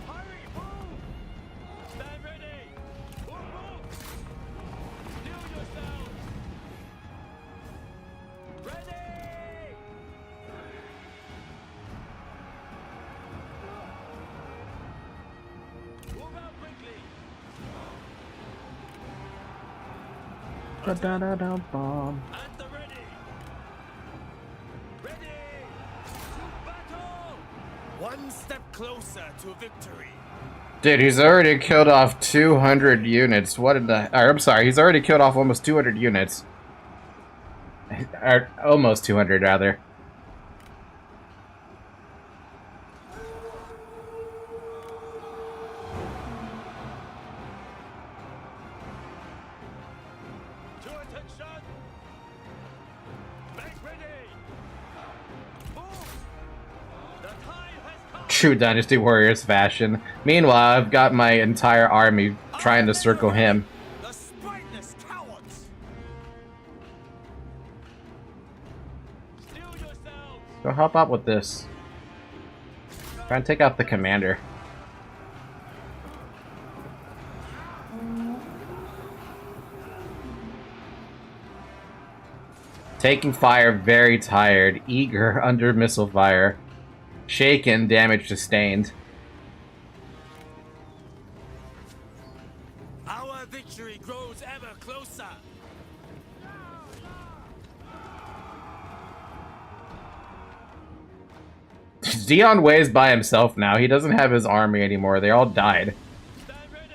Hurry, move! Stand ready! Move, move! Steel yourselves! Ready! Move out quickly! Ba-da-da-da-bum. At the ready! Ready! To battle! One step closer to victory! Dude, he's already killed off 200 units. What in the... Or, I'm sorry, he's already killed off almost 200 units. Or, almost 200, rather. To attention! Make ready! Move! The time has come! True Dynasty Warriors fashion. Meanwhile, I've got my entire army trying to circle him. The spiteless cowards! Steel yourselves! Go help out with this. Try and take out the commander. Taking fire, very tired. Eager, under missile fire. Shaken, damage sustained. Our victory grows ever closer! Dion Wei's by himself now. He doesn't have his army anymore. They all died. Stand ready!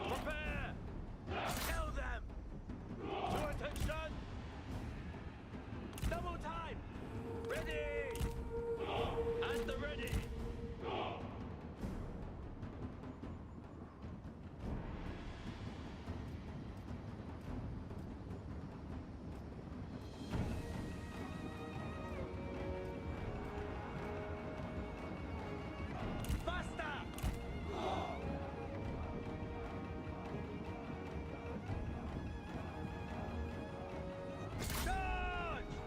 Prepare! Kill them! To attention! Double time! Ready! At the ready!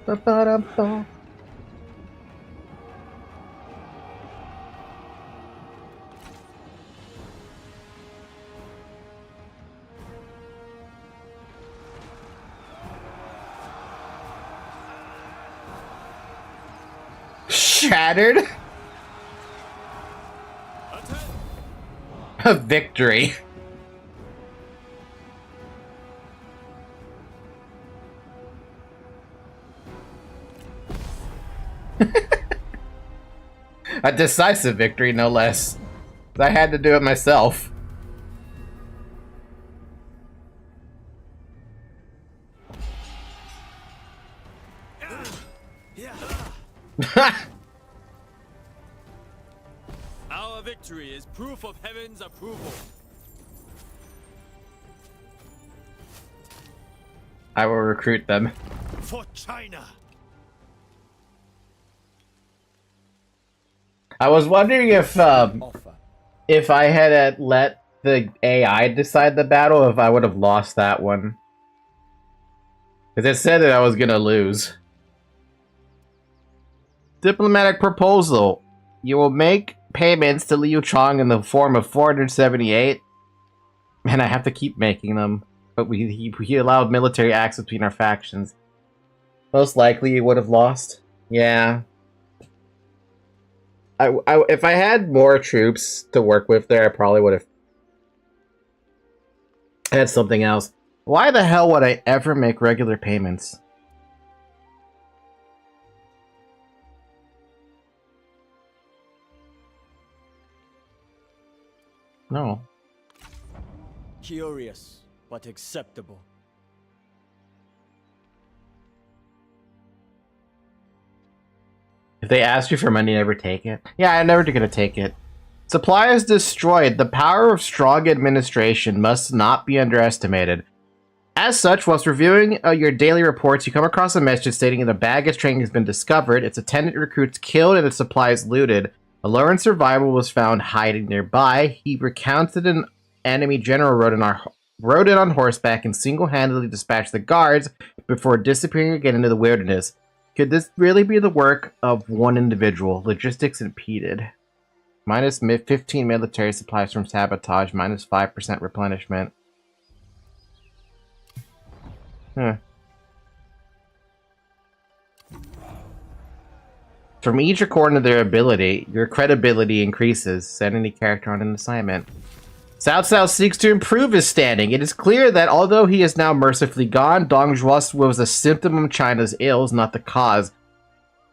Ba-ba-dum-bum. Shattered. A victory. A decisive victory, no less. I had to do it myself. Our victory is proof of heaven's approval. I will recruit them. For China. I was wondering if I had let the AI decide the battle, if I would have lost that one. Because it said that I was gonna lose. Diplomatic proposal. You will make payments to Liu Chong in the form of 478. And I have to keep making them. But he allowed military access between our factions. Most likely you would have lost. Yeah. If I had more troops to work with there, I probably would have had something else. Why the hell would I ever make regular payments? No. Curious, but acceptable. If they ask you for money, never take it. Yeah, I'm never gonna take it. Supply is destroyed. The power of strong administration must not be underestimated. As such, whilst reviewing your daily reports, you come across a message stating that a baggage train has been discovered, its attendant recruits killed, and its supplies looted. A lone survivor was found hiding nearby. He recounted an enemy general rode in on horseback and single-handedly dispatched the guards before disappearing again into the wilderness. Could this really be the work of one individual? Logistics impeded. Minus 15 military supplies from sabotage. Minus 5% replenishment. Huh. From each according to their ability, your credibility increases. Send any character on an assignment. Cao Cao seeks to improve his standing. It is clear that although he is now mercifully gone, Dong Zhuo was a symptom of China's ills, not the cause.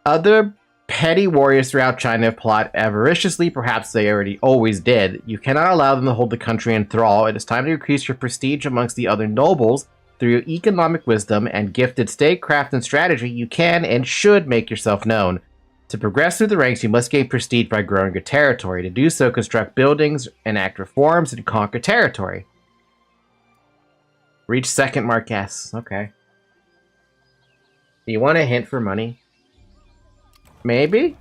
Other petty warriors throughout China have plotted avariciously, perhaps they already always did. You cannot allow them to hold the country in thrall. It is time to increase your prestige amongst the other nobles. Through your economic wisdom and gifted statecraft and strategy, you can and should make yourself known. To progress through the ranks, you must gain prestige by growing your territory. To do so, construct buildings, enact reforms, and conquer territory. Reach second Marquess. Okay. Do you want a hint for money? Maybe?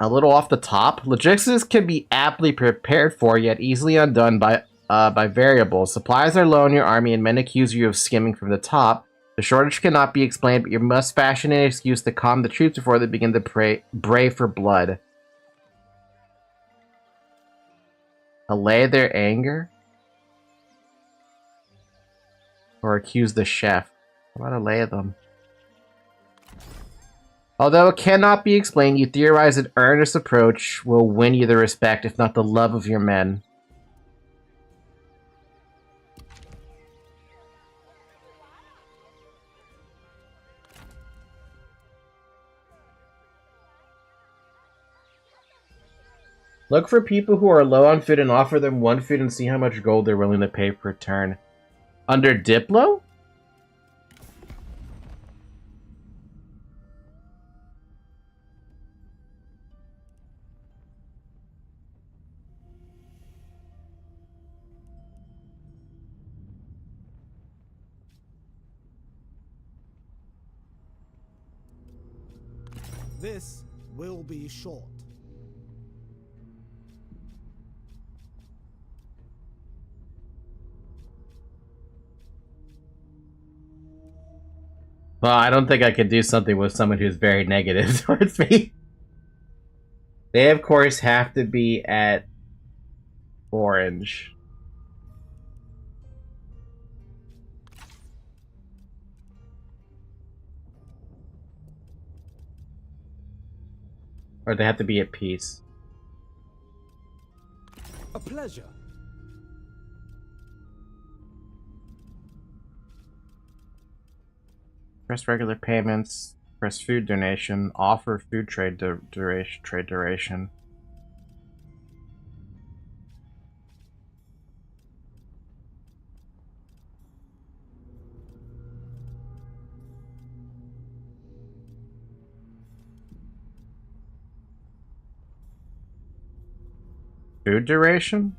A little off the top. Logistics can be aptly prepared for, yet easily undone by variables. Supplies are low in your army, and men accuse you of skimming from the top. The shortage cannot be explained, but you must fashion an excuse to calm the troops before they begin to bray for blood. Allay their anger? Or accuse the chef? How about allay them? Although it cannot be explained, you theorize an earnest approach will win you the respect, if not the love of your men. Look for people who are low on food and offer them 1 food and see how much gold they're willing to pay per turn. Under Diplo? This will be short. Well, I don't think I could do something with someone who's very negative towards me. They, of course, have to be at orange. Or they have to be at peace. A pleasure. Press regular payments. Press food donation. Offer food trade duration. Trade duration. Food duration?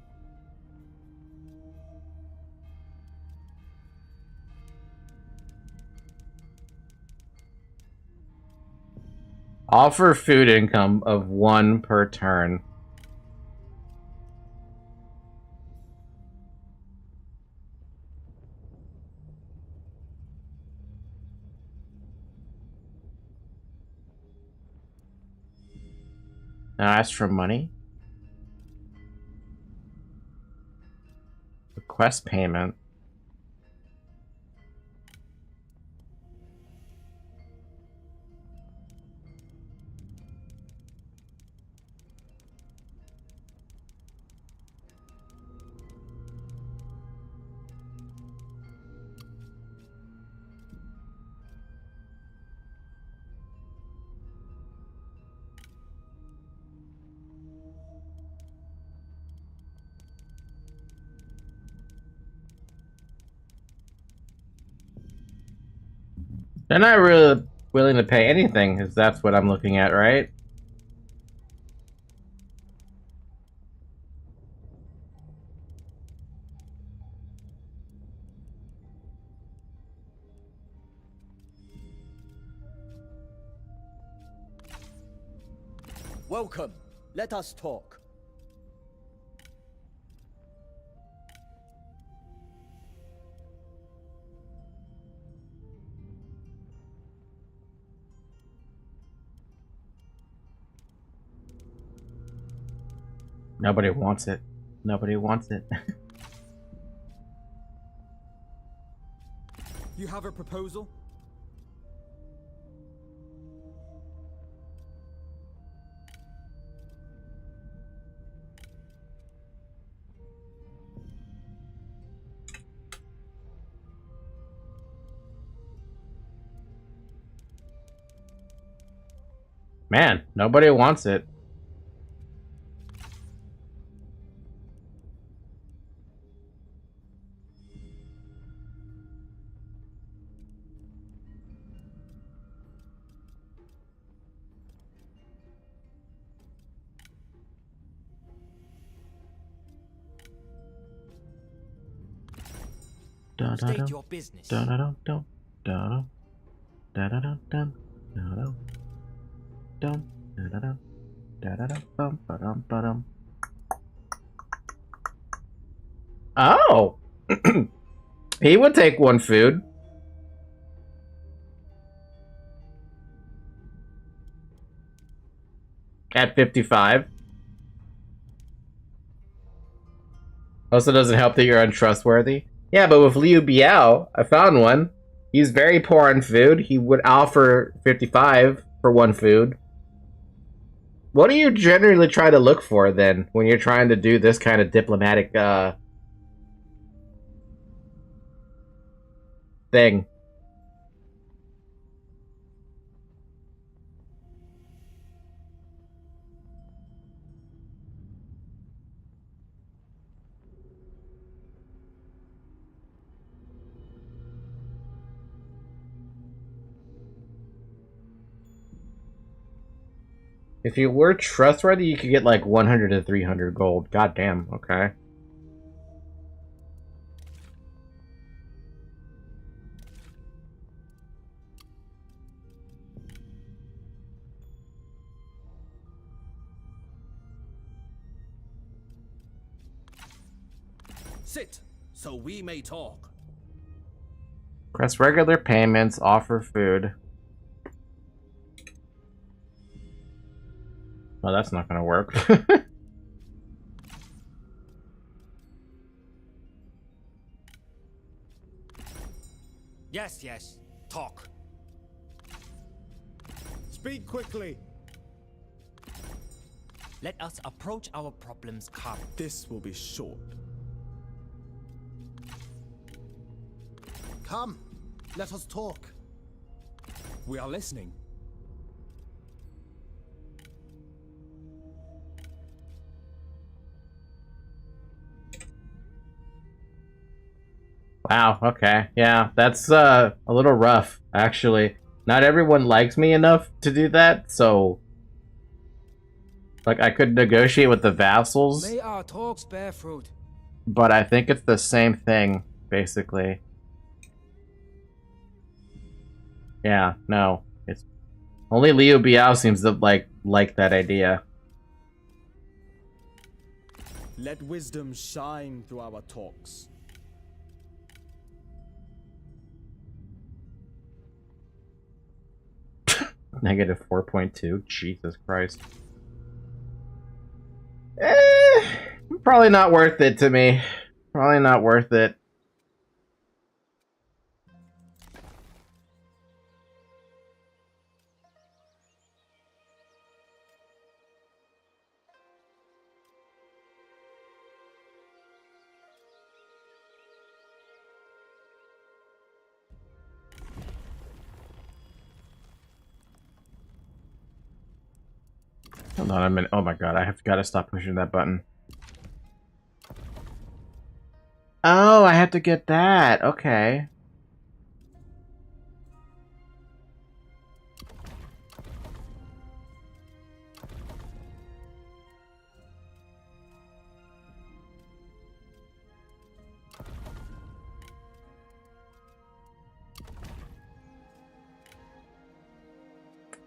Offer food income of 1 per turn. Now ask for money. Request payment. They're not really willing to pay anything, because that's what I'm looking at, right? Welcome. Let us talk. Nobody wants it. Nobody wants it. You have a proposal? Man, nobody wants it. State your business. Oh! He would take 1 food. At 55. Also doesn't help that you're untrustworthy. Yeah, but with Liu Biao, I found one. He's very poor on food. He would offer 55 for 1 food. What do you generally try to look for, then, when you're trying to do this kind of diplomatic, thing? If you were trustworthy, you could get like 100 to 300 gold. God damn, okay. Sit, so we may talk. Press regular payments, offer food. Well, that's not gonna work. Yes, yes. Talk. Speak quickly. Let us approach our problems calmly. This will be short. Come, let us talk. We are listening. Wow, okay. Yeah, that's a little rough, actually. Not everyone likes me enough to do that, so... Like, I could negotiate with the vassals, May our talks bear fruit. but I think it's the same thing, basically. Yeah, no. It's... Only Liu Biao seems to like that idea. Let wisdom shine through our talks. Negative 4.2? Jesus Christ. Probably not worth it to me. Probably not worth it. Hold on a minute. Oh my god, I have got to stop pushing that button. Oh, I have to get that. Okay.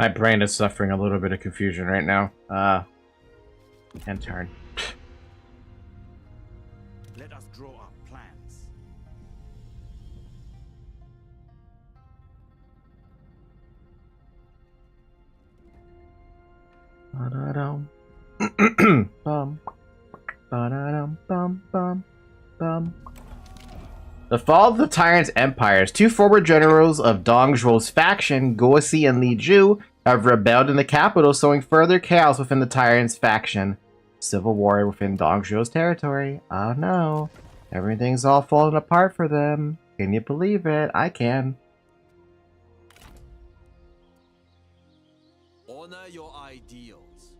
My brain is suffering a little bit of confusion right now. And turn. Let us draw up plans. Ba-da-dum. Bum. Ba-da-dum, bum, bum, bum. The fall of the Tyrant's empires. Two former generals of Dong Zhuo's faction, Guosi and Li Ju, have rebelled in the capital, sowing further chaos within the Tyrant's faction. Civil war within Dong Zhuo's territory. Oh no. Everything's all falling apart for them. Can you believe it? I can. Honor your ideals.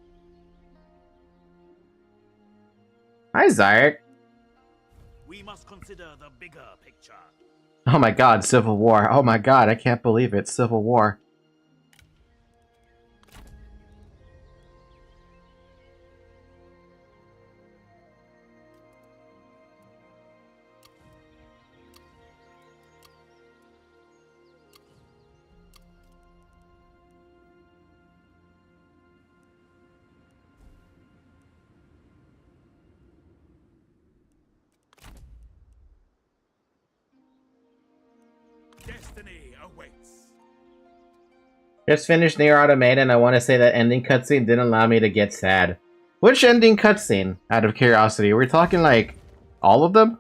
Hi, Zarek. We must consider the bigger picture. Oh my god, Civil War. Oh my god, I can't believe it. Civil War. Destiny awaits. Just finished Nier Automata, and I want to say that ending cutscene didn't allow me to get sad. Which ending cutscene, out of curiosity? We're talking, like, all of them?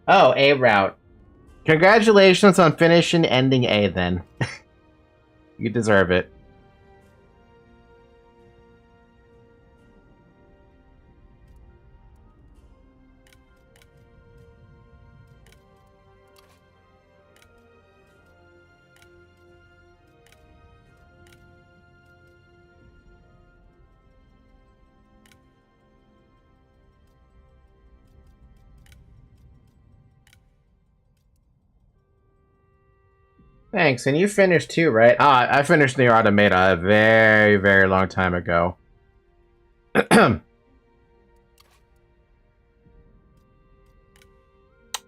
Oh, A route. Congratulations on finishing ending A, then. You deserve it. Thanks, and you finished too, right? Ah, I finished Nier Automata a very, very long time ago.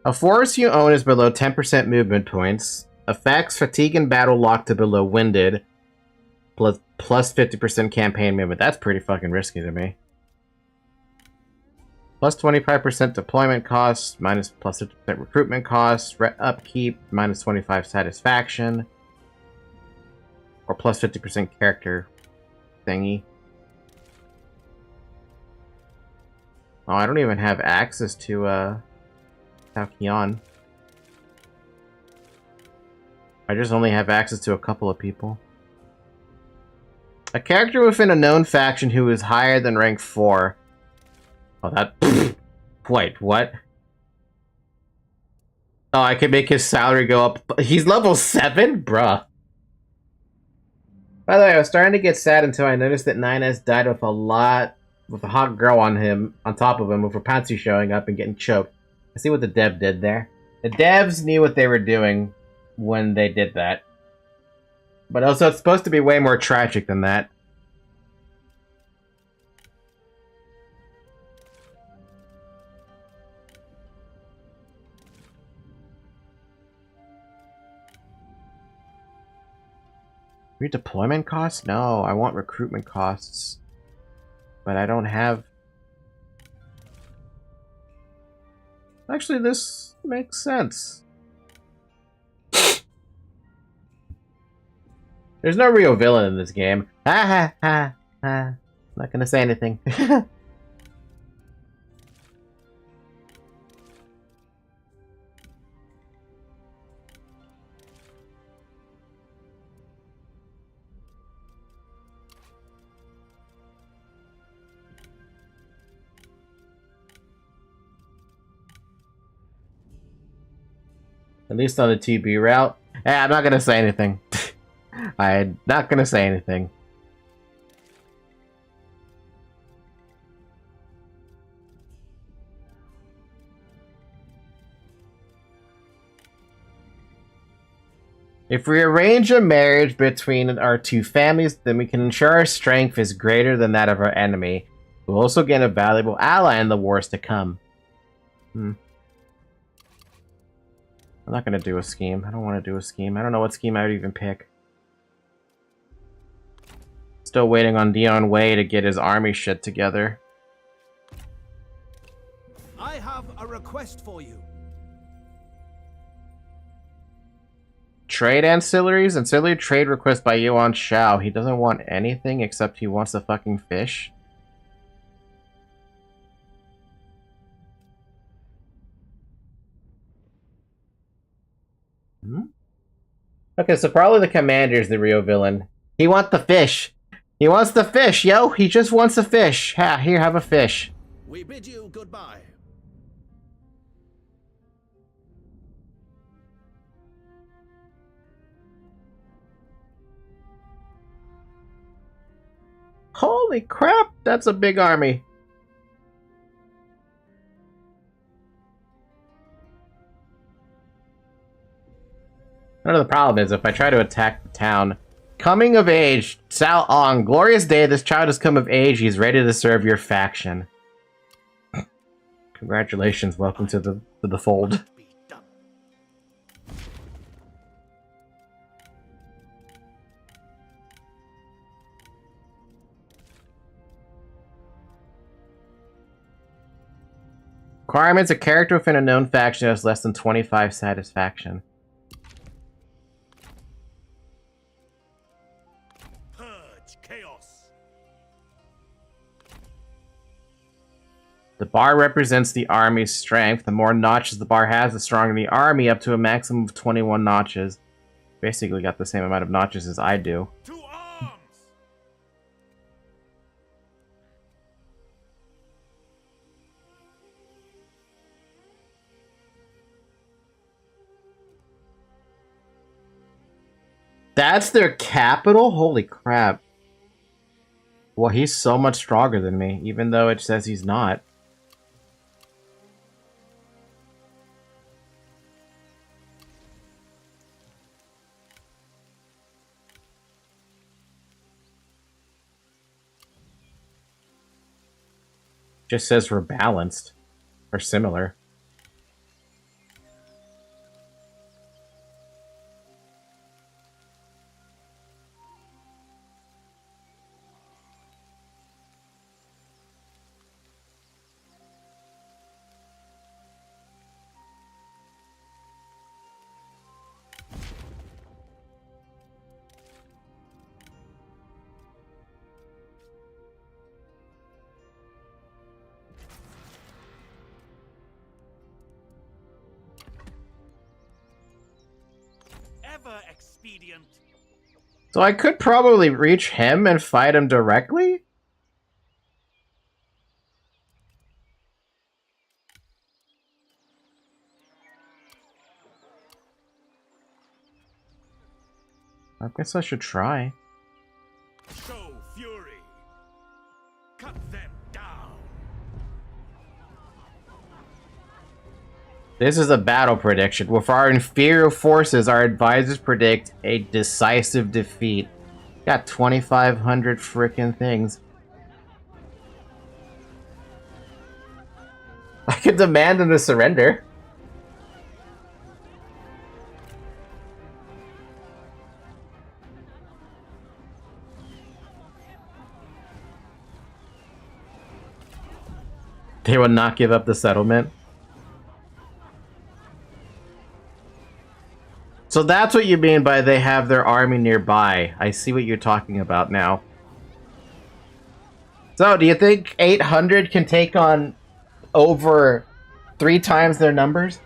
A forest you own is below 10% movement points. Effects, fatigue and battle locked to below winded. Plus 50% campaign movement. That's pretty fucking risky to me. Plus 25% deployment costs, minus plus 50% recruitment costs, upkeep, minus 25 satisfaction, or plus 50% character thingy. Oh, I don't even have access to, Taokion. I just only have access to a couple of people. A character within a known faction who is higher than rank 4. Oh, that... Wait, what? Oh, I can make his salary go up. He's level 7? Bruh. By the way, I was starting to get sad until I noticed that 9S died with a hot girl on top of him, with Rapunzel showing up and getting choked. I see what the dev did there. The devs knew what they were doing when they did that. But also, it's supposed to be way more tragic than that. Redeployment costs? No, I want recruitment costs. But I don't have... Actually, this makes sense. There's no real villain in this game. Ha ha ha ha. Not gonna say anything. At least on the TB route. I'm not gonna say anything. I'm not gonna say anything. If we arrange a marriage between our two families, then we can ensure our strength is greater than that of our enemy. We'll also gain a valuable ally in the wars to come. I'm not gonna do a scheme. I don't want to do a scheme. I don't know what scheme I would even pick. Still waiting on Dion Wei to get his army shit together. I have a request for you. Trade ancillaries? Ancillary trade request by Yuan Shao. He doesn't want anything except he wants the fucking fish. Okay, so probably the commander is the real villain. He wants the fish. He wants the fish, yo. He just wants a fish. Ha, here, have a fish. We bid you goodbye. Holy crap, that's a big army. Another problem is if I try to attack the town. Coming of age, Sao Ong. Glorious day, this child has come of age. He's ready to serve your faction. Congratulations, welcome to the fold. Requirements: a character within a known faction has less than 25 satisfaction. Purge chaos. The bar represents the army's strength. The more notches the bar has, the stronger the army, up to a maximum of 21 notches. Basically got the same amount of notches as I do. To arms! That's their capital? Holy crap. Well, he's so much stronger than me, even though it says he's not. Just says we're balanced. Or similar. Ever expedient. So I could probably reach him and fight him directly? I guess I should try. Show fury. Cut them down. This is a battle prediction. With our inferior forces, our advisors predict a decisive defeat. Got 2,500 frickin' things. I could demand them to surrender. They would not give up the settlement. So that's what you mean by they have their army nearby. I see what you're talking about now. So, do you think 800 can take on over 3 times their numbers?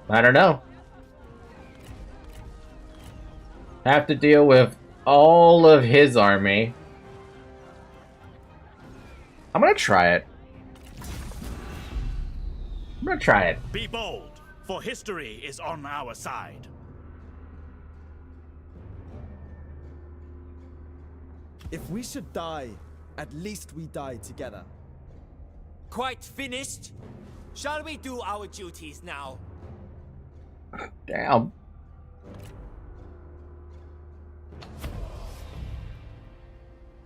I don't know. Have to deal with all of his army. I'm gonna try it. I'm gonna try it. Be bold, for history is on our side. If we should die, at least we die together. Quite finished? Shall we do our duties now? Damn.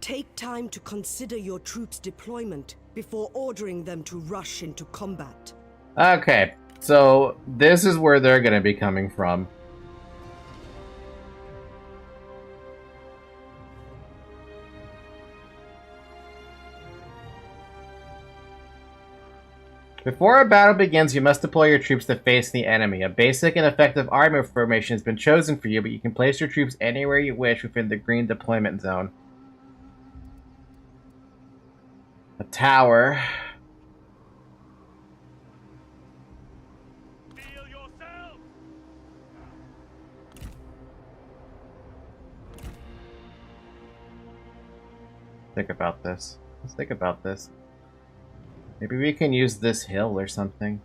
Take time to consider your troops' deployment before ordering them to rush into combat. Okay, so this is where they're gonna be coming from. Before a battle begins, you must deploy your troops to face the enemy. A basic and effective army formation has been chosen for you, but you can place your troops anywhere you wish within the green deployment zone. A tower. Feel yourself. Think about this. Let's think about this. Maybe we can use this hill or something.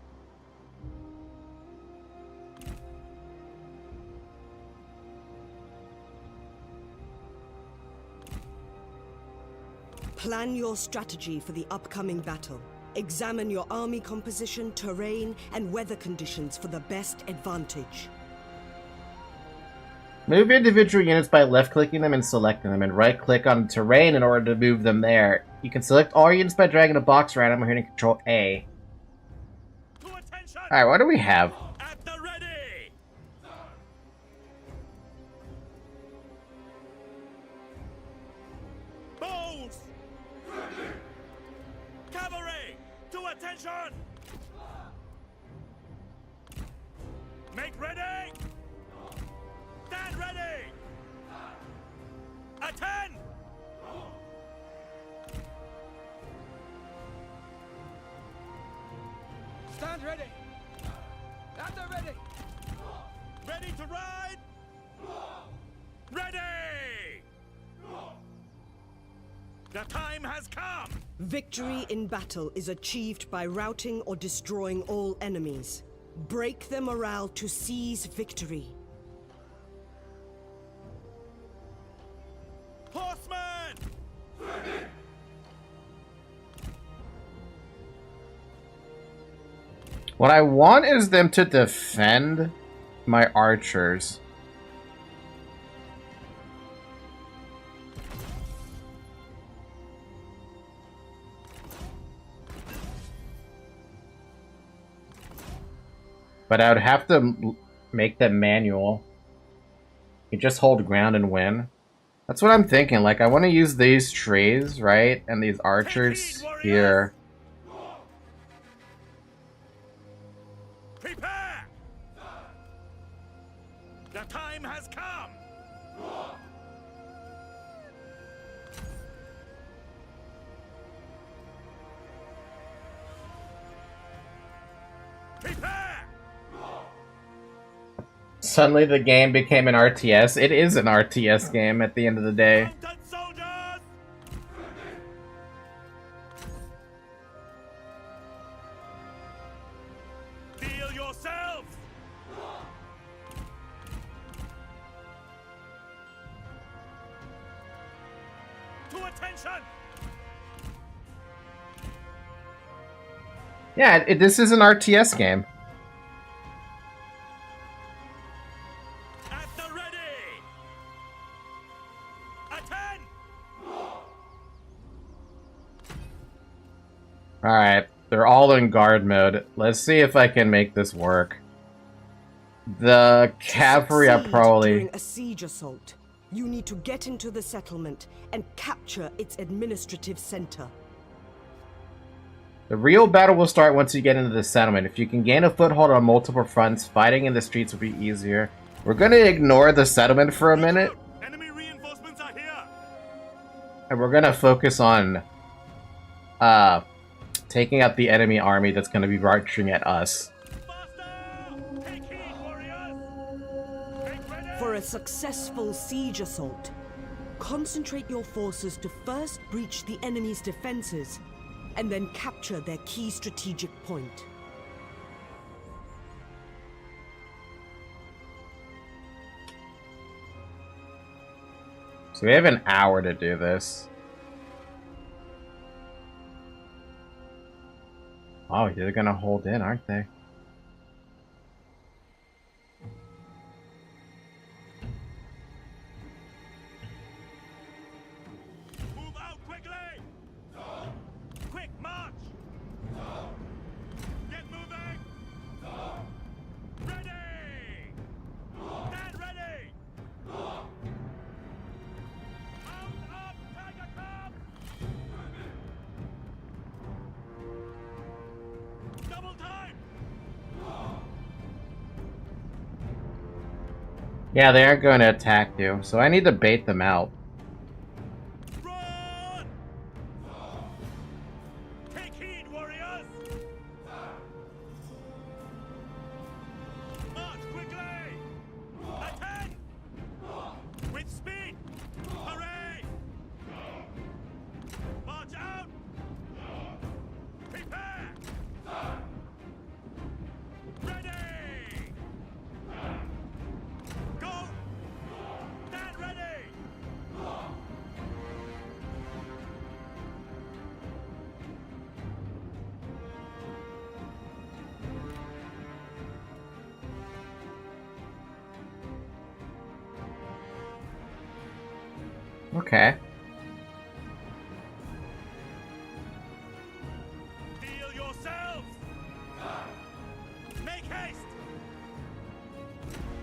Plan your strategy for the upcoming battle. Examine your army composition, terrain, and weather conditions for the best advantage. Move individual units by left-clicking them and selecting them, and right-click on terrain in order to move them there. You can select all units by dragging a box around them or hitting Control A. Alright, what do we have? At the ready. Bows. Cavalry, to attention. Make ready. Stand ready. Attend. Stand ready. At the ready. Ready to ride. Ready. The time has come. Victory in battle is achieved by routing or destroying all enemies. Break their morale to seize victory. Horsemen. What I want is them to defend my archers. But I would have to make them manual. You just hold ground and win. That's what I'm thinking. Like, I want to use these trees, right? And these archers here. Prepare! The time has come! Prepare! Suddenly the game became an RTS. It is an RTS game at the end of the day. Mounted soldiers! Feel yourselves! To attention! Yeah, this is an RTS game. At the ready! Attend! Alright, they're all in guard mode. Let's see if I can make this work. The cavalry are Succeed probably... during a siege assault, you need to get into the settlement and capture its administrative center. The real battle will start once you get into the settlement. If you can gain a foothold on multiple fronts, fighting in the streets will be easier. We're gonna ignore the settlement for a minute, Enemy reinforcements are here! and we're gonna focus on taking out the enemy army that's gonna be marching at us. Faster! Take heed, warriors! Make ready! For a successful siege assault, concentrate your forces to first breach the enemy's defenses, and then capture their key strategic point. So we have an hour to do this. Oh, they're gonna hold in, aren't they? Move out quickly! Quick march! Get moving! Ready! Stand ready! Mount up, Tiger Cubs! Double time! Yeah, they are going to attack you, so I need to bait them out. Run! Take heed, warriors! March quickly! Attend! With speed! Hooray! March out! Prepare! Ready! Go! Stand ready! Okay. Feel yourselves! Make haste!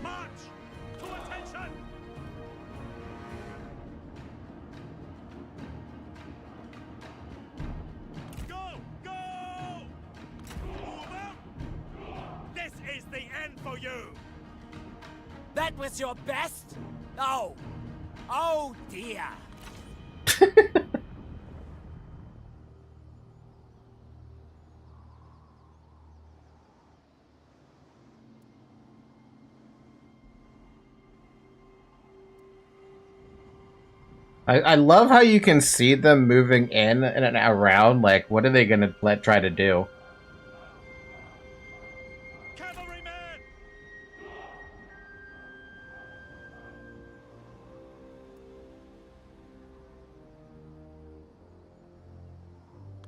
March! To attention! Go! Go! Move out! This is the end for you! That was your best? Oh. Oh dear. I love how you can see them moving in and around. Like, what are they gonna try to do? Cavalrymen!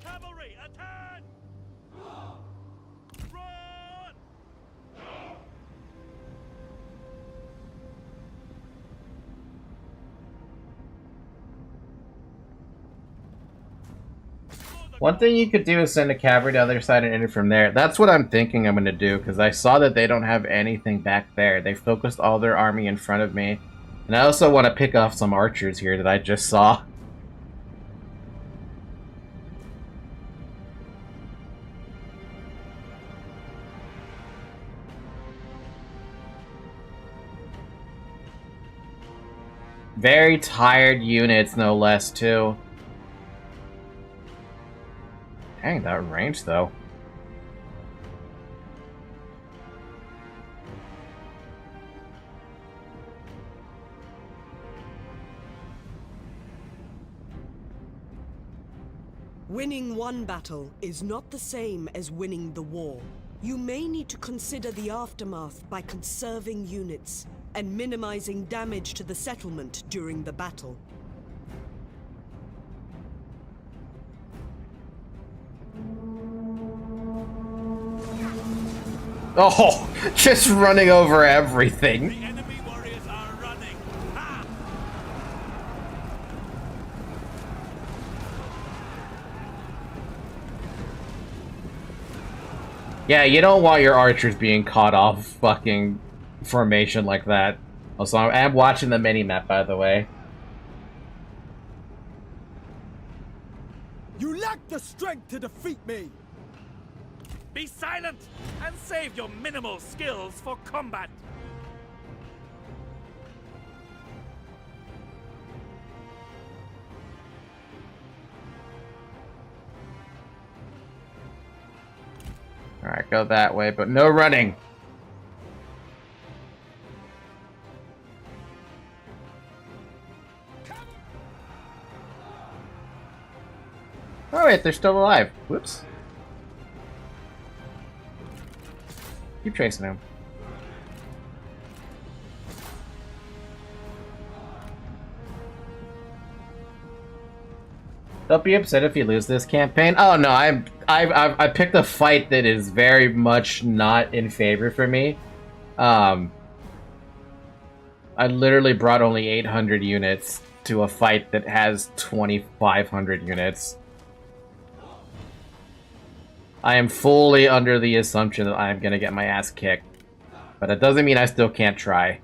Cavalry, attend! Run! One thing you could do is send a cavalry to the other side and enter from there. That's what I'm thinking I'm going to do, because I saw that they don't have anything back there. They focused all their army in front of me. And I also want to pick off some archers here that I just saw. Very tired units, no less, too. Dang, that range, though. Winning one battle is not the same as winning the war. You may need to consider the aftermath by conserving units and minimizing damage to the settlement during the battle. Oh, just running over everything. The enemy warriors are running. Ha! Yeah, you don't want your archers being caught off fucking formation like that. Also, I am watching the mini-map, by the way. You lack the strength to defeat me! Be silent and save your minimal skills for combat. Alright, go that way, but no running! Oh wait, they're still alive. Whoops. Keep chasing him. Don't be upset if you lose this campaign. Oh no, I picked a fight that is very much not in favor for me. I literally brought only 800 units to a fight that has 2,500 units. I am fully under the assumption that I am gonna get my ass kicked, but it doesn't mean I still can't try.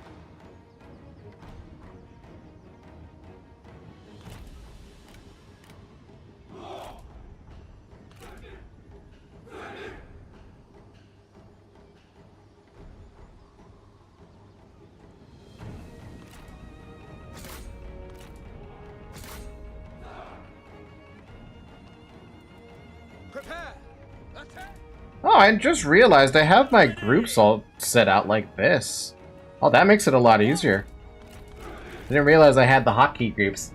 Prepare! Attack! Oh, I just realized I have my groups all set out like this. Oh, that makes it a lot easier. I didn't realize I had the hotkey groups.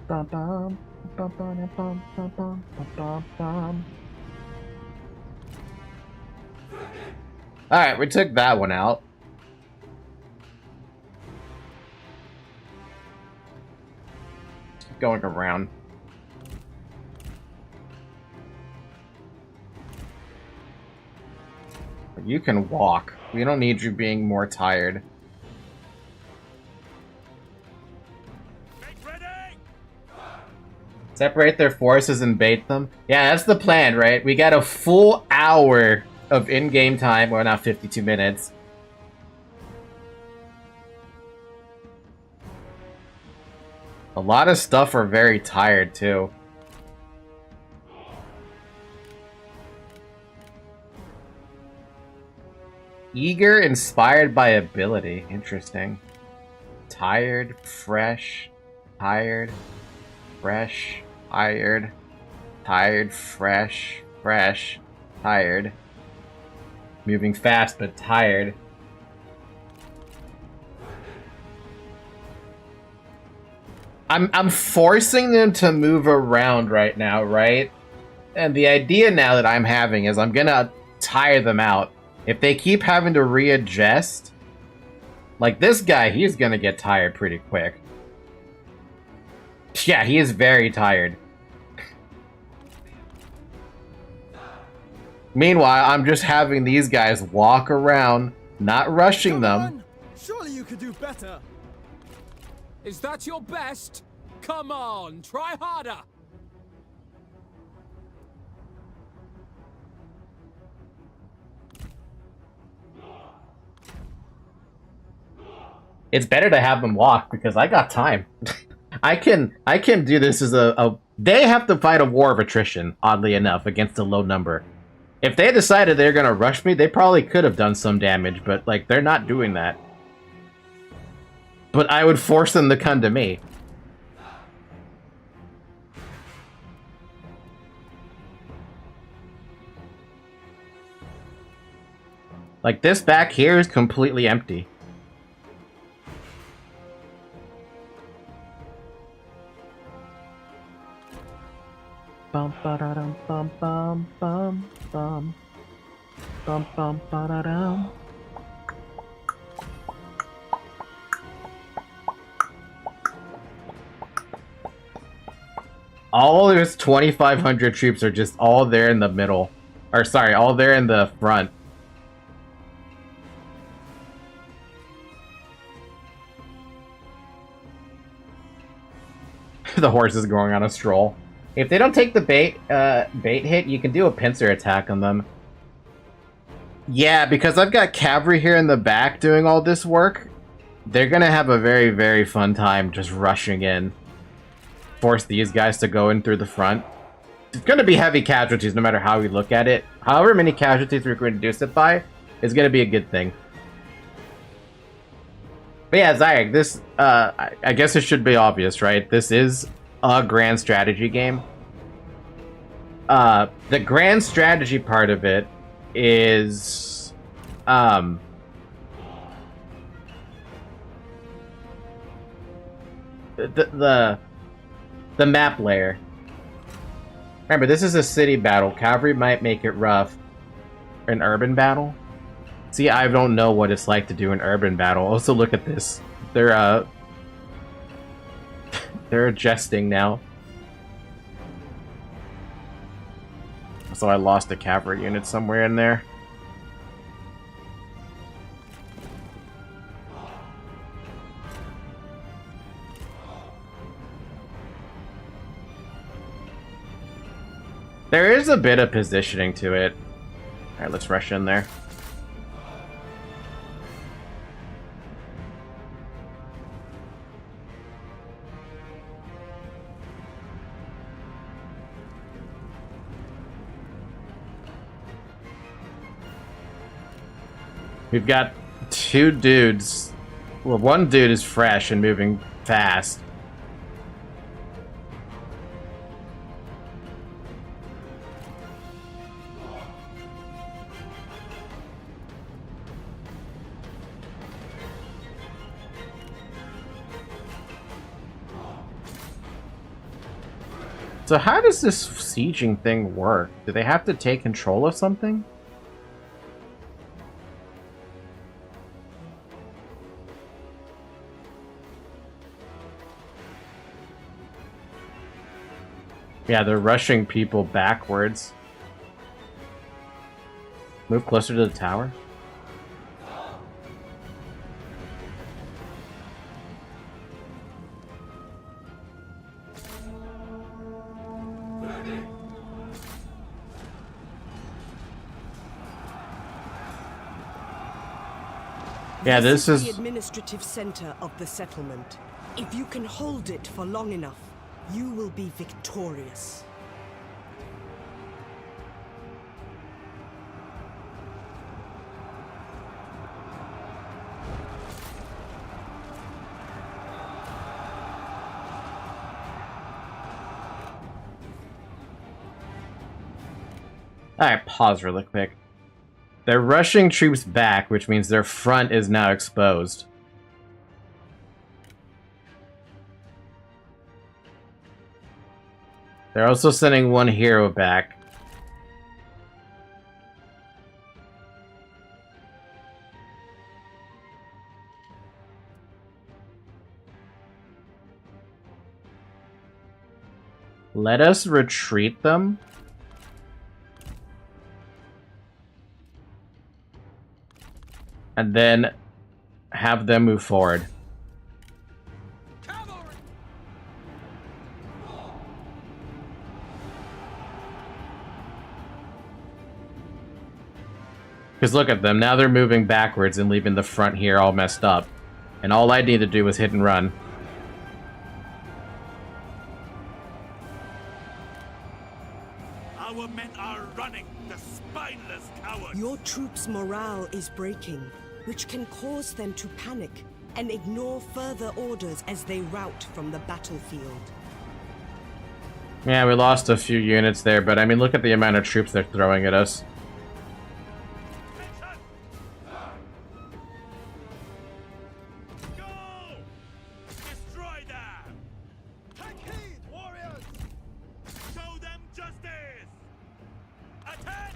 Bum, bum, bum, bum, bum, bum, bum, bum, bum. Alright, we took that one out. Going around. You can walk. We don't need you being more tired. Make ready! Separate their forces and bait them. Yeah, that's the plan, right? We got a full hour of in-game time. Well, not 52 minutes. A lot of stuff are very tired, too. Eager, inspired by ability. Interesting. Tired, fresh, tired, fresh, tired, tired, fresh, fresh, tired. Moving fast, but tired. I'm forcing them to move around right now, right? And the idea now that I'm having is I'm gonna tire them out. If they keep having to readjust, like this guy, he's gonna get tired pretty quick. Yeah, he is very tired. Meanwhile, I'm just having these guys walk around, Not rushing Come them. on! Surely you could do better. Is that your best? Come on, try harder. It's better to have them walk because I got time. I can do this as a they have to fight a war of attrition, oddly enough, against a low number. If they decided they're gonna rush me, they probably could have done some damage, but like they're not doing that. But I would force them to come to me. Like this back here is completely empty. Bum ba da dum bum bum bum bum bum bum ba da dum. All there's 2,500 troops are just all there in the middle, or sorry, all there in the front. The horse is going on a stroll. If they don't take the bait hit, you can do a pincer attack on them. Yeah, because I've got cavalry here in the back doing all this work, they're gonna have a very, very fun time just rushing in. Force these guys to go in through the front. It's gonna be heavy casualties no matter how we look at it. However many casualties we're going to reduce it by is gonna be a good thing. But yeah, Zyek, this, I guess it should be obvious, right? This is a grand strategy game. The grand strategy part of it is, the map layer. Remember, this is a city battle. Cavalry might make it rough. An urban battle? See, I don't know what it's like to do an urban battle. Also, look at this. They're adjusting now. So I lost a cavalry unit somewhere in there. There is a bit of positioning to it. Alright, let's rush in there. We've got two dudes. Well, one dude is fresh and moving fast. So how does this sieging thing work? Do they have to take control of something? Yeah, they're rushing people backwards. Move closer to the tower. Yeah, this is the administrative center of the settlement. If you can hold it for long enough, you will be victorious. Alright, pause really quick. They're rushing troops back, which means their front is now exposed. They're also sending one hero back. Let us retreat them. and then have them move forward. Cavalry! Because look at them, now they're moving backwards and leaving the front here all messed up. And all I need to do is hit and run. Our men are running, the spineless cowards! Your troops' morale is breaking, which can cause them to panic and ignore further orders as they rout from the battlefield. Yeah, we lost a few units there, but I mean, look at the amount of troops they're throwing at us. Go! Destroy them! Take heed, warriors! Show them justice! Attack!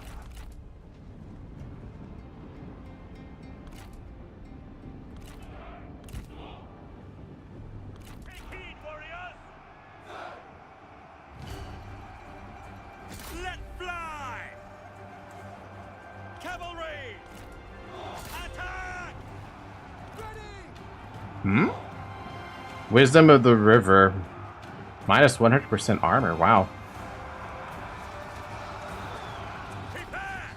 Take heed, warriors! Let fly! Cavalry! Attack! Hmm? Wisdom of the River. Minus 100% armor, wow. Prepare!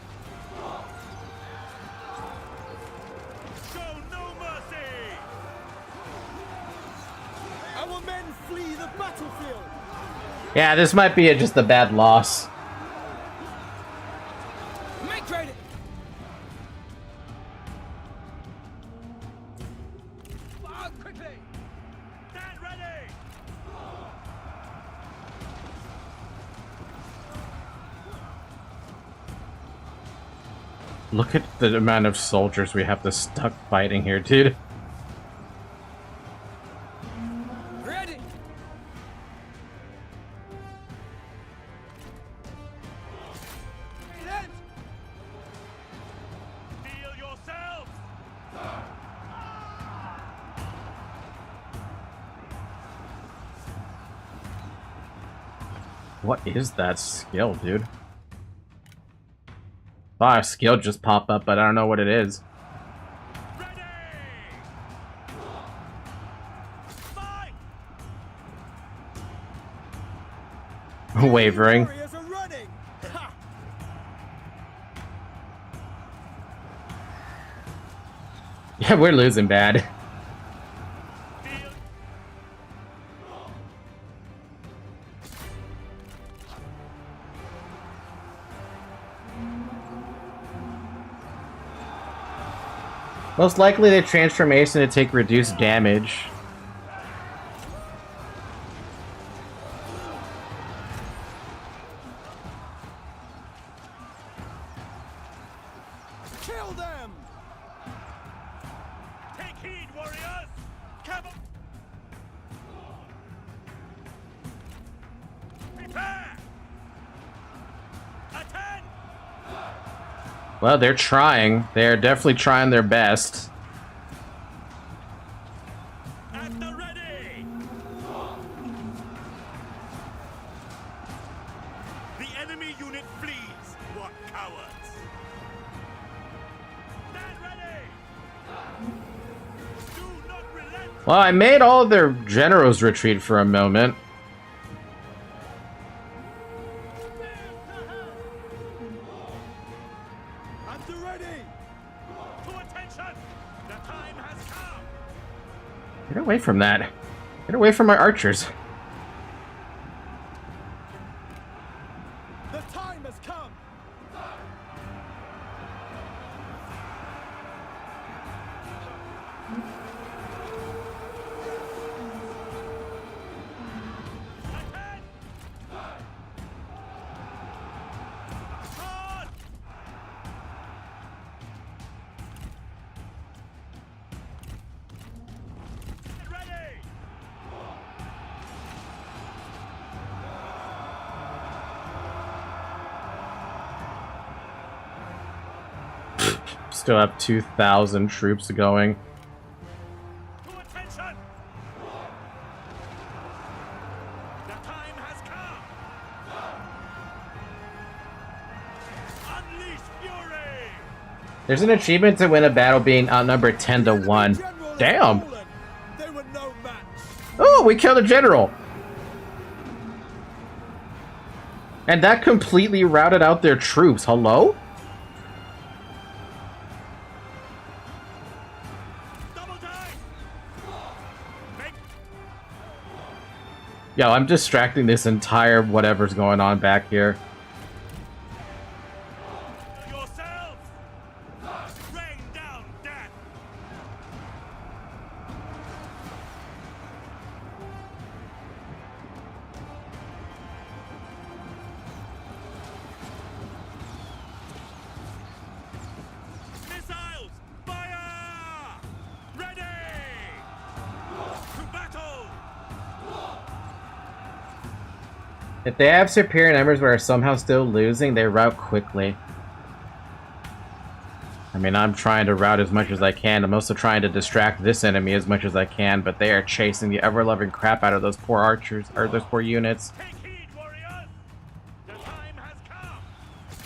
Show no mercy! Our men flee the battlefield! Yeah, this might be just a bad loss. Make ready! Fire quickly! Stand ready! Look at the amount of soldiers we have to stuck fighting here, dude. Ready! Present! Steel yourselves! What is that skill, dude? Ah, a skill just pop up, but I don't know what it is. Ready! Fight! Wavering. Warriors are running! Ha! Yeah, we're losing bad. Steel. Most likely the transformation to take reduced damage. Kill them! Take heed, warriors! Caval... Prepare! Attend! Well, they're trying. They're definitely trying their best. At the ready! The enemy unit flees! What cowards! Stand ready! Do not relent! Well, I made all of their generals retreat for a moment. At the ready! To attention! The time has come! Get away from that. Get away from my archers. The time has come! Attend! Charge! Get ready! Still have 2,000 troops going. To attention! The time has come! Unleash fury! There's an achievement to win a battle being outnumbered 10 to 1. Damn! They were no match. Oh, we killed a general! And that completely routed out their troops. Hello? Double time! Yo, I'm distracting this entire whatever's going on back here. Yourselves! Rain down death! Missiles! Fire! Ready! To battle! If they have superior numbers but are somehow still losing, they rout quickly. I mean, I'm trying to route as much as I can. I'm also trying to distract this enemy as much as I can, but they are chasing the ever-loving crap out of those poor archers, or those poor units. Take heed, warriors! The time has come!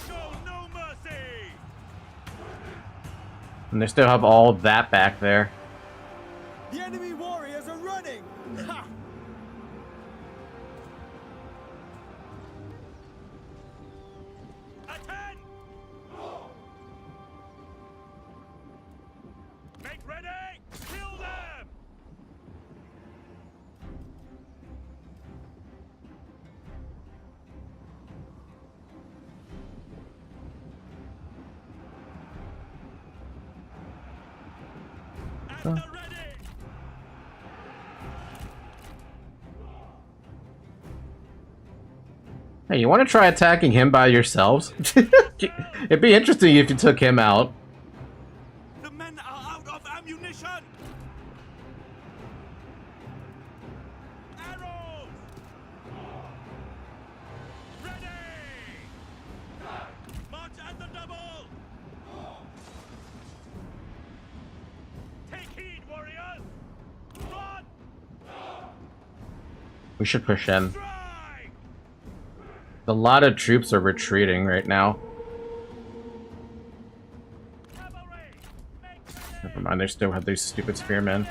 Show no mercy! And they still have all that back there. The enemy warriors are running. Ha! Attend! Make ready! Kill them! At the ready! Hey, you want to try attacking him by yourselves? It'd be interesting if you took him out. The men are out of ammunition! Arrows! Ready! March at the double! Take heed, warriors! Run! We should push in. Strike! A lot of troops are retreating right now. Cavalry! Make ready! Never mind, they still have these stupid spearmen.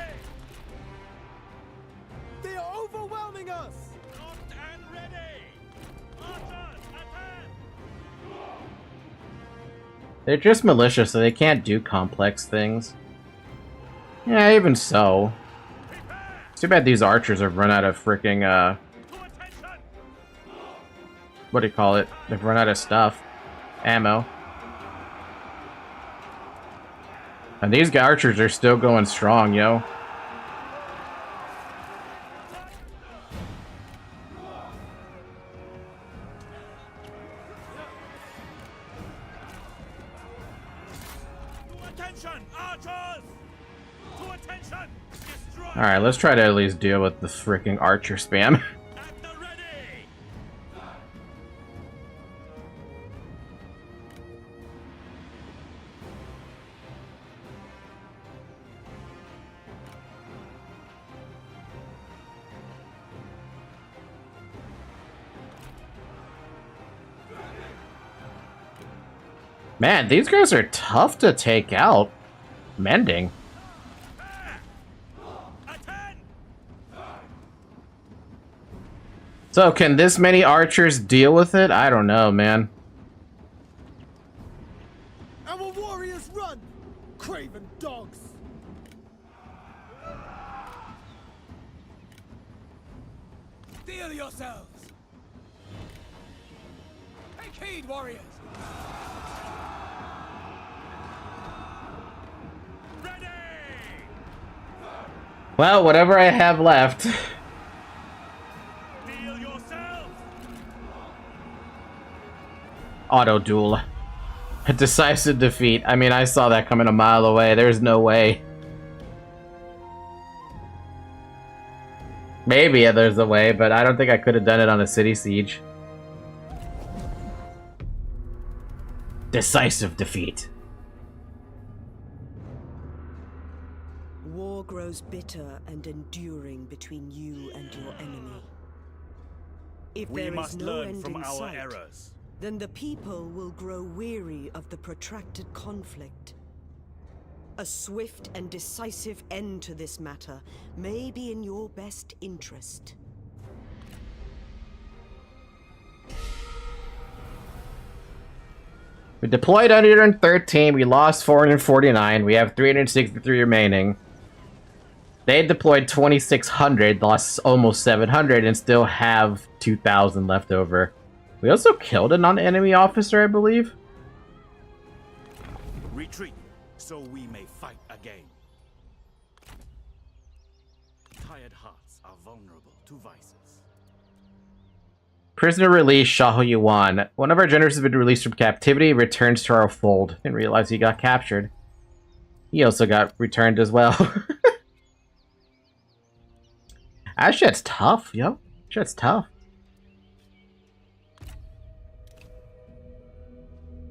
They are overwhelming us. Locked and ready! Archers, attack! They're just militia, so they can't do complex things. Yeah, even so. It's too bad these archers have run out of freaking, To attention! what do you call it? They've run out of stuff. Ammo. And these archers are still going strong, yo. To attention, archers! To attention! Destroy! Alright, let's try to at least deal with the freaking archer spam. At the ready! Man, these guys are tough to take out. Mending. Attend! So, can this many archers deal with it? I don't know, man. Our warriors run. Craven dogs. Steel yourselves! Take heed, warriors! Ready! Well, whatever I have left. Deal yourselves! Auto duel. A decisive defeat. I mean, I saw that coming a mile away. There's no way. Maybe there's a way, but I don't think I could have done it on a city siege. Decisive defeat. War grows bitter and enduring between you and your enemy. If We there is must no learn end from in our sight, errors. then the people will grow weary of the protracted conflict A swift and decisive end to this matter may be in your best interest. We deployed 113, we lost 449, we have 363 remaining. They deployed 2,600, lost almost 700, and still have 2,000 left over. We also killed a non-enemy officer, I believe. Retreat, so we may fight again. Tired hearts are vulnerable to vices. Prisoner released Shaho Yuan. One of our generals has been released from captivity, returns to our fold. Didn't realize he got captured. He also got returned as well. That shit's tough, yo. Shit's tough.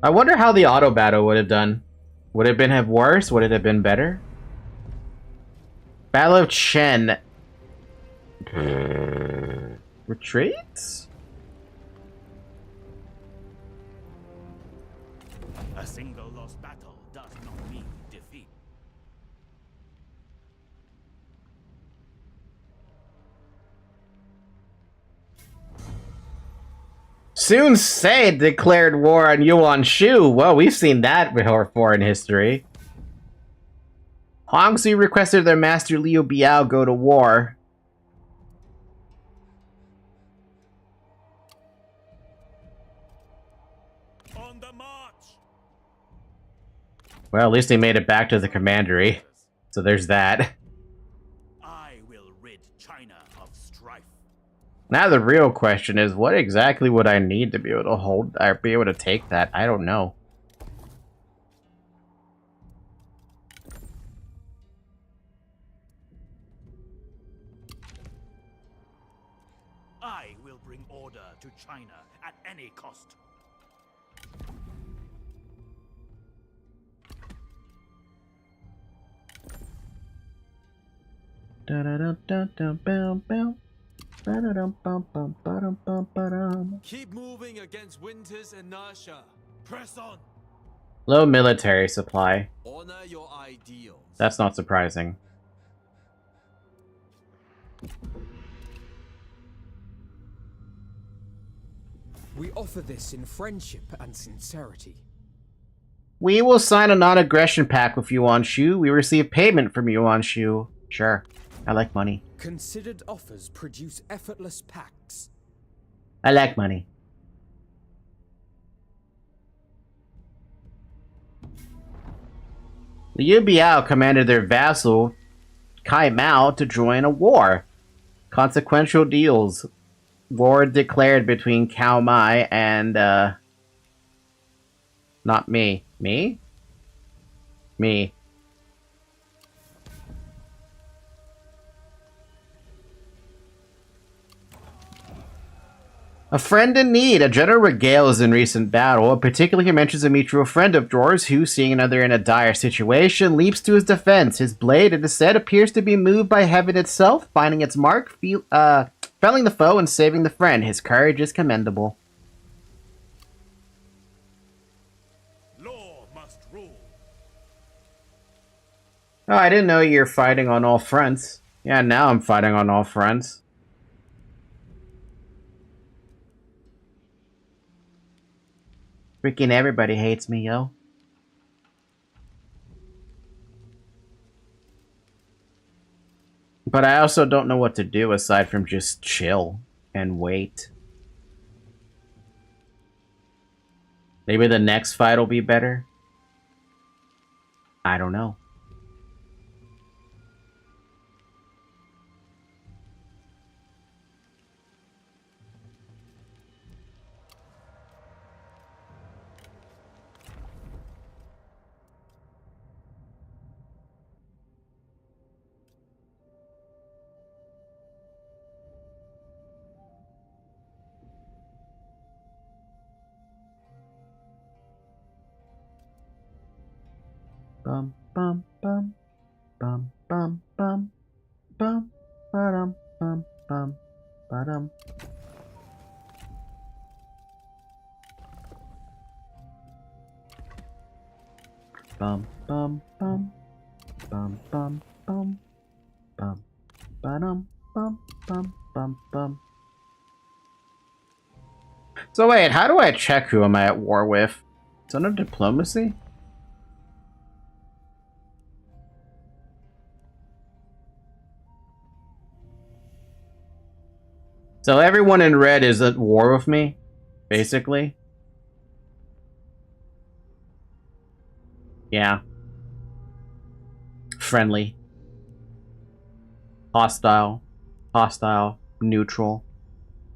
I wonder how the auto battle would have done. Would it have worse? Would it have been better? Battle of Chen. Retreats? A single lost battle does not mean defeat. Sun Ce declared war on Yuan Shu. Well, we've seen that before in history. Hongzhi requested their master Liu Biao go to war. On the march! Well, at least they made it back to the commandery. So there's that. I will rid China of strife. Now the real question is, what exactly would I need to be able to hold or be able to take that? I don't know. I will bring order to China at any cost. Keep moving against winter's inertia. Press on. Low military supply. Honor your ideals. That's not surprising. We offer this in friendship and sincerity. We will sign a non-aggression pact with Yuan Shu. We receive payment from Yuan Shu. Sure. I like money. Considered offers produce effortless pacts. I like money. Liu Biao commanded their vassal, Kai Mao, to join a war. Consequential deals. War declared between Cao Mai and, not me. Me? Me. A friend in need. A general regales in recent battle. Particularly he mentions a mutual friend of yours who, seeing another in a dire situation, leaps to his defense. His blade, it is said, appears to be moved by heaven itself, finding its mark, felling the foe and saving the friend. His courage is commendable. Law must rule. Oh, I didn't know you're fighting on all fronts. Yeah, now I'm fighting on all fronts. Freaking everybody hates me, yo. But I also don't know what to do aside from just chill and wait. Maybe the next fight will be better? I don't know. Bum bum bum bum bum bum bum ba-dum bum bum ba-dum. Bum bum bum bum bum bum bum bum bum bum bum bum. So wait, how do I check who am I at war with? Is that under diplomacy? So everyone in red is at war with me, basically. Yeah. Friendly. Hostile. Hostile. Neutral.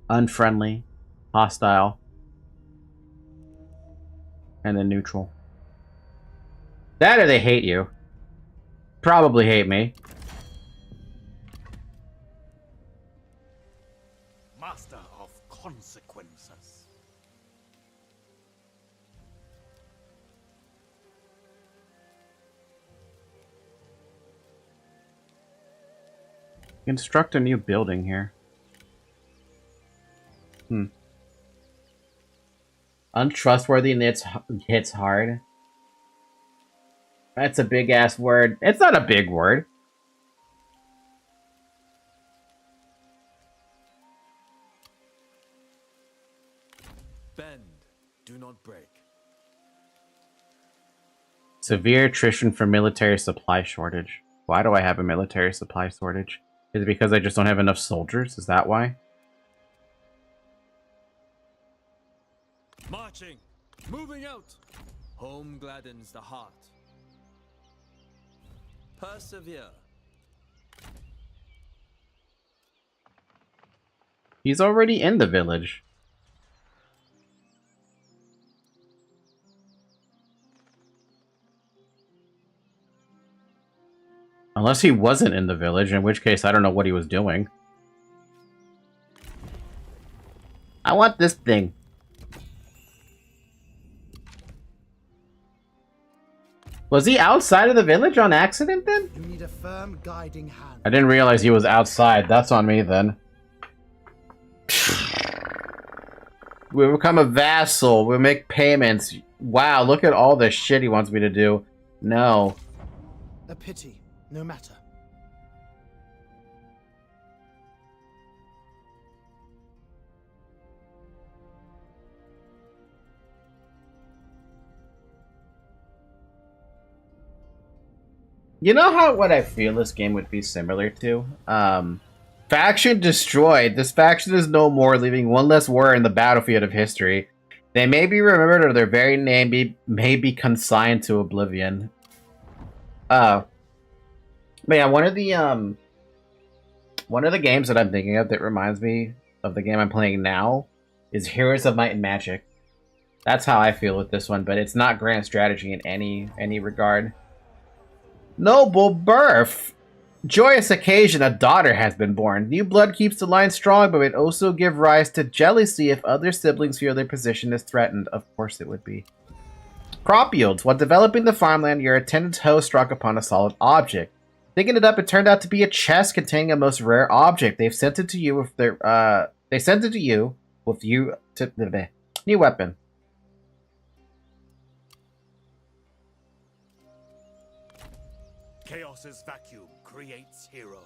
Unfriendly. Hostile. And then neutral. That or they hate you. Probably hate me. Master of consequences. Construct a new building here. Untrustworthy and hits hard. That's a big ass word. It's not a big word. Bend, do not break. Severe attrition for military supply shortage. Why do I have a military supply shortage? Is it because I just don't have enough soldiers? Is that why? Marching, moving out. Home gladdens the heart. Persevere. He's already in the village. Unless he wasn't in the village, in which case I don't know what he was doing. I want this thing. Was he outside of the village on accident then? You need a firm guiding hand. I didn't realize he was outside. That's on me then. We become a vassal. We make payments. Wow, look at all the shit he wants me to do. No. A pity, no matter. You know how what I feel this game would be similar to? Faction destroyed. This faction is no more, leaving one less warrior in the battlefield of history. They may be remembered or their very name may be consigned to oblivion. But yeah, one of the games that I'm thinking of that reminds me of the game I'm playing now is Heroes of Might and Magic. That's how I feel with this one, but it's not grand strategy in any regard. Noble birth! Joyous occasion, a daughter has been born. New blood keeps the line strong, but it also give rise to jealousy if other siblings feel their position is threatened. Of course it would be. Crop yields. While developing the farmland, your attendant's hoe struck upon a solid object. Digging it up, it turned out to be a chest containing a most rare object. They've sent it to you with their new weapon. Chaos's vacuum creates heroes.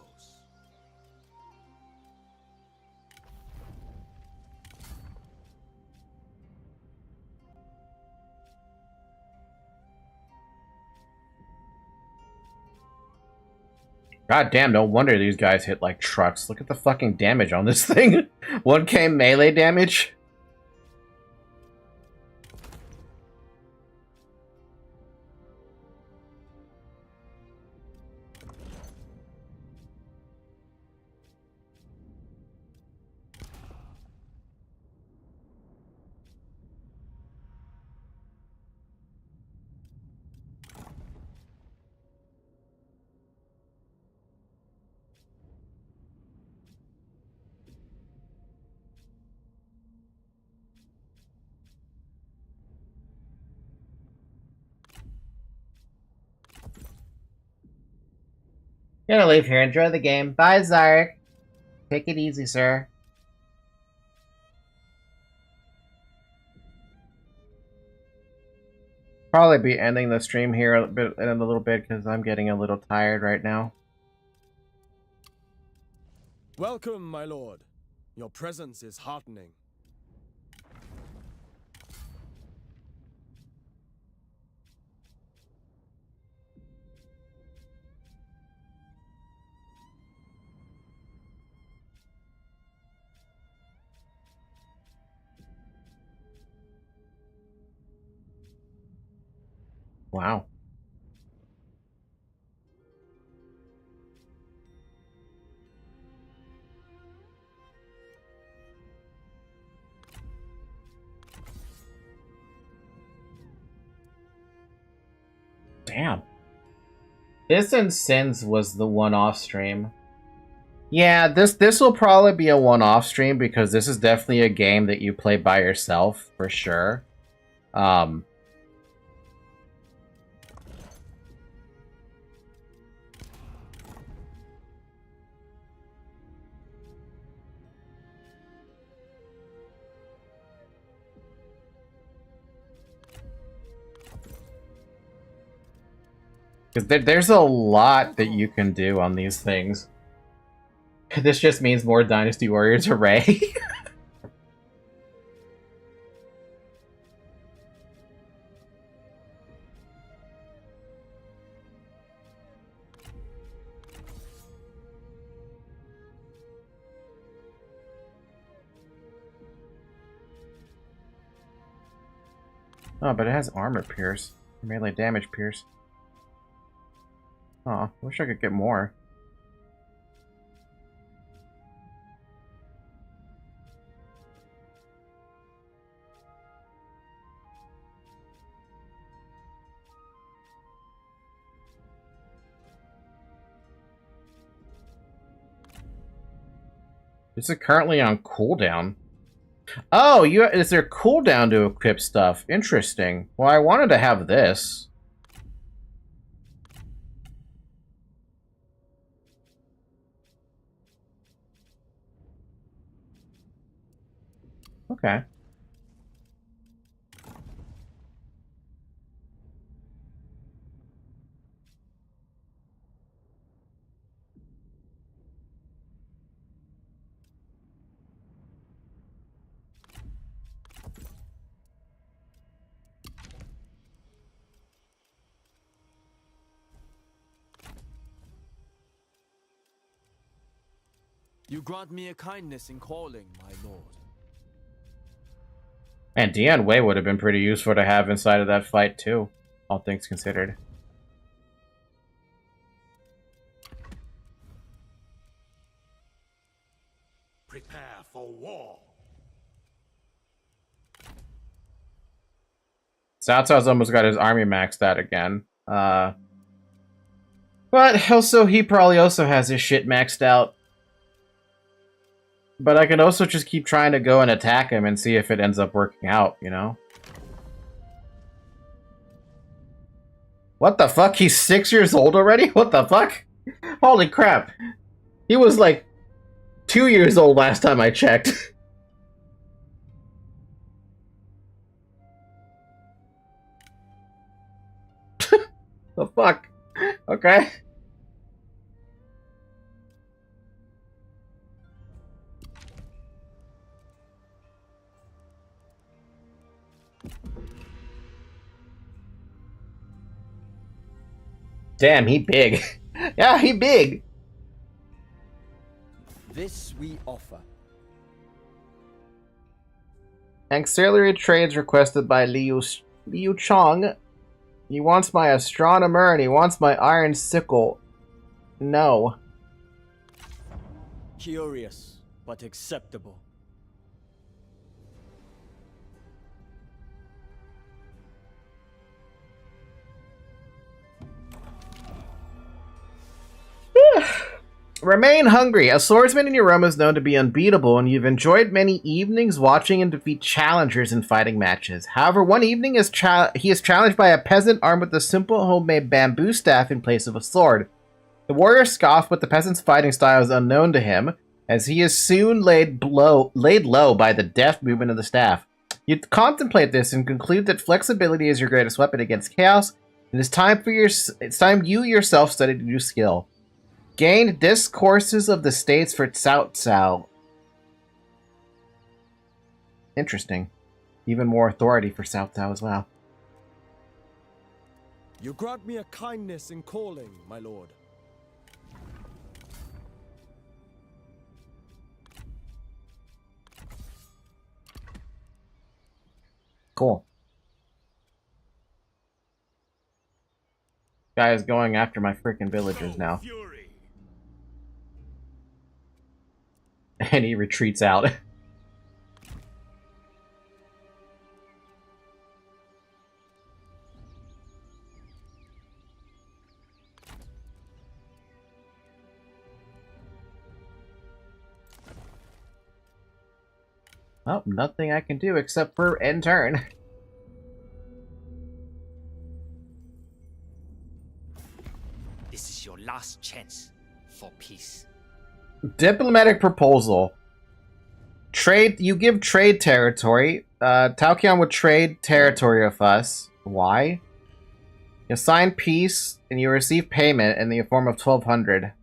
God damn, no wonder these guys hit like trucks. Look at the fucking damage on this thing. 1k melee damage. Gonna leave here. Enjoy the game. Bye, Zarek. Take it easy, sir. Probably be ending the stream here in a little bit because I'm getting a little tired right now. Welcome, my lord. Your presence is heartening. Wow. Damn. This and Sins was the one-off stream. Yeah, this will probably be a one-off stream because this is definitely a game that you play by yourself for sure. Because there's a lot that you can do on these things. This just means more Dynasty Warriors, hooray! Oh, but it has armor pierce. Melee damage pierce. Oh, wish I could get more. This is currently on cooldown. Oh, is there cooldown to equip stuff? Interesting. Well, I wanted to have this. Okay. You grant me a kindness in calling, my lord. And Dian Wei would have been pretty useful to have inside of that fight, too. All things considered. Prepare for war. Cao Cao's almost got his army maxed out again. But also, he probably also has his shit maxed out. But I can also just keep trying to go and attack him and see if it ends up working out, you know? What the fuck? He's 6 years old already? What the fuck? Holy crap. He was like 2 years old last time I checked. The fuck? Okay. Damn, he big. Yeah, he big. This we offer. Auxiliary trades requested by Liu Chong. He wants my astronomer and he wants my iron sickle. No. Curious, but acceptable. Remain hungry. A swordsman in your realm is known to be unbeatable, and you've enjoyed many evenings watching and defeat challengers in fighting matches. However, one evening he is challenged by a peasant armed with a simple homemade bamboo staff in place of a sword. The warrior scoffed, but the peasant's fighting style is unknown to him, as he is soon laid low by the deft movement of the staff. You contemplate this and conclude that flexibility is your greatest weapon against chaos. It's time you yourself studied a new skill. Gain Discourses of the States for Cao Cao. Interesting. Even more authority for Cao Cao as well. You grant me a kindness in calling, my lord. Cool. Guy is going after my freaking villagers now. Fury. And he retreats out. Oh, nothing I can do except for end turn. This is your last chance for peace. Diplomatic proposal. Trade. You give trade territory. Taoqian would trade territory with us. Why? You sign peace, and you receive payment in the form of 1,200.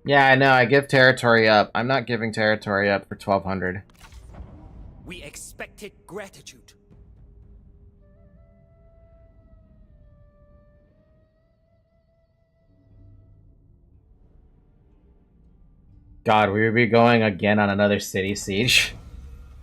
Yeah, I know. I give territory up. I'm not giving territory up for 1,200. We expected gratitude. God, we would be going again on another city siege.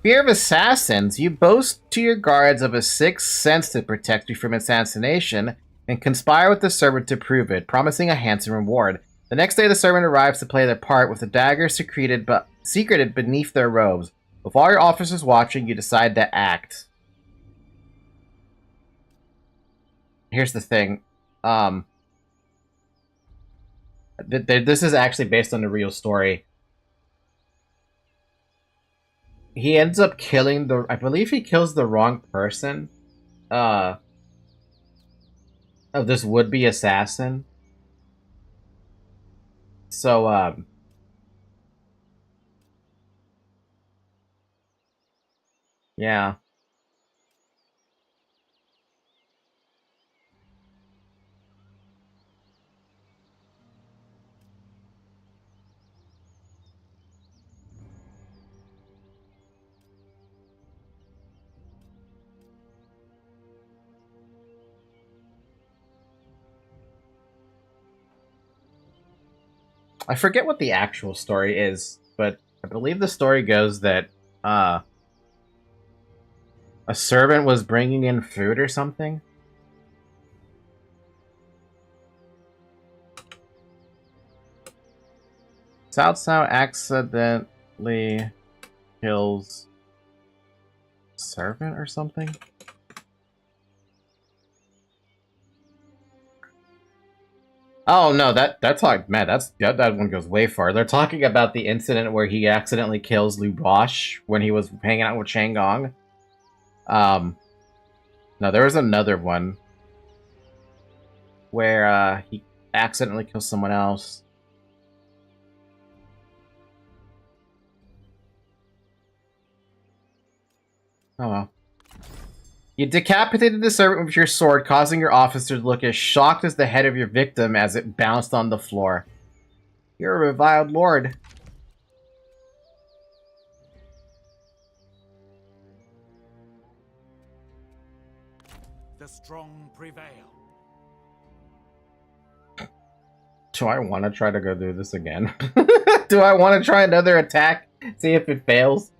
Fear of assassins. You boast to your guards of a sixth sense to protect you from assassination, and conspire with the servant to prove it, promising a handsome reward. The next day, the servant arrives to play their part with a dagger secreted beneath their robes. With all your officers watching, you decide to act. Here's the thing. This is actually based on a real story. He ends up killing I believe he kills the wrong person. Of this would-be assassin. So, yeah. I forget what the actual story is, but I believe the story goes that, a servant was bringing in food or something. Cao Cao accidentally kills servant or something? Oh no, that's like, man, that one goes way far. They're talking about the incident where he accidentally kills Liu Bosch when he was hanging out with Chang Gong. No, there was another one where he accidentally kills someone else. Oh well. You decapitated the servant with your sword, causing your officer to look as shocked as the head of your victim as it bounced on the floor. You're a reviled lord. The strong prevail. Do I want to try to go do this again? Do I want to try another attack? See if it fails?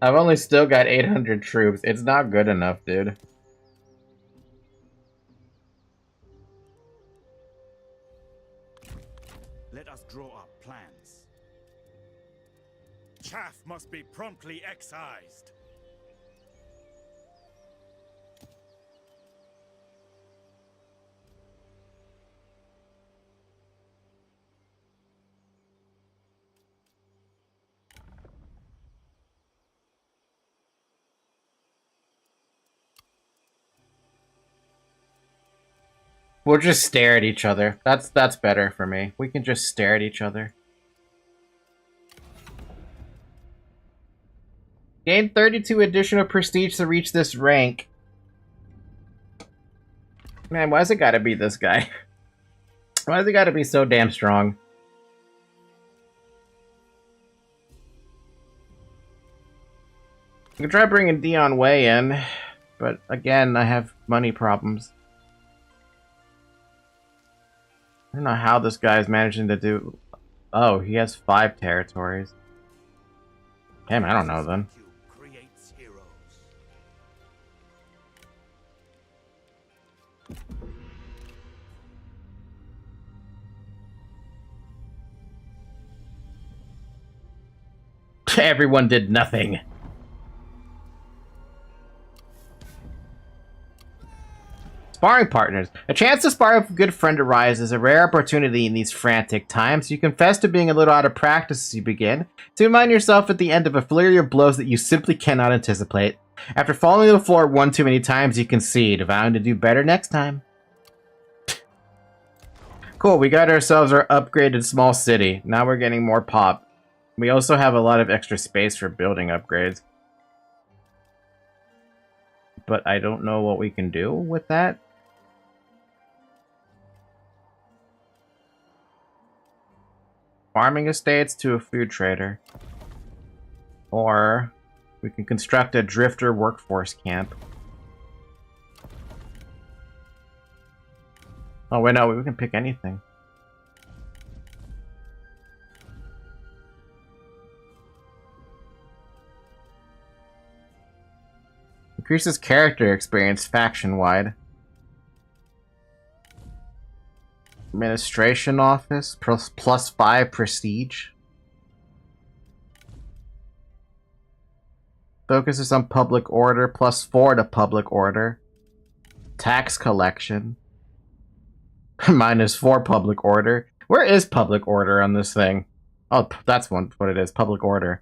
I've only still got 800 troops. It's not good enough, dude. Let us draw up plans. Chaff must be promptly excised. We'll just stare at each other. That's better for me. We can just stare at each other. Gain 32 additional prestige to reach this rank. Man, why's it gotta be this guy? Why's it gotta be so damn strong? I can try bringing Dion Way in, but again, I have money problems. I don't know how this guy is managing to do... Oh, he has 5 territories. Damn, I don't know then. Everyone did nothing. Sparring partners. A chance to spar with a good friend arises, a rare opportunity in these frantic times. You confess to being a little out of practice as you begin, to remind yourself at the end of a flurry of blows that you simply cannot anticipate. After falling to the floor one too many times, you concede, vowing to do better next time. Cool, we got ourselves our upgraded small city. Now we're getting more pop. We also have a lot of extra space for building upgrades. But I don't know what we can do with that. Farming estates to a food trader. Or we can construct a drifter workforce camp. Oh wait, no, we can pick anything. Increases character experience faction-wide. Administration office, plus 5 prestige. Focuses on public order, plus 4 to public order. Tax collection. Minus 4 public order. Where is public order on this thing? Oh, that's what it is, public order.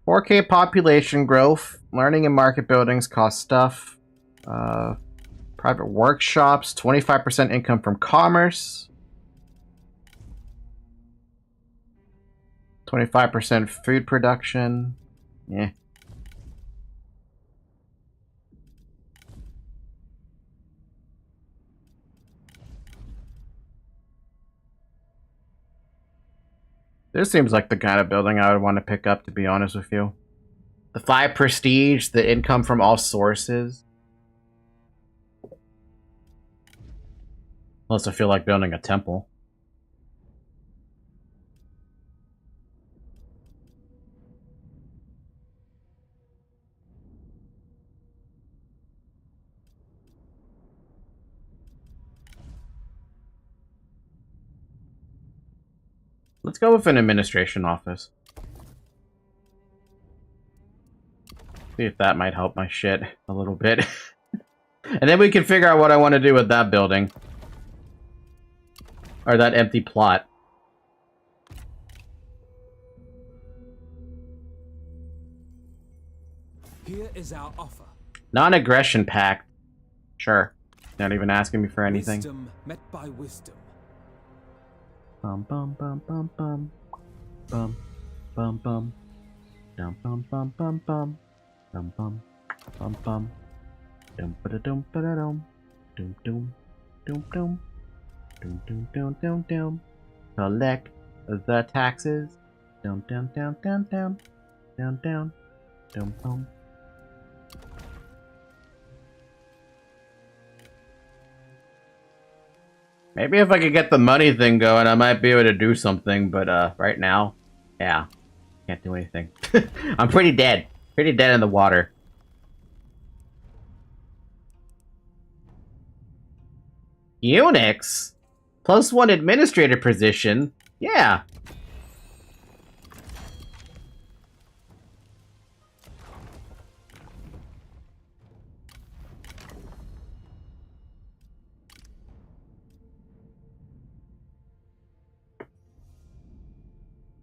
$4K population growth. Learning and market buildings cost stuff. Private workshops. 25% income from commerce. 25% food production. Yeah. This seems like the kind of building I would want to pick up, to be honest with you. The 5 prestige, the income from all sources. Unless I feel like building a temple. Let's go with an administration office. See if that might help my shit a little bit. And then we can figure out what I want to do with that building. Or that empty plot. Here is our offer. Non-aggression pact. Sure. Not even asking me for anything. Wisdom met by wisdom. Bum bum bum bum bum. Bum bum bum. Dum bum bum bum bum. Dum bum bum bum. Dum ba dum ba dum. Dum dum dum dum. Dum dum dum dum dum. Collect the taxes. Dum dum dum dum dum. Dum dum. Dum dum. Maybe if I could get the money thing going, I might be able to do something, but right now, yeah, can't do anything. I'm pretty dead. Pretty dead in the water. Unix? +1 administrator position? Yeah.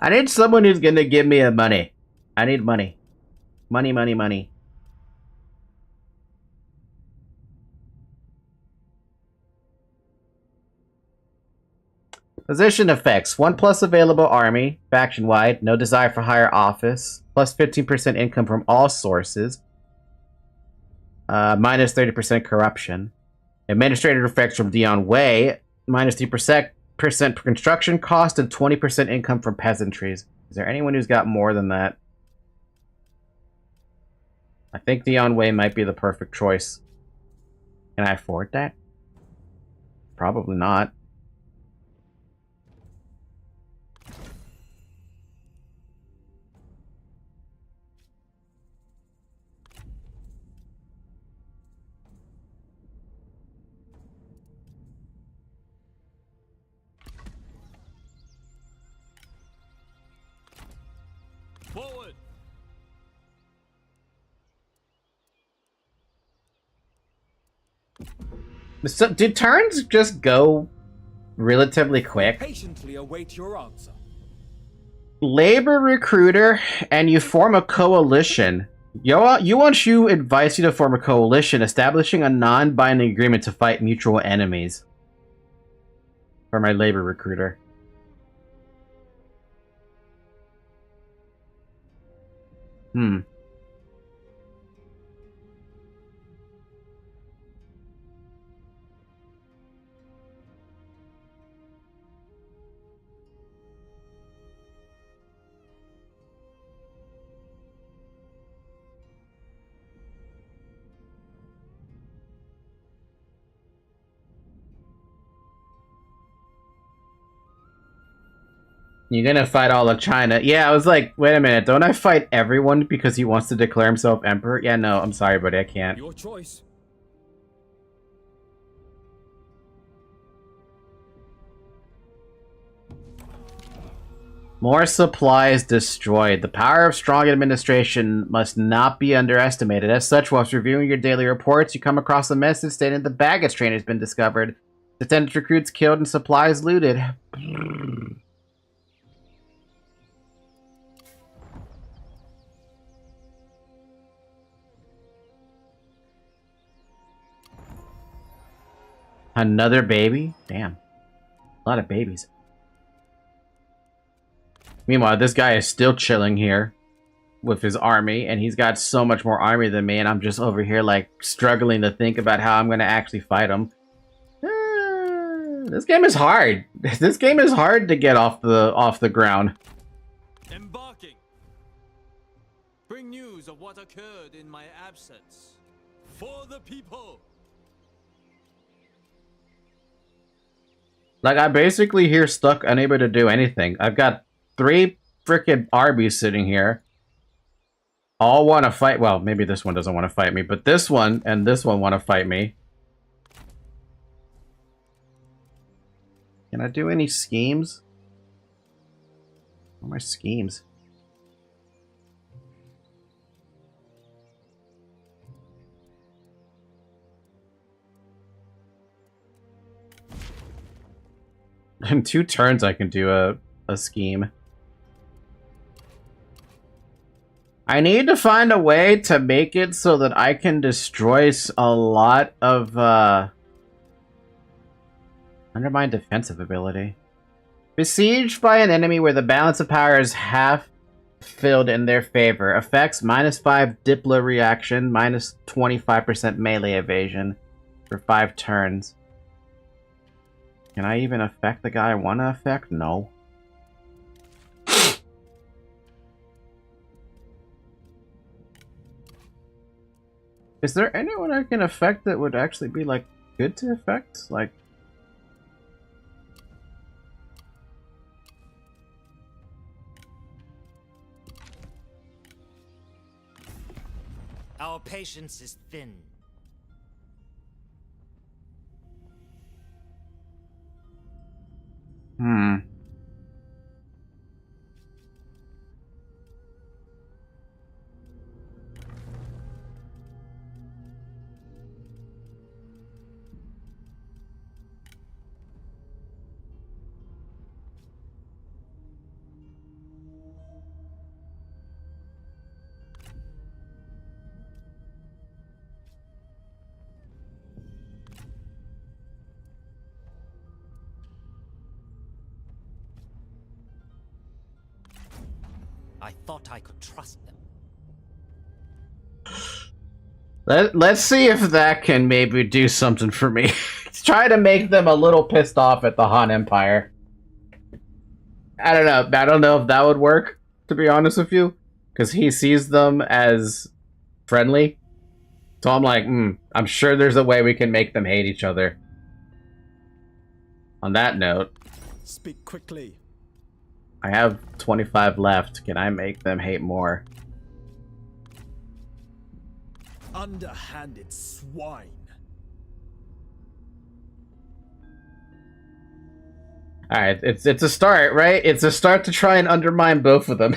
I need someone who's gonna give me a money. I need money. Money, money, money. Position effects. 1+ available army, faction-wide. No desire for higher office. Plus 15% income from all sources. Minus 30% corruption. Administrative effects from Dion Way. Minus 3% per construction cost and 20% income from peasantries. Is there anyone who's got more than that? I think Dion Way might be the perfect choice. Can I afford that? Probably not. Forward! So, do turns just go relatively quick? Patiently await your answer. Labor recruiter, and you form a coalition. Once you advise you to form a coalition, establishing a non-binding agreement to fight mutual enemies. For my labor recruiter. You're gonna fight all of China. Yeah, I was like, wait a minute, don't I fight everyone because he wants to declare himself emperor? Yeah, no, I'm sorry, buddy, I can't. Your choice. More supplies destroyed. The power of strong administration must not be underestimated. As such, whilst reviewing your daily reports, you come across a message stating the baggage train has been discovered. Descendant recruits killed and supplies looted. Another baby? Damn. A lot of babies. Meanwhile, this guy is still chilling here with his army, and he's got so much more army than me, and I'm just over here, like, struggling to think about how I'm gonna actually fight him. This game is hard. This game is hard to get off the ground. Embarking. Bring news of what occurred in my absence. For the people. Like, I'm basically here stuck, unable to do anything. I've got 3 frickin' armies sitting here. All want to fight. Well, maybe this one doesn't want to fight me, but this one and this one want to fight me. Can I do any schemes? What are my schemes? In 2 turns, I can do a scheme. I need to find a way to make it so that I can destroy a lot of, undermine defensive ability. Besieged by an enemy where the balance of power is half filled in their favor. Effects, -5 Diplo reaction, -25% melee evasion for 5 turns. Can I even affect the guy I want to affect? No. Is there anyone I can affect that would actually be, like, good to affect? Like... Our patience is thin. I thought I could trust them. Let's see if that can maybe do something for me. Try to make them a little pissed off at the Han Empire. I don't know. I don't know if that would work, to be honest with you. Because he sees them as friendly. So I'm like, I'm sure there's a way we can make them hate each other. On that note, Speak quickly. I have 25 left. Can I make them hate more? Underhanded swine. Alright, it's a start, right? It's a start to try and undermine both of them.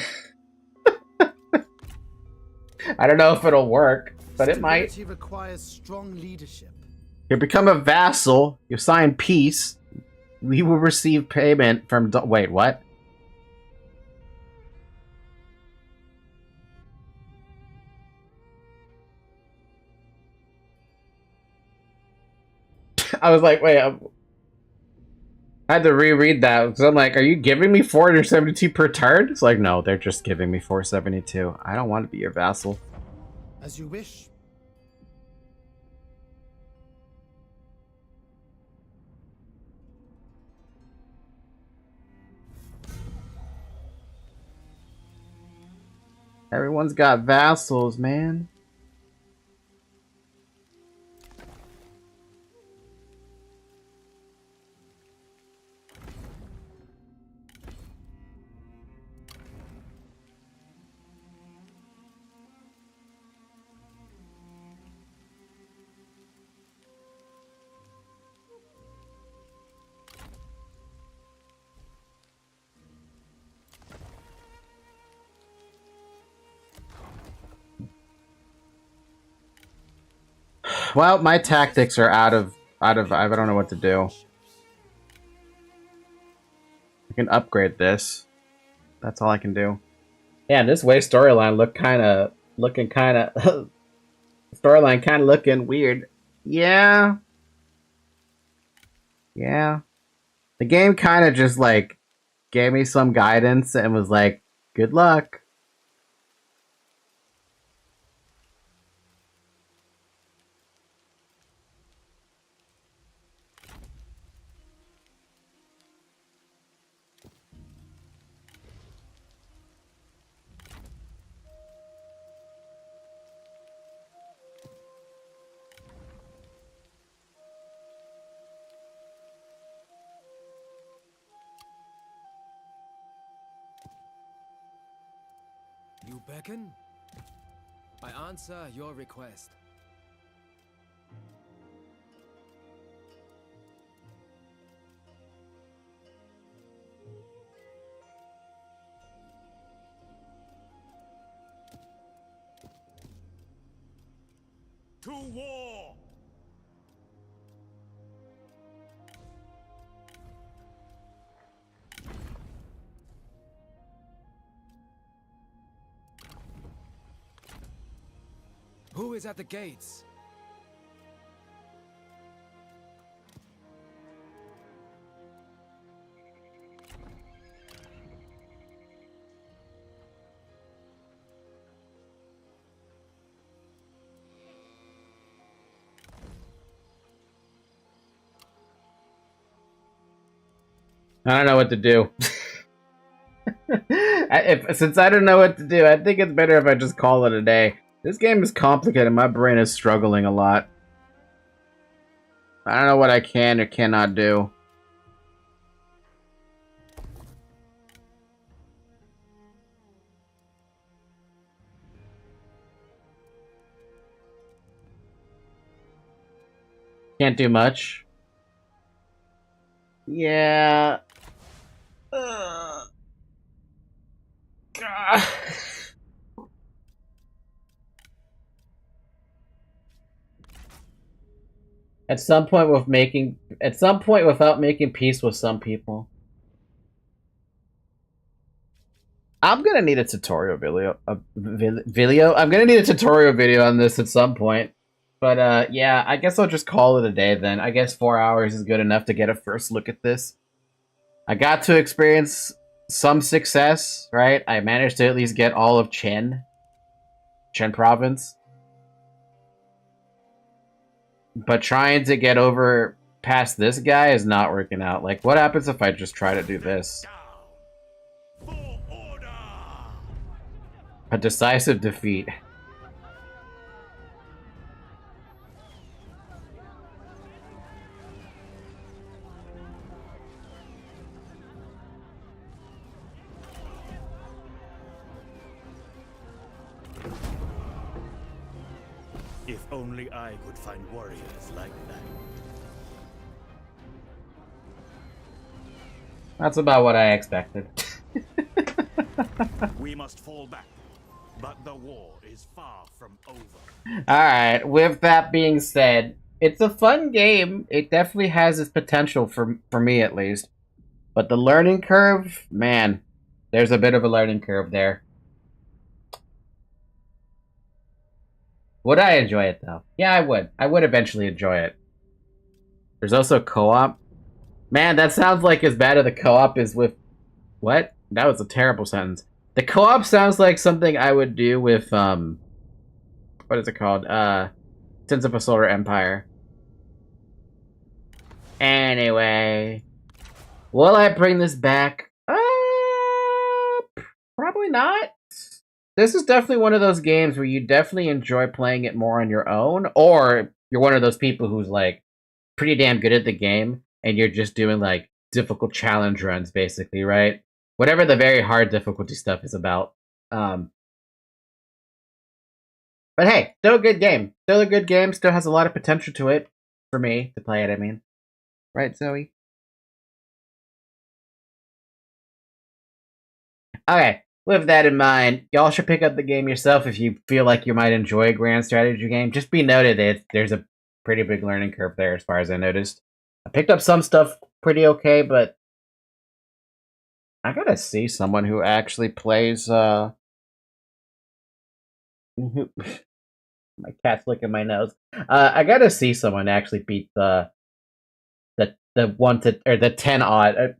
I don't know if it'll work, but it might. Stability requires strong leadership. You become a vassal, you sign peace, we will receive payment from... Wait, what? I was like, wait, I had to reread that, because I'm like, are you giving me 472 per turn? It's like, no, they're just giving me 472. I don't want to be your vassal. As you wish. Everyone's got vassals, man. Well, my tactics are out of I don't know what to do. I can upgrade this. That's all I can do. Yeah, this way storyline looking weird. Yeah. Yeah. The game kind of just like gave me some guidance and was like, good luck. You beckon? I answer your request. To war! Who is at the gates? I don't know what to do. Since I don't know what to do, I think it's better if I just call it a day. This game is complicated. My brain is struggling a lot. I don't know what I can or cannot do. Can't do much. Yeah. God. At some point without making peace with some people. I'm gonna need a tutorial video. I'm gonna need a tutorial video on this at some point. But yeah, I guess I'll just call it a day then. I guess 4 hours is good enough to get a first look at this. I got to experience some success, right? I managed to at least get all of Chen province. But trying to get over past this guy is not working out. Like, what happens if I just try to do this? A decisive defeat. If only I could find warriors like that. That's about what I expected. We must fall back, but the war is far from over. Alright, with that being said, it's a fun game. It definitely has its potential for me at least. But the learning curve, man, there's a bit of a learning curve there. Would I enjoy it though? Yeah, I would. I would eventually enjoy it. There's also co-op. Man, that sounds like as bad as the co-op is with... What? That was a terrible sentence. The co-op sounds like something I would do with, what is it called? Sins of a Solar Empire. Anyway. Will I bring this back? Probably not. This is definitely one of those games where you definitely enjoy playing it more on your own, or you're one of those people who's, like, pretty damn good at the game, and you're just doing, like, difficult challenge runs, basically, right? Whatever the very hard difficulty stuff is about. But hey, still a good game. Still a good game, still has a lot of potential to it, for me, to play it, I mean. Right, Zoe? Okay. With that in mind, y'all should pick up the game yourself if you feel like you might enjoy a grand strategy game. Just be noted that there's a pretty big learning curve there as far as I noticed. I picked up some stuff pretty okay, but I gotta see someone who actually plays, my cat's licking my nose. I gotta see someone actually beat the 1 to, or the 10 odd.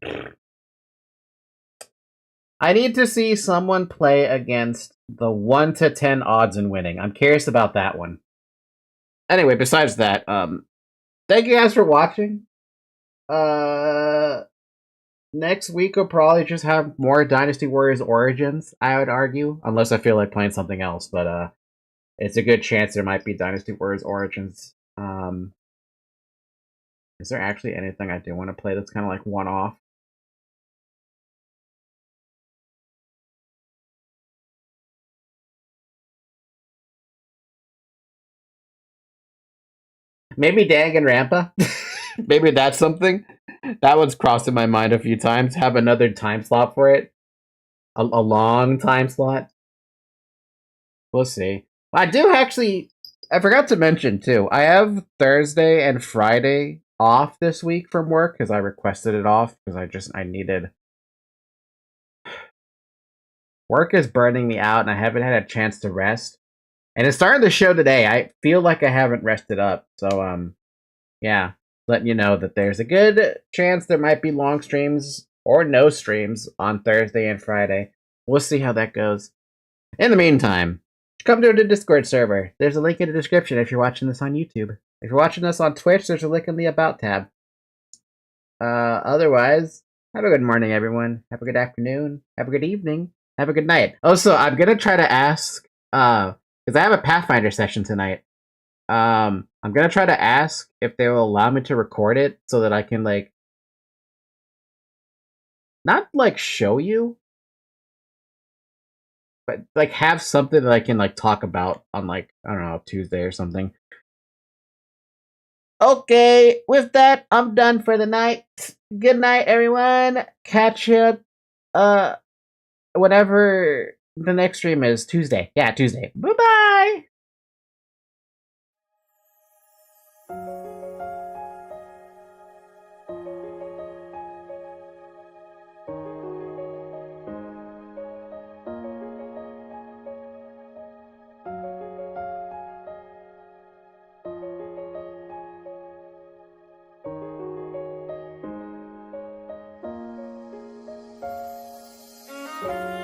I need to see someone play against the 1 to 10 odds in winning. I'm curious about that one. Anyway, besides that, thank you guys for watching. Next week will probably just have more Dynasty Warriors Origins, I would argue. Unless I feel like playing something else, but it's a good chance there might be Dynasty Warriors Origins. Is there actually anything I do want to play that's kind of like one-off? Maybe Danganronpa? Maybe that's something? That one's crossed in my mind a few times. Have another time slot for it. A long time slot. We'll see. I do actually... I forgot to mention, too. I have Thursday and Friday off this week from work, because I requested it off, because I needed... Work is burning me out, and I haven't had a chance to rest. And it's starting to show today. I feel like I haven't rested up. So, yeah. Letting you know that there's a good chance there might be long streams or no streams on Thursday and Friday. We'll see how that goes. In the meantime, come to the Discord server. There's a link in the description if you're watching this on YouTube. If you're watching this on Twitch, there's a link in the About tab. Otherwise, have a good morning, everyone. Have a good afternoon. Have a good evening. Have a good night. Also, I'm going to try to ask... because I have a Pathfinder session tonight. I'm gonna try to ask if they will allow me to record it so that I can, like, not, like, show you, but, like, have something that I can, like, talk about on, like, I don't know, Tuesday or something. Okay, with that, I'm done for the night. Good night, everyone. Catch you, whatever the next stream is. Tuesday. Yeah, Tuesday. Bye-bye! more.